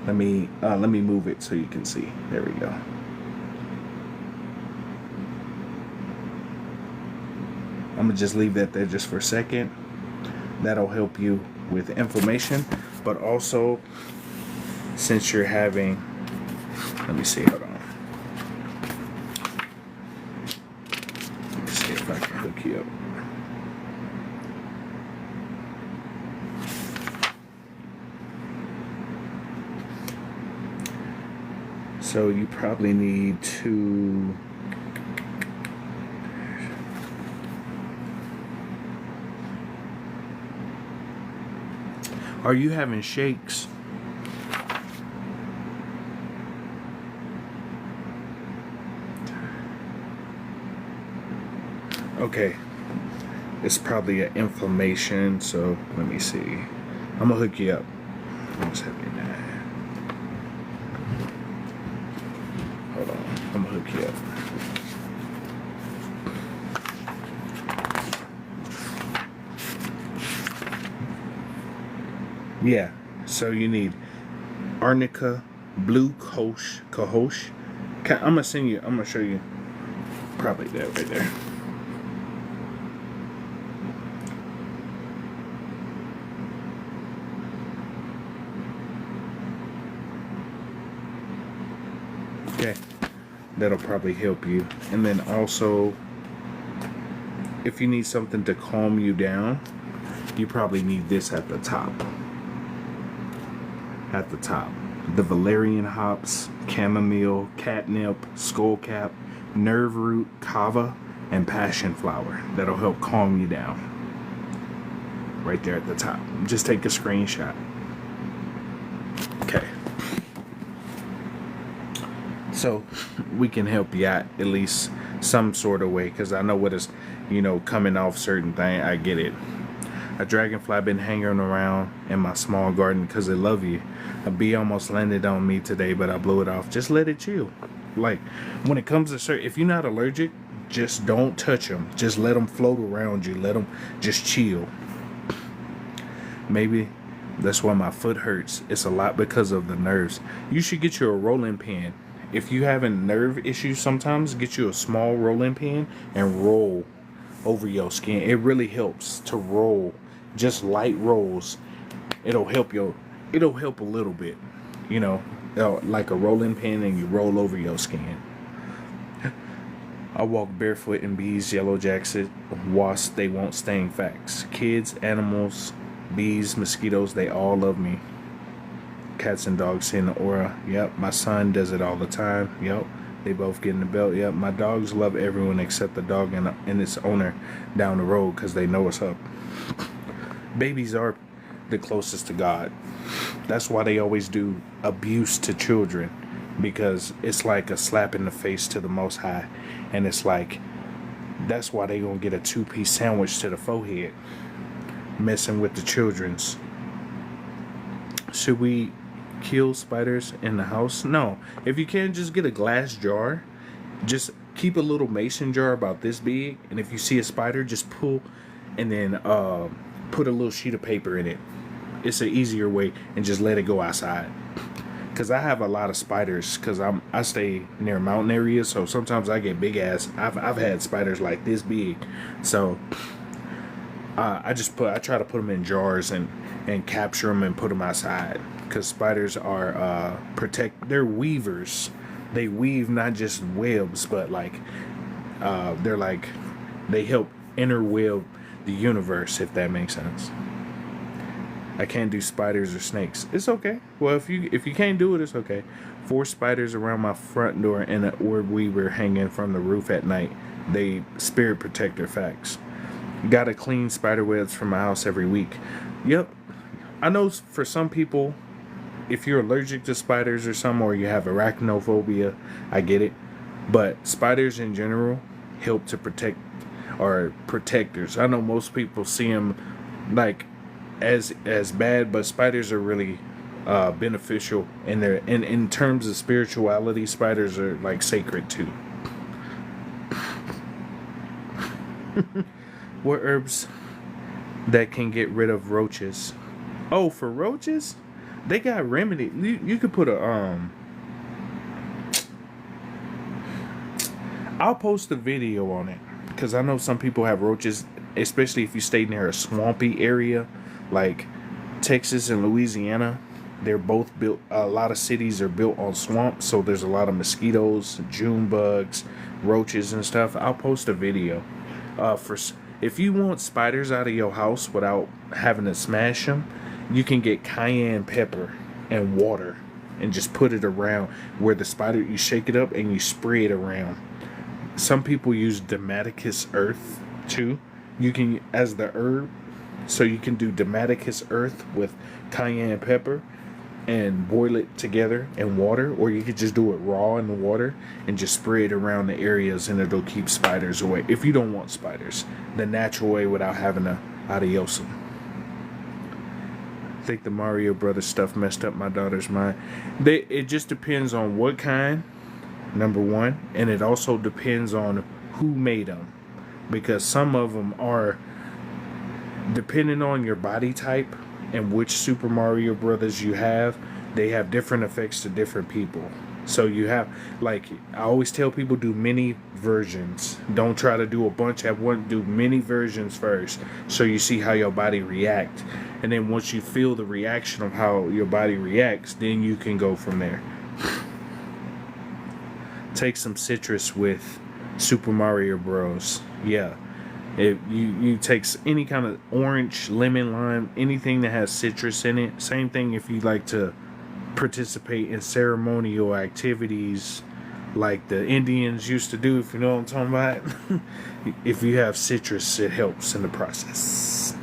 Let me move it so you can see. There we go. I'm gonna just leave that there just for a second. That'll help you with inflammation, but also since you're having, let me see, hold on. Let me see if I can hook you up. So you probably need to, are you having shakes? Okay. it's probably an inflammation. So let me see. I'm gonna hook you up. I'm just having that. Hold on. I'm gonna hook you up. Yeah. So you need arnica, blue cohosh. I'm gonna send you. I'm gonna show you. Probably that right there. Okay, that'll probably help you. And then also, if you need something to calm you down, you probably need this at the top. At the top. The valerian hops, chamomile, catnip, skullcap, nerve root, kava, and passion flower. That'll help calm you down. Right there at the top. Just take a screenshot. Okay. So we can help you out at least some sort of way, because I know what is, coming off certain thing. I get it. A dragonfly been hanging around in my small garden because they love you. A bee almost landed on me today, but I blew it off. Just let it chill. Like, when it comes to certain, if you're not allergic, just don't touch them. Just let them float around you. Let them just chill. Maybe that's why my foot hurts. It's a lot because of the nerves. You should get you a rolling pin. If you having nerve issues sometimes, get you a small rolling pin and roll over your skin. It really helps to roll. Just light rolls. It'll help a little bit. Like a rolling pin, and you roll over your skin. I walk barefoot in bees, yellow jackets, wasps, they won't sting. Facts. Kids, animals, bees, mosquitoes, they all love me. Cats and dogs see in the aura. Yep. My son does it all the time. Yep. They both get in the belt. Yep. My dogs love everyone except the dog and its owner down the road, because they know what's up. Babies are the closest to God. That's why they always do abuse to children, because it's like a slap in the face to the Most High. And it's like, that's why they gonna get a 2-piece sandwich to the forehead, messing with the children's. Should we kill spiders in the house? No. If you can, just get a glass jar. Just keep a little mason jar about this big, and if you see a spider, just pull and then put a little sheet of paper in it. It's an easier way, and just let it go outside. Because I have a lot of spiders, because I stay near mountain areas, so sometimes I get big ass. I've had spiders like this big, so I try to put them in jars and capture them and put them outside, because spiders are they're weavers. They weave not just webs, but they help interweb the universe, if that makes sense. I can't do spiders or snakes. It's okay. Well, if you can't do it, it's okay. 4 spiders around my front door and an orb weaver hanging from the roof at night. They spirit protector. Facts. Gotta clean spider webs from my house every week. Yep. I know for some people, if you're allergic to spiders or something, or you have arachnophobia, I get it. But spiders in general help to protect, or protectors. I know most people see them like as bad, but spiders are really beneficial in terms of spirituality. Spiders are like sacred too. What herbs that can get rid of roaches? Oh, for roaches, they got remedy. You could put I'll post a video on it, because I know some people have roaches, especially if you stay near a swampy area like Texas and Louisiana. They're both built, a lot of cities are built on swamps, so there's a lot of mosquitoes, June bugs, roaches and stuff. I'll post a video. If you want spiders out of your house without having to smash them, you can get cayenne pepper and water and just put it around where the spider, you shake it up and you spray it around. Some people use Demoticus earth too. You can, as the herb, so you can do Demoticus earth with cayenne pepper, and boil it together in water, or you could just do it raw in the water and just spray it around the areas, and it'll keep spiders away. If you don't want spiders, the natural way without having to adios them. I think the Mario Brothers stuff messed up my daughter's mind. It just depends on what kind, number one, and it also depends on who made them, because some of them are, depending on your body type and which Super Mario Brothers you have, they have different effects to different people. So you have, like, I always tell people, do many versions. Don't try to do a bunch at one. Do many versions first, so you see how your body reacts. And then once you feel the reaction of how your body reacts, then you can go from there. Take some citrus with Super Mario Bros. Yeah. If you take any kind of orange, lemon, lime, anything that has citrus in it. Same thing if you like to participate in ceremonial activities like the Indians used to do, if you know what I'm talking about. If you have citrus, it helps in the process.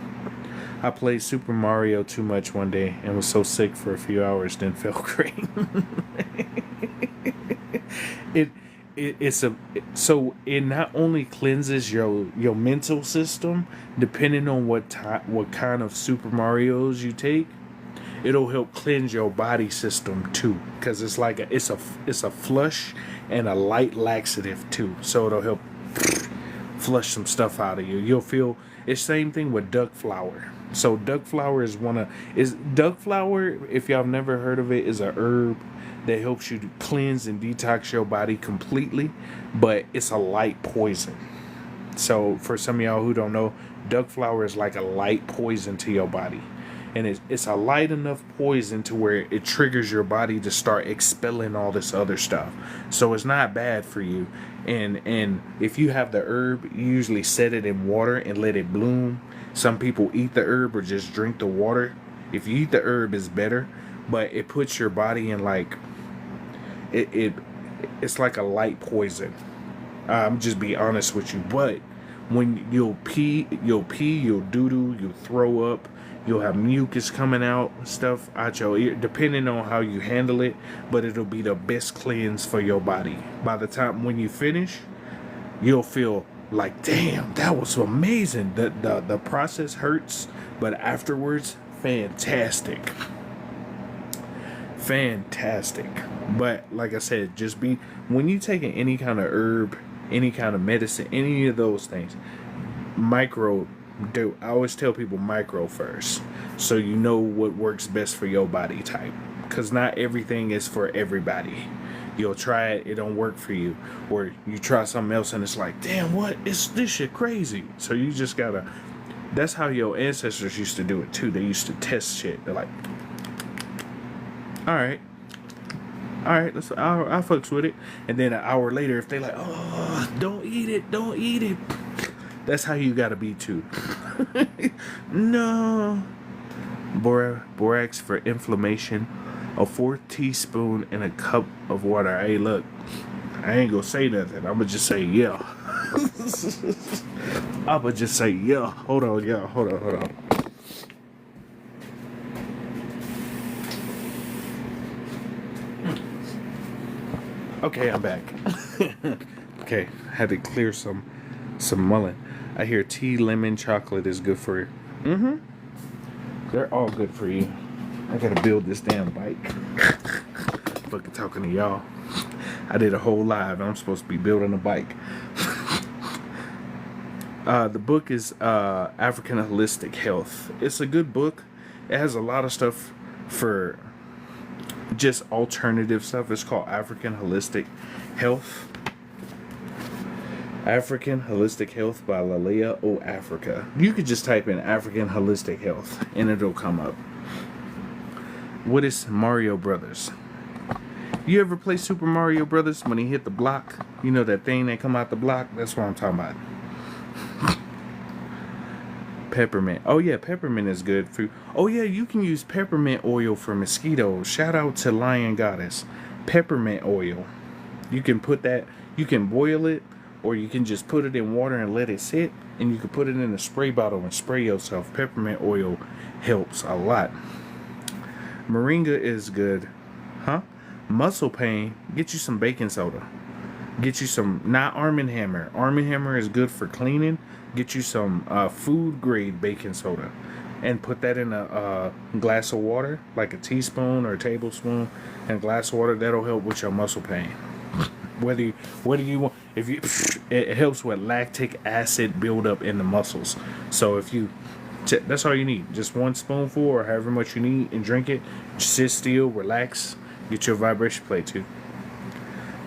I played Super Mario too much one day and was so sick for a few hours, then felt great. So it not only cleanses your mental system, depending on what kind of Super Marios you take, it'll help cleanse your body system too, because it's like it's a flush and a light laxative too, so it'll help flush some stuff out of you. You'll feel it's same thing with duck flower. So duck flower is duck flower, if y'all have never heard of it, is a herb that helps you to cleanse and detox your body completely, but it's a light poison. So for some of y'all who don't know, duck flower is like a light poison to your body. And it's a light enough poison to where it triggers your body to start expelling all this other stuff. So it's not bad for you. And if you have the herb, you usually set it in water and let it bloom. Some people eat the herb or just drink the water. If you eat the herb, it's better. But it puts your body in like... It's like a light poison. I'm just be honest with you. But when you'll pee, you'll doo-doo, you'll throw up, you'll have mucus coming out, stuff out your ear, depending on how you handle it. But it'll be the best cleanse for your body. By the time when you finish, you'll feel like, damn, that was amazing. The process hurts, but afterwards, fantastic. But like I said, just be, when you taking any kind of herb, any kind of medicine, any of those things, I always tell people micro first, so you know what works best for your body type, because not everything is for everybody. You'll try it, it don't work for you, or you try something else and it's like, damn, what is this shit crazy? So you just gotta, that's how your ancestors used to do it too. They used to test shit. They're like, all right, let's. I fucks with it, and then an hour later, if they like, oh, don't eat it. That's how you gotta be too. No. Borax for inflammation. A 4th teaspoon in a cup of water. Hey, look, I ain't gonna say nothing. I'ma just say yeah. Hold on, y'all. Hold on. Okay, I'm back. Okay, had to clear some mullet. I hear tea, lemon, chocolate is good for you. They're all good for you. I gotta build this damn bike. Fucking talking to y'all. I did a whole live. I'm supposed to be building a bike. The book is African Holistic Health. It's a good book. It has a lot of stuff for just alternative stuff. It's called African Holistic Health. African Holistic Health by Lalea O Africa. You could just type in African Holistic Health and it'll come up. What is Mario Brothers? You ever play Super Mario Brothers when he hit the block? You know that thing that come out the block? That's what I'm talking about. Peppermint. Oh yeah, peppermint is good for. Oh yeah, you can use peppermint oil for mosquitoes. Shout out to Lion Goddess. Peppermint oil. You can put that. You can boil it, or you can just put it in water and let it sit. And you can put it in a spray bottle and spray yourself. Peppermint oil helps a lot. Moringa is good. Huh? Muscle pain, get you some baking soda. Get you some, not Arm& Hammer. Arm & Hammer is good for cleaning. Get you some food grade baking soda. And put that in a glass of water, like a teaspoon or a tablespoon, and a glass of water. That'll help with your muscle pain. Whether you want, if you, it helps with lactic acid buildup in the muscles. So if you, that's all you need. Just one spoonful or however much you need, and drink it. Sit still, relax, get your vibration plate too.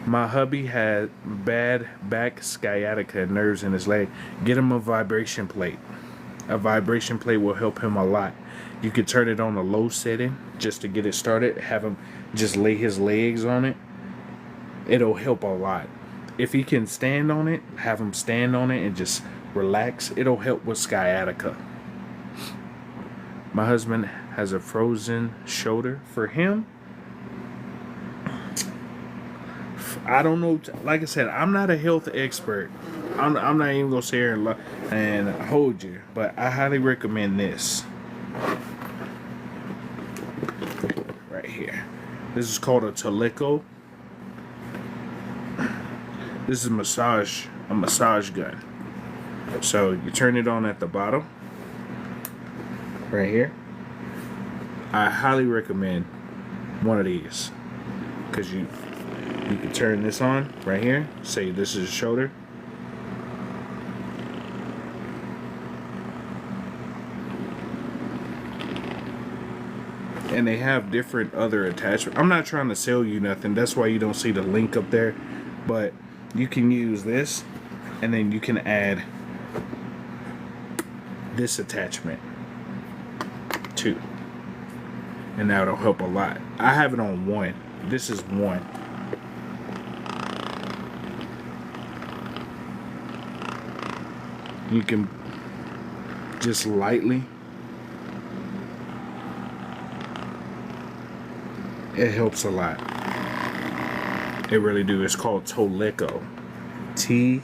My hubby had bad back sciatica nerves in his leg. Get him a vibration plate. A vibration plate will help him a lot. You could turn it on a low setting just to get it started. Have him just lay his legs on it. It'll help a lot. If he can stand on it, have him stand on it and just relax. It'll help with sciatica. My husband has a frozen shoulder. For him, I don't know. Like I said, I'm not a health expert. I'm not even gonna sit here and hold you, but I highly recommend this right here. This is called a Teleco. This is a massage gun. So you turn it on at the bottom, right here. I highly recommend one of these because you can turn this on right here. Say this is a shoulder. And they have different other attachments. I'm not trying to sell you nothing. That's why you don't see the link up there. But you can use this, and then you can add this attachment too. And that'll help a lot. I have it on one. This is one. You can just lightly. It helps a lot. It really do. It's called Teleco. T-O-L-O-C-O.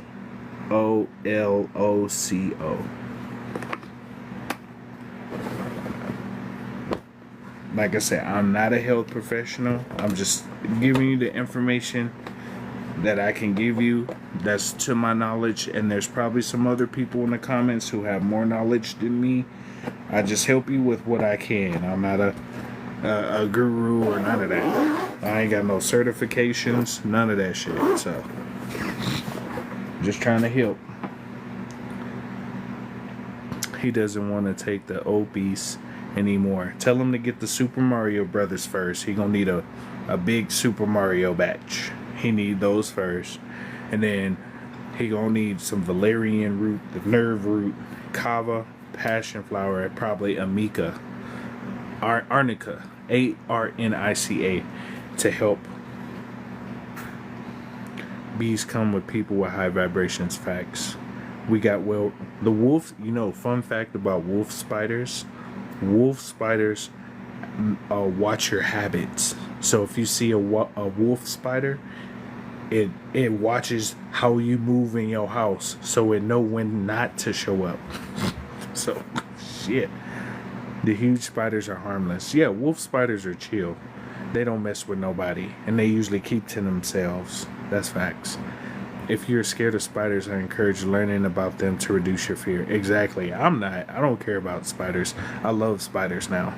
Like I said, I'm not a health professional. I'm just giving you the information that I can give you. That's to my knowledge. And there's probably some other people in the comments who have more knowledge than me. I just help you with what I can. I'm not a guru or none of that. I ain't got no certifications, none of that shit. So, just trying to help. He doesn't want to take the obese anymore. Tell him to get the Super Mario Brothers first. He gonna need a big Super Mario batch. He need those first, and then he gonna need some valerian root, the nerve root, kava, passion flower, and probably arnica, Arnica, to help. Bees come with people with high vibrations. Facts. We got the wolf. Fun fact about wolf spiders. Wolf spiders watch your habits. So if you see a wolf spider, it watches how you move in your house, so it know when not to show up. So, shit. The huge spiders are harmless. Yeah, wolf spiders are chill. They don't mess with nobody, and they usually keep to themselves. That's facts. If you're scared of spiders, I encourage learning about them to reduce your fear. Exactly. I'm not. I don't care about spiders. I love spiders now.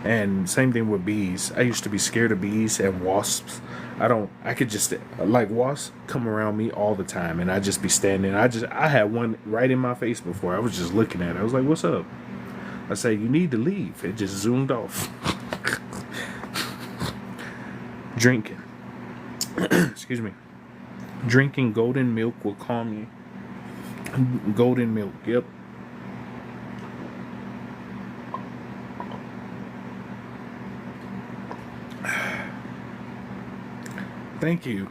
And same thing with bees. I used to be scared of bees and wasps. I could just, like, wasps come around me all the time, and I just be standing. I had one right in my face before. I was just looking at it. I was like, what's up? I say, you need to leave. It just zoomed off. Drinking. Excuse me. Drinking golden milk will calm you. Golden milk, yep. Thank you.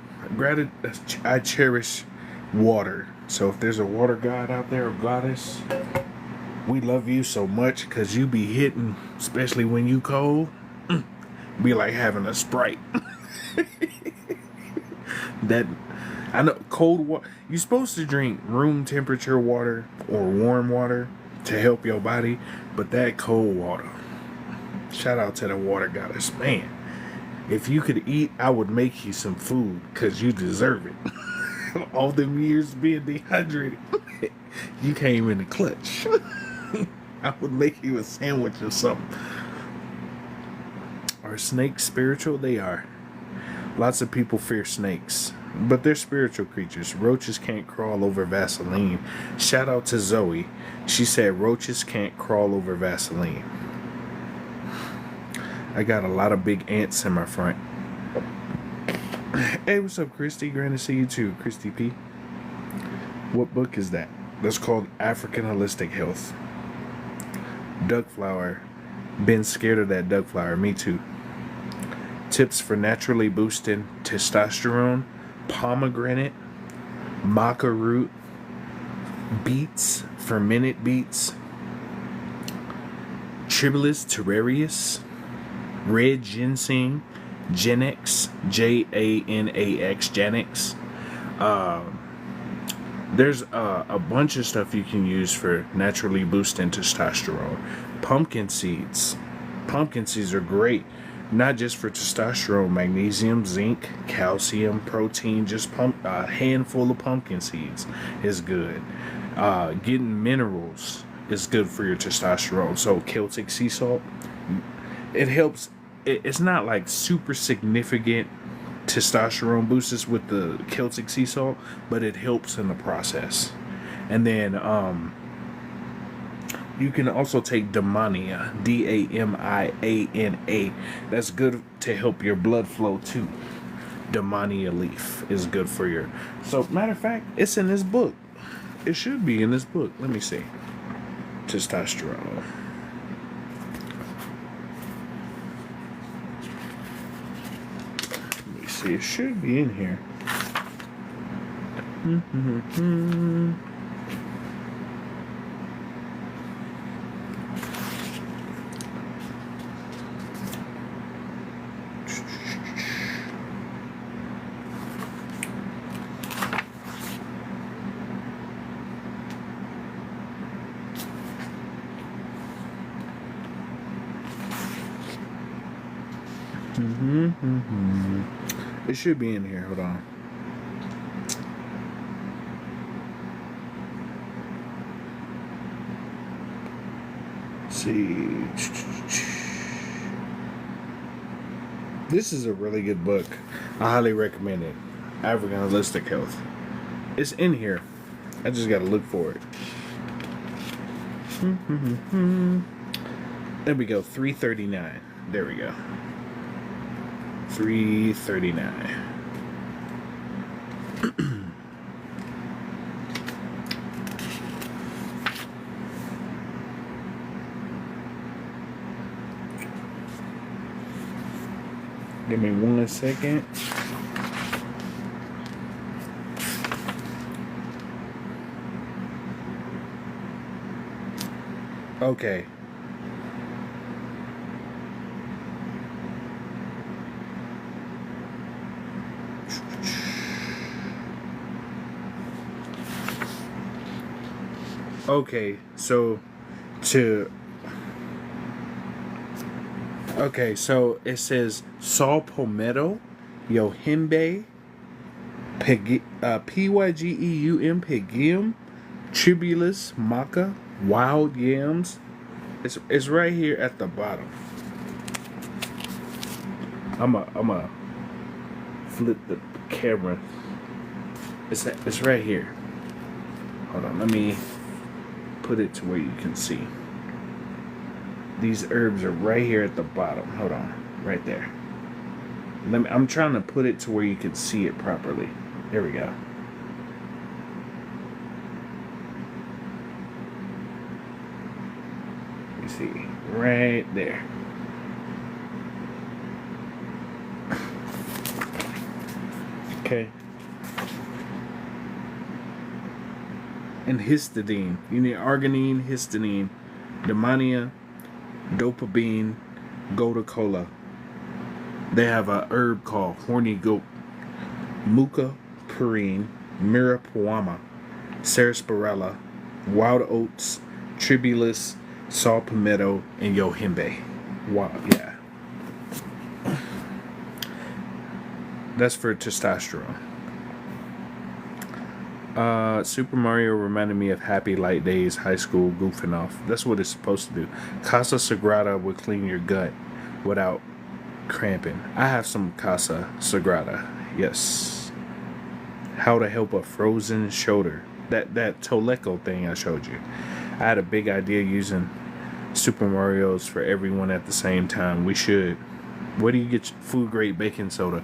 I cherish water. So if there's a water god out there, or goddess, we love you so much because you be hitting, especially when you cold. Be like having a Sprite. That, I know, cold water. You're supposed to drink room temperature water or warm water to help your body, but that cold water, Shout out to the water goddess. Man, if you could eat, I would make you some food because you deserve it. All them years being dehydrated, you came in the clutch. I would make you a sandwich or something. Are snakes spiritual? They are. Lots of people fear snakes, but they're spiritual creatures. Roaches can't crawl over Vaseline. Shout out to Zoe. She said roaches can't crawl over Vaseline. I got a lot of big ants in my front. Hey, what's up, Christy? Great to see you too, Christy P. What book is that? That's called African Holistic Health. Duck flower. Been scared of that duck flower. Me too. Tips for naturally boosting testosterone: pomegranate, maca root, beets, fermented beets, Tribulus terrarius, red ginseng, Genex, Janax, Genex. There's a bunch of stuff you can use for naturally boosting testosterone. Pumpkin seeds. Pumpkin seeds are great. Not just for testosterone, magnesium, zinc, calcium, protein. Just a handful of pumpkin seeds is good. Getting minerals is good for your testosterone. So Celtic sea salt, it helps. It's not like super significant testosterone boosters with the Celtic sea salt, but it helps in the process. And then you can also take Damania, Damina. That's good to help your blood flow too. Damania leaf is good for your. So matter of fact, it's in this book. It should be in this book. Let me see. Testosterone. Let me see. It should be in here. It should be in here. Hold on. Let's see. This is a really good book. I highly recommend it. African Holistic Health. It's in here. I just gotta look for it. There we go. 339. There we go. 339. Give me 1 second. Okay. Okay, so it says saw palmetto, yohimbe, pygeum, pygeum, tribulus, maca, wild yams. It's right here at the bottom. I'm a flip the camera. It's right here. Hold on, let me put it to where you can see. These herbs are right here at the bottom. Hold on, right there. I'm trying to put it to where you can see it properly. There we go. You see, right there. Okay. And histidine. You need arginine, histidine, Damania, dopamine, gotu kola. They have a herb called horny goat, muca purine, mirapuama, sarsaparilla, wild oats, tribulus, saw palmetto, and yohimbe. Wow, yeah. That's for testosterone. Super Mario reminded me of happy light days, high school, goofing off. That's what it's supposed to do. Casa Sagrada will clean your gut without cramping. I have some Casa Sagrada. Yes. How to help a frozen shoulder. That Toleco thing I showed you. I had a big idea using Super Mario's for everyone at the same time. We should. Where do you get food grade baking soda?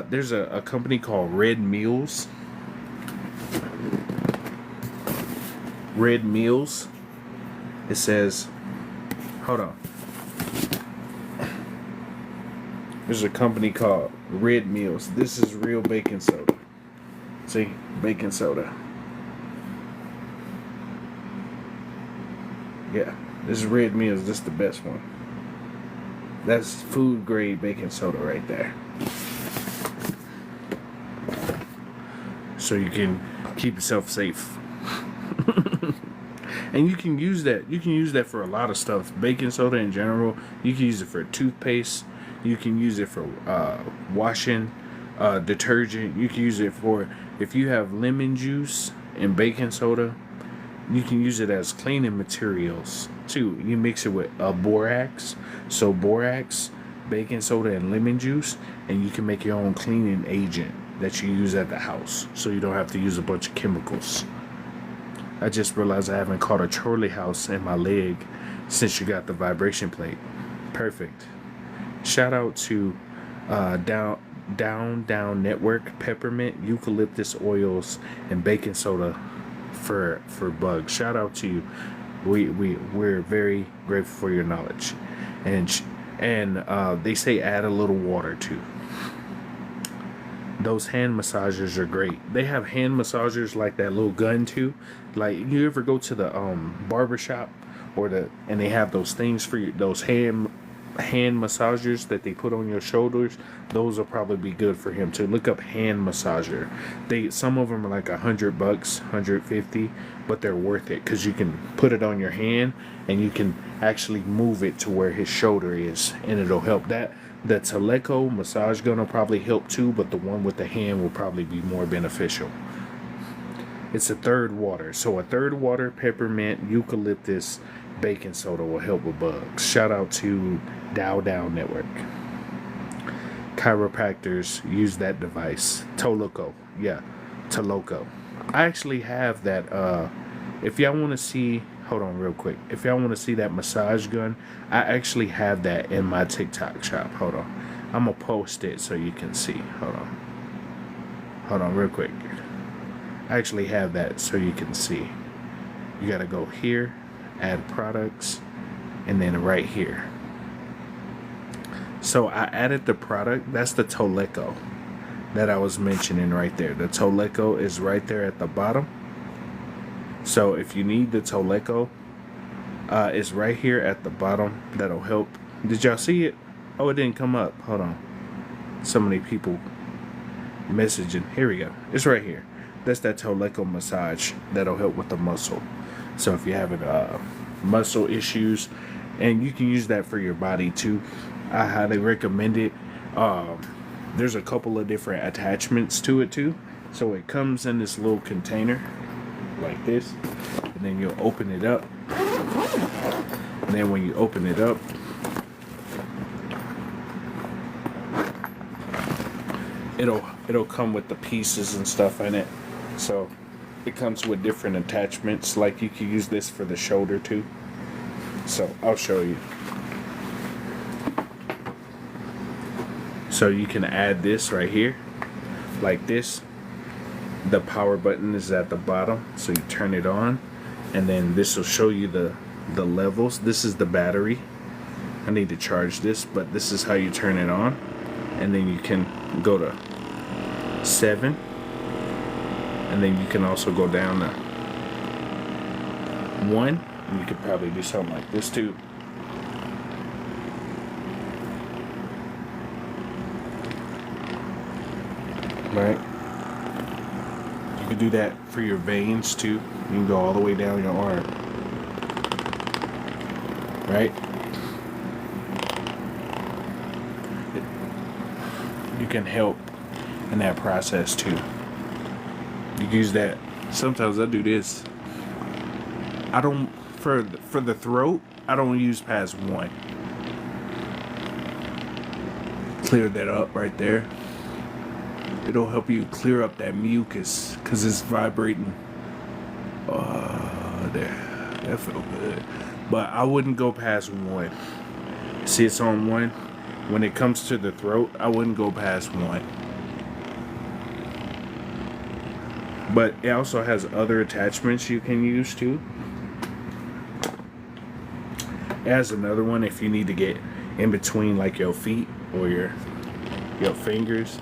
There's a company called Red Meals. Red Meals. It says, hold on. There's a company called Red Meals. This is real baking soda. See, baking soda. Yeah, this is Red Meals. This is the best one. That's food grade baking soda right there. So you can keep yourself safe. And you can use that. You can use that for a lot of stuff. Baking soda in general. You can use it for toothpaste. You can use it for washing detergent. You can use it for, if you have lemon juice and baking soda, you can use it as cleaning materials too. You mix it with borax. So borax, baking soda, and lemon juice, and you can make your own cleaning agent that you use at the house. So you don't have to use a bunch of chemicals. I just realized I haven't caught a Charlie house in my leg since you got the vibration plate. Perfect. Shout out to Down Network, peppermint, eucalyptus oils, and baking soda for bugs. Shout out to you. We're very grateful for your knowledge. And they say add a little water too. Those hand massagers are great. They have hand massagers like that little gun too. Like, you ever go to the barber shop and they have those things for you, those hand massagers that they put on your shoulders. Those will probably be good for him to look up hand massager. Some of them are like $100, $150, but they're worth it because you can put it on your hand and you can actually move it to where his shoulder is, and it'll help. That the Teleco massage gun will probably help too, but the one with the hand will probably be more beneficial. It's a third water, so a third water, peppermint, eucalyptus, baking soda will help with bugs. Shout out to Down Network. Chiropractors use that device. Toloco. Yeah, Toloco. I actually have that. If y'all want to see, hold on real quick. If y'all want to see that massage gun, I actually have that in my TikTok shop. Hold on. I'm going to post it so you can see. Hold on real quick. I actually have that so you can see. You got to go here, add products, and then right here. So I added the product. That's the Toleco that I was mentioning right there. The Toleco is right there at the bottom. So if you need the Toleco, it's right here at the bottom. That'll help. Did y'all see it? Oh, it didn't come up. Hold on. So many people messaging. Here we go. It's right here. That's that Toleco massage that'll help with the muscle. So if you're having muscle issues, and you can use that for your body too, I highly recommend it. There's a couple of different attachments to it too. So it comes in this little container like this, and then you'll open it up. And then when you open it up, it'll come with the pieces and stuff in it. So it comes with different attachments. Like, you can use this for the shoulder too. So I'll show you. So you can add this right here, like this. The power button is at the bottom, so you turn it on, and then this will show you the levels. This is the battery. I need to charge this, but this is how you turn it on. And then you can go to 7, and then you can also go down to 1, and you could probably do something like this too. Right? You can do that for your veins too. You can go all the way down your arm. Right? can help in that process too. You use that. Sometimes I do this. I don't, for the throat, I don't use past 1. Clear that up right there. It'll help you clear up that mucus because it's vibrating. There. That felt good. But I wouldn't go past 1. See, it's on 1. When it comes to the throat, I wouldn't go past 1. But it also has other attachments you can use too. It has another one if you need to get in between like your feet or your fingers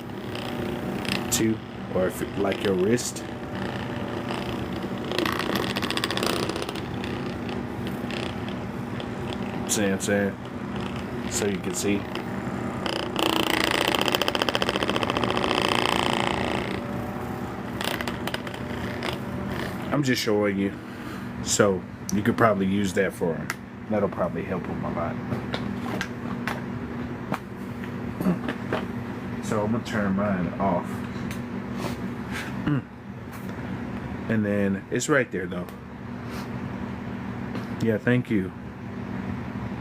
too, or if like your wrist. See what I'm saying? So you can see. I'm just showing you. So you could probably use that for him. That'll probably help with my body. So I'm gonna turn mine off. And then it's right there though. Yeah, thank you.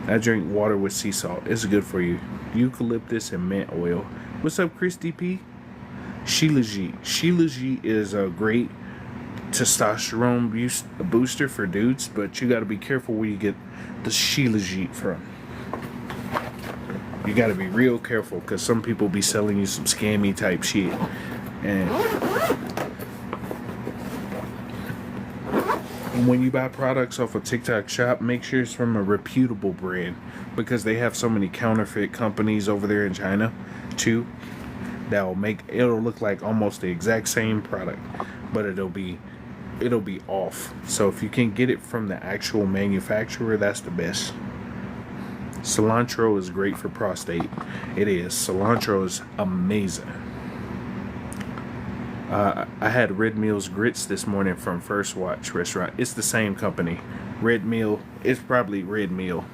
I drink water with sea salt. It's good for you. Eucalyptus and mint oil. What's up, Christy P? Shilajit. Shilajit is a great testosterone booster for dudes, but you got to be careful where you get the Shilajit from. You got to be real careful because some people be selling you some scammy type shit. And when you buy products off a TikTok shop, make sure it's from a reputable brand because they have so many counterfeit companies over there in China too that'll it'll look like almost the exact same product, but it'll be off. So if you can get it from the actual manufacturer, that's the best. Cilantro is great for prostate. It is. Cilantro is amazing. I had Red Mill's grits this morning from First Watch Restaurant. It's the same company. Red Mill. It's probably Red Mill.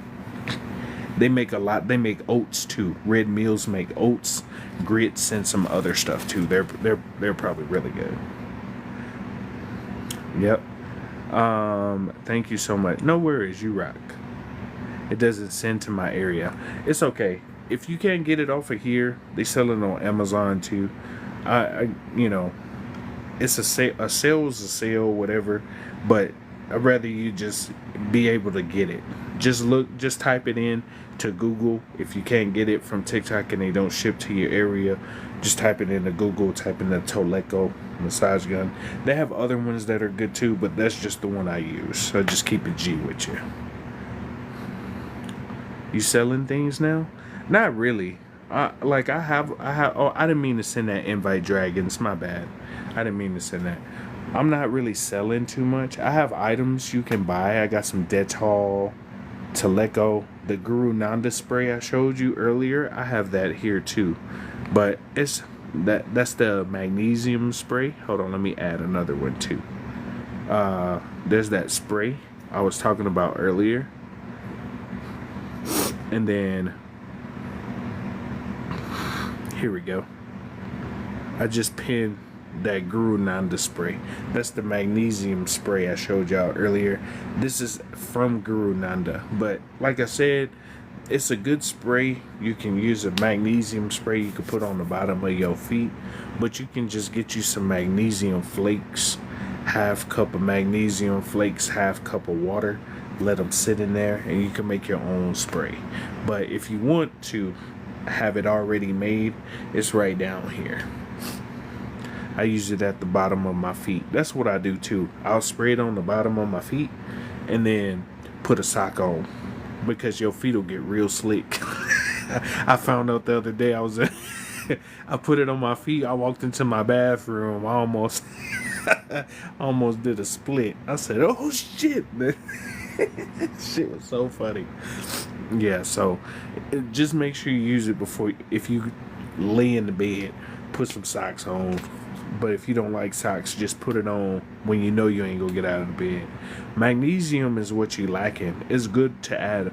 They make a lot. They make oats too. Red Mills make oats, grits, and some other stuff too. They're probably really good. Yep. Thank you so much. No worries. You rock. It doesn't send to my area. It's okay. If you can't get it off of here, they sell it on Amazon too. It's a sale's a sale, whatever. But I'd rather you just be able to get it. Just type it in to Google. If you can't get it from TikTok and they don't ship to your area, just type it into Google. Type in the Toleco massage gun. They have other ones that are good too, but that's just the one I use. So just keep it G with you. You selling things now? Not really. I have. Oh, I didn't mean to send that invite, Dragons. My bad. I didn't mean to send that. I'm not really selling too much. I have items you can buy. I got some Dettol, Teleco, the Guru Nanda spray I showed you earlier. I have that here too, but that's the magnesium spray. Hold on, let me add another one too. There's that spray I was talking about earlier, and then here we go. I just pinned that Guru Nanda spray. That's the magnesium spray I showed y'all earlier. This is from Guru Nanda, but like I said, it's a good spray. You can use a magnesium spray you can put on the bottom of your feet, but you can just get you some magnesium flakes, half cup of magnesium flakes, half cup of water, let them sit in there, and you can make your own spray. But if you want to have it already made, it's right down here. I use it at the bottom of my feet. That's what I do too. I'll spray it on the bottom of my feet and then put a sock on because your feet will get real slick. I found out the other day I put it on my feet. I walked into my bathroom. I almost did a split. I said, "Oh shit." Shit was so funny. Yeah, so just make sure you use it if you lay in the bed, put some socks on. But if you don't like socks, just put it on when you know you ain't gonna get out of the bed. Magnesium is what you lacking. It's good to add.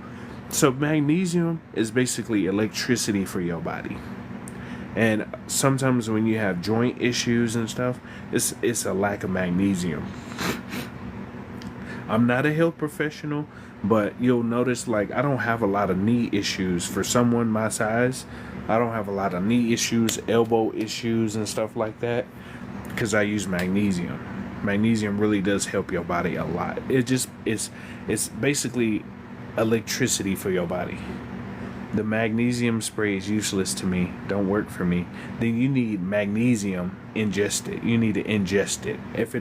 So magnesium is basically electricity for your body. And sometimes when you have joint issues and stuff, it's a lack of magnesium. I'm not a health professional, but you'll notice like I don't have a lot of knee issues for someone my size. I don't have a lot of knee issues, elbow issues, and stuff like that because I use magnesium. Magnesium really does help your body a lot. It's basically electricity for your body. The magnesium spray is useless to me, don't work for me. Then you need magnesium ingested. You need to ingest it. If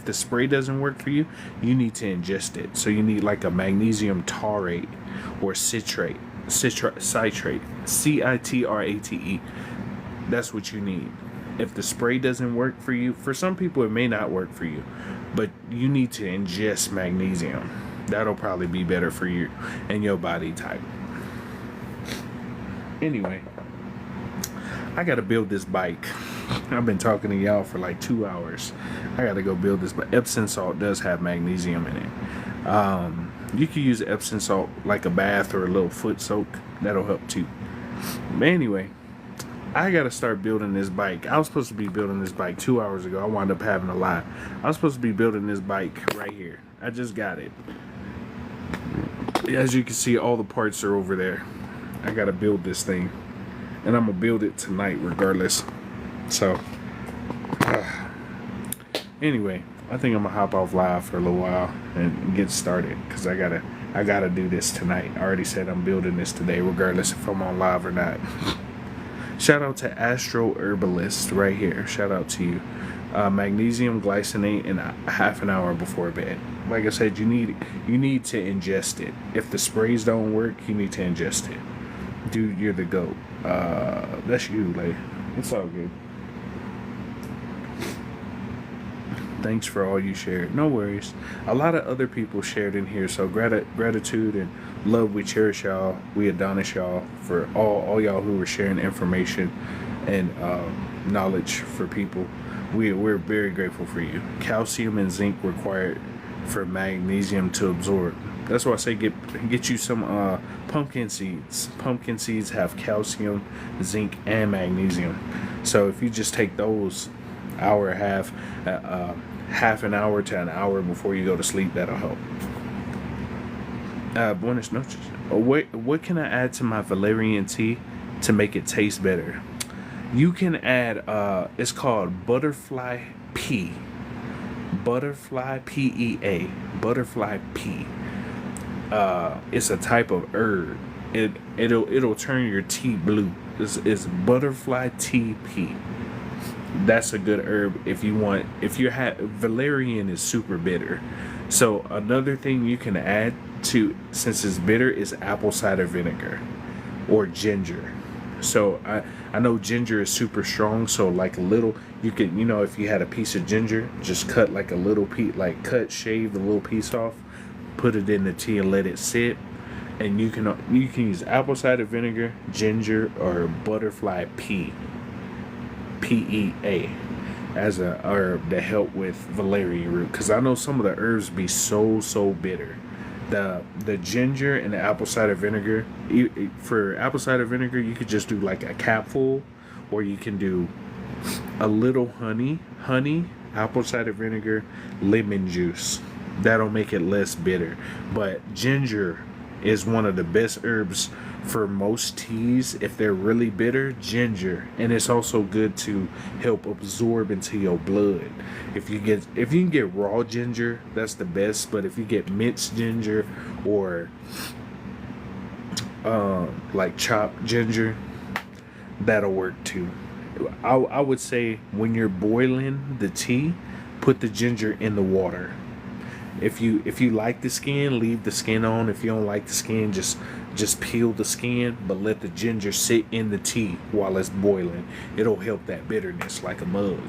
the spray doesn't work for you, you need to ingest it. So you need like a magnesium taurate or citrate, citrate, citrate. That's what you need. If the spray doesn't work for you, for some people it may not work for you, but you need to ingest magnesium. That'll probably be better for you and your body type. Anyway, I gotta build this bike. I've been talking to y'all for like 2 hours. I gotta go build this, but Epsom salt does have magnesium in it. You can use Epsom salt like a bath or a little foot soak. That'll help too. But anyway, I gotta start building this bike. I was supposed to be building this bike 2 hours ago. I wound up having a lie. I was supposed to be building this bike right here. I just got it. As you can see, all the parts are over there. I gotta build this thing, and I'm gonna build it tonight regardless. So anyway, I think I'm gonna hop off live for a little while and get started because I gotta do this tonight. I already said I'm building this today regardless if I'm on live or not. Shout out to Astro Herbalist right here. Shout out to you. Magnesium glycinate in a half an hour before bed. Like I said, you need to ingest it. If the sprays don't work, you need to ingest it. Dude, you're the GOAT. That's you, like, it's all good. Thanks for all you shared. No worries. A lot of other people shared in here, so gratitude and love. We cherish y'all. We admonish y'all for all y'all who were sharing information and knowledge for people. We're very grateful for you. Calcium and zinc required for magnesium to absorb. That's why I say get you some pumpkin seeds. Pumpkin seeds have calcium, zinc, and magnesium. So if you just take those hour and a half, half an hour to an hour before you go to sleep, that'll help. Buenas noches. What can I add to my valerian tea to make it taste better? You can add it's called butterfly pea. Butterfly PEA. Butterfly pea. It's a type of herb. It'll turn your tea blue. It's butterfly tea pea. That's a good herb if you want. Valerian is super bitter. So another thing you can add to, since it's bitter, is apple cider vinegar or ginger. So I know ginger is super strong, so like a little, you can, if you had a piece of ginger, just cut like a little piece, shave the little piece off, put it in the tea and let it sit. And you can use apple cider vinegar, ginger, or butterfly pea, PEA, as a herb to help with valerian root. Because I know some of the herbs be so bitter. The ginger and the apple cider vinegar. For apple cider vinegar, you could just do like a capful, or you can do a little honey, apple cider vinegar, lemon juice. That'll make it less bitter. But ginger is one of the best herbs for most teas. If they're really bitter, ginger, and it's also good to help absorb into your blood. If you can get raw ginger, that's the best. But if you get minced ginger or like chopped ginger, that'll work too. I would say when you're boiling the tea, put the ginger in the water. If you like the skin, leave the skin on. If you don't like the skin, just peel the skin, but let the ginger sit in the tea while it's boiling. It'll help that bitterness like a mug.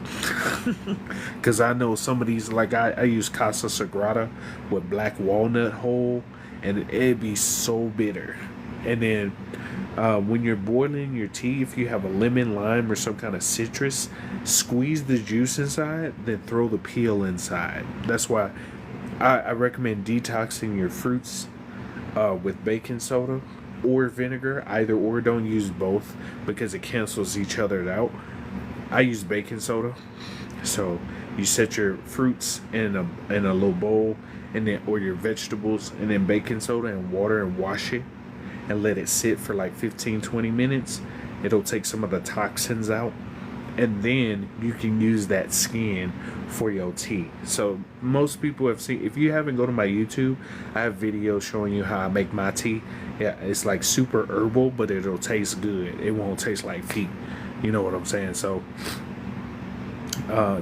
Because I know some of these, like I use Casa Sagrada with black walnut hull, and it'd be so bitter. And then when you're boiling your tea, if you have a lemon, lime, or some kind of citrus, squeeze the juice inside, then throw the peel inside. That's why I recommend detoxing your fruits with baking soda or vinegar, either or. Don't use both because it cancels each other out. I use baking soda. So you set your fruits in a little bowl, and then, or your vegetables, and then baking soda and water, and wash it and let it sit for like 15-20 minutes. It'll take some of the toxins out, and then you can use that skin for your tea. So most people have seen, if you haven't, go to my YouTube. I have videos showing you how I make my tea. Yeah, it's like super herbal, but it'll taste good. It won't taste like feet. You know what I'm saying? So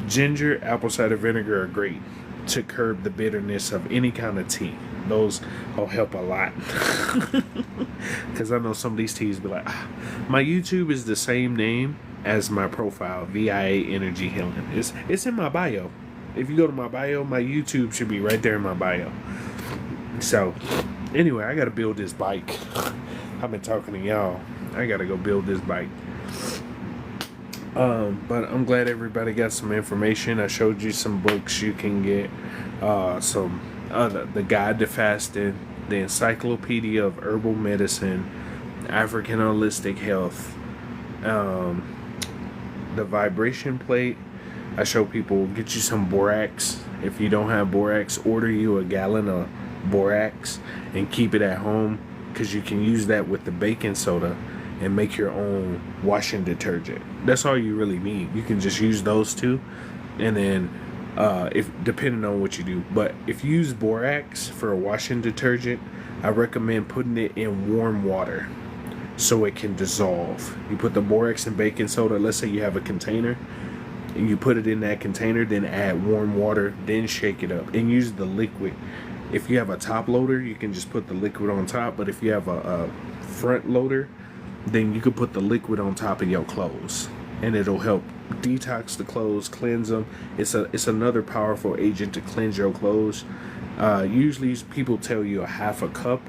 ginger, apple cider vinegar are great to curb the bitterness of any kind of tea. Those will help a lot. Because I know some of these teas be like, my YouTube is the same name as my profile, VIA Energy Healing. It's in my bio. If you go to my bio, my YouTube should be right there in my bio. So anyway, I gotta build this bike. I've been talking to y'all. I gotta go build this bike. But I'm glad everybody got some information. I showed you some books you can get. The Guide to Fasting, the Encyclopedia of Herbal Medicine, African Holistic Health, the Vibration Plate. I show people, get you some borax. If you don't have borax, order you a gallon of borax and keep it at home, because you can use that with the baking soda and make your own washing detergent. That's all you really need. You can just use those two, and then if depending on what you do. But if you use borax for a washing detergent, I recommend putting it in warm water so it can dissolve. You put the borax and baking soda, let's say you have a container, and you put it in that container, then add warm water, then shake it up, and use the liquid. If you have a top loader, you can just put the liquid on top, but if you have a front loader, then you can put the liquid on top of your clothes, and it'll help detox the clothes, cleanse them. It's another powerful agent to cleanse your clothes. Usually people tell you a half a cup,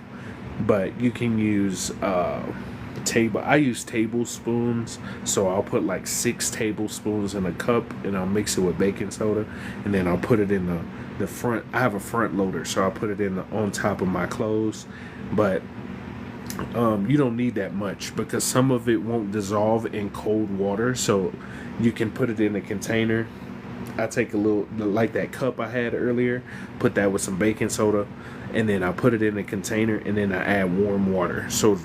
but you can use I use tablespoons, so I'll put like 6 tablespoons in a cup, and I'll mix it with baking soda, and then I'll put it in the front. I have a front loader, so I'll put it on top of my clothes. But you don't need that much, because some of it won't dissolve in cold water, so you can put it in a container. I take a little, like that cup I had earlier, put that with some baking soda, and then I put it in a container, and then I add warm water so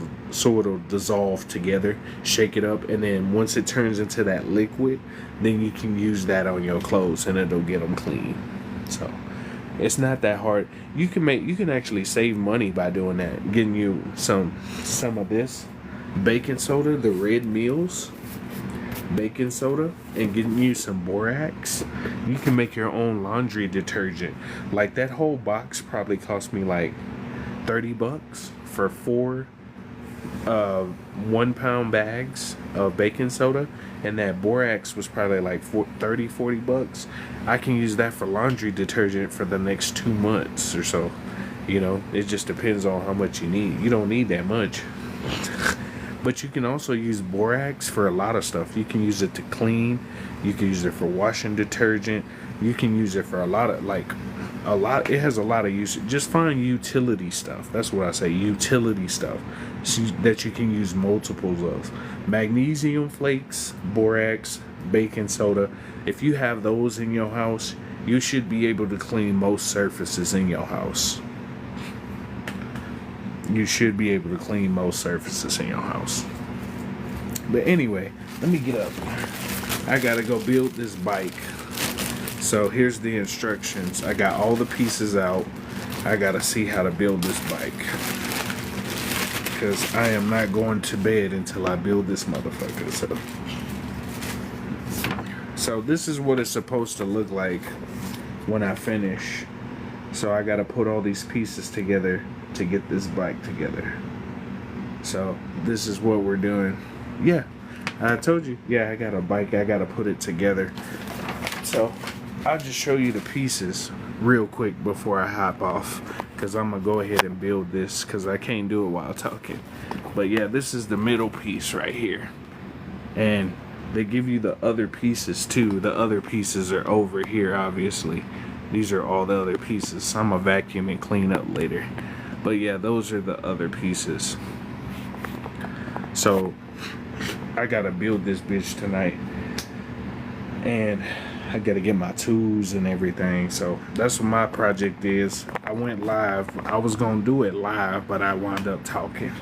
it'll dissolve together, shake it up, and then once it turns into that liquid, then you can use that on your clothes, and it'll get them clean. So it's not that hard. You can actually save money by doing that. Getting you some of this baking soda, the red meals baking soda, and getting you some borax. You can make your own laundry detergent. Like that whole box probably cost me like $30 for 4 1-pound bags of baking soda, and that borax was probably like $40. I can use that for laundry detergent for the next 2 months or so. You know, it just depends on how much you need. You don't need that much. But you can also use borax for a lot of stuff. You can use it to clean. You can use it for washing detergent. You can use it for it has a lot of use. Just find utility stuff. That's what I say, utility stuff, that you can use multiples of. Magnesium flakes, borax, baking soda. If you have those in your house, you should be able to clean most surfaces in your house. You should be able to clean most surfaces in your house. But anyway, let me get up. I gotta go build this bike. So here's the instructions. I got all the pieces out. I gotta see how to build this bike, because I am not going to bed until I build this motherfucker. So this is what it's supposed to look like when I finish. So I gotta put all these pieces together to get this bike together. So this is what we're doing. Yeah, I told you. Yeah, I got a bike. I gotta put it together. So I'll just show you the pieces real quick before I hop off, because I'm gonna go ahead and build this, because I can't do it while talking. But yeah, this is the middle piece right here, and they give you the other pieces too. The other pieces are over here, obviously. These are all the other pieces. I'm gonna vacuum and clean up later. But yeah, those are the other pieces. So I gotta build this bitch tonight, and I gotta get my tools and everything. So that's what my project is. I went live. I was gonna do it live, but I wound up talking.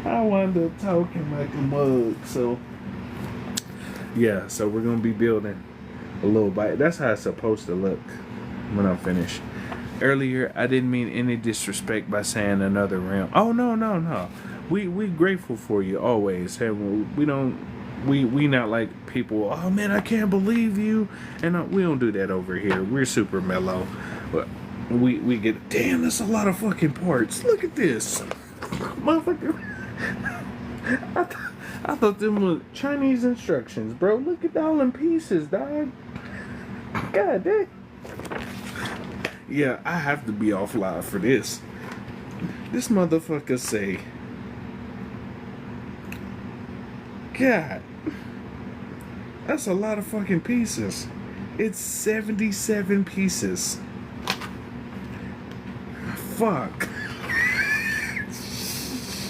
I wound up talking like a mug. So yeah, so we're gonna be building a little bite. That's how it's supposed to look when I'm finished. Earlier, I didn't mean any disrespect by saying another realm. Oh no. We grateful for you always. Hey, we don't. We not like people. Oh man, I can't believe you. And we don't do that over here. We're super mellow. But we get. Damn, that's a lot of fucking parts. Look at this, motherfucker. I thought them were Chinese instructions, bro. Look at all them pieces, dog. God damn. Yeah, I have to be off live for this. This motherfucker say, God, that's a lot of fucking pieces. It's 77 pieces. Fuck.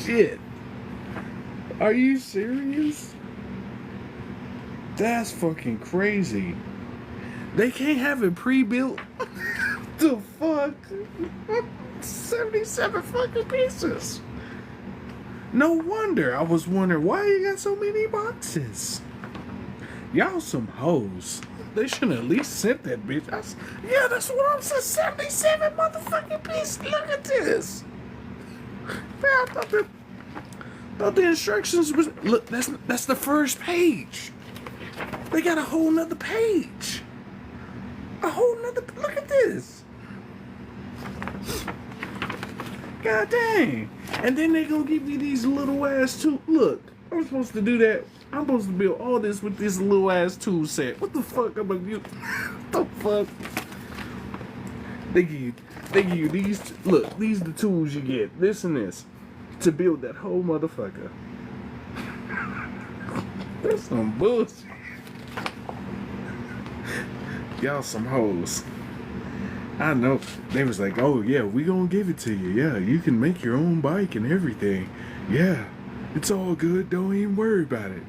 Shit. Are you serious? That's fucking crazy. They can't have it pre-built? The fuck? 77 fucking pieces. No wonder. I was wondering why you got so many boxes. Y'all some hoes. They should at least sent that bitch. Yeah, that's what I'm saying. 77 motherfucking pieces. Look at this. Man, I thought the instructions was. Look, that's the first page. They got a whole nother page. A whole nother. Look at this. God dang. And then they gonna give you these little ass tools. Look, I'm supposed to do that. I'm supposed to build all this with this little ass tool set. What the fuck am I gonna use? What the fuck? They give you these. Look, these the tools you get. This and this. To build that whole motherfucker. That's some bullshit. Y'all some hoes. I know. They was like, oh yeah, we gonna give it to you. Yeah, you can make your own bike and everything. Yeah, it's all good. Don't even worry about it.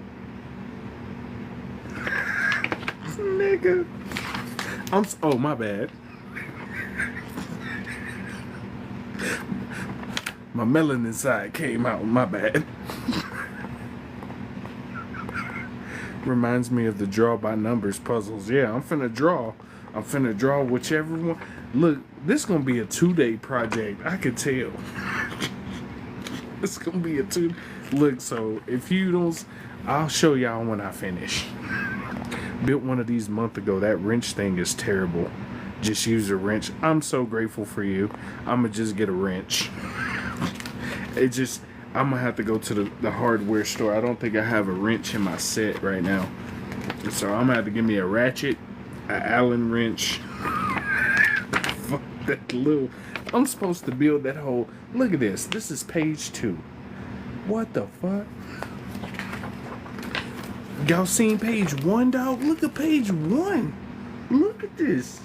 Nigga. Oh, my bad. My melanin side came out. My bad. Reminds me of the draw by numbers puzzles. Yeah, I'm finna draw whichever one. Look, this gonna be a 2-day project. I could tell. It's gonna be a 2. Look, so if you don't, I'll show y'all when I finish. Built one of these a month ago. That wrench thing is terrible. Just use a wrench. I'm so grateful for you. I'ma just get a wrench. I'm gonna have to go to the hardware store. I don't think I have a wrench in my set right now. So I'm gonna have to give me a ratchet, an Allen wrench. Fuck that little. I'm supposed to build that whole. Look at this. This is page 2. What the fuck? Y'all seen page 1, dog? Look at page 1. Look at this.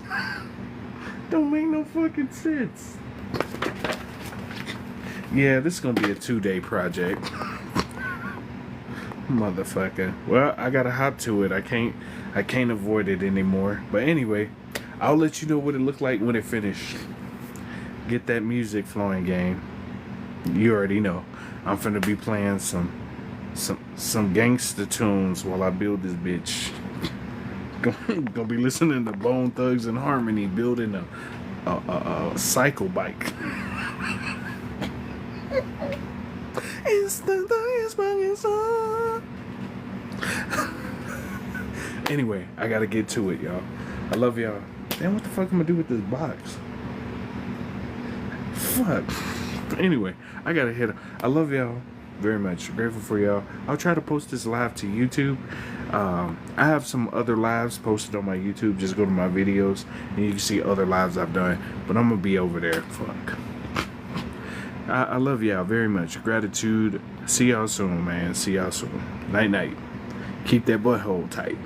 Don't make no fucking sense. Yeah, this is gonna be a 2-day project. Motherfucker. Well, I gotta hop to it. I can't avoid it anymore. But anyway, I'll let you know what it looked like when it finished. Get that music flowing, gang. You already know. I'm finna be playing some gangster tunes while I build this bitch. Gonna be listening to Bone Thugs and Harmony building a cycle bike. Anyway, I gotta get to it, y'all. I love y'all. Damn, what the fuck am I gonna do with this box? Fuck. Anyway, I gotta hit it. I love y'all very much. Grateful for y'all. I'll try to post this live to YouTube. I have some other lives posted on my YouTube. Just go to my videos and you can see other lives I've done. But I'm gonna be over there. Fuck. I love y'all very much. Gratitude. See y'all soon, man. See y'all soon. Night night. Keep that butthole tight.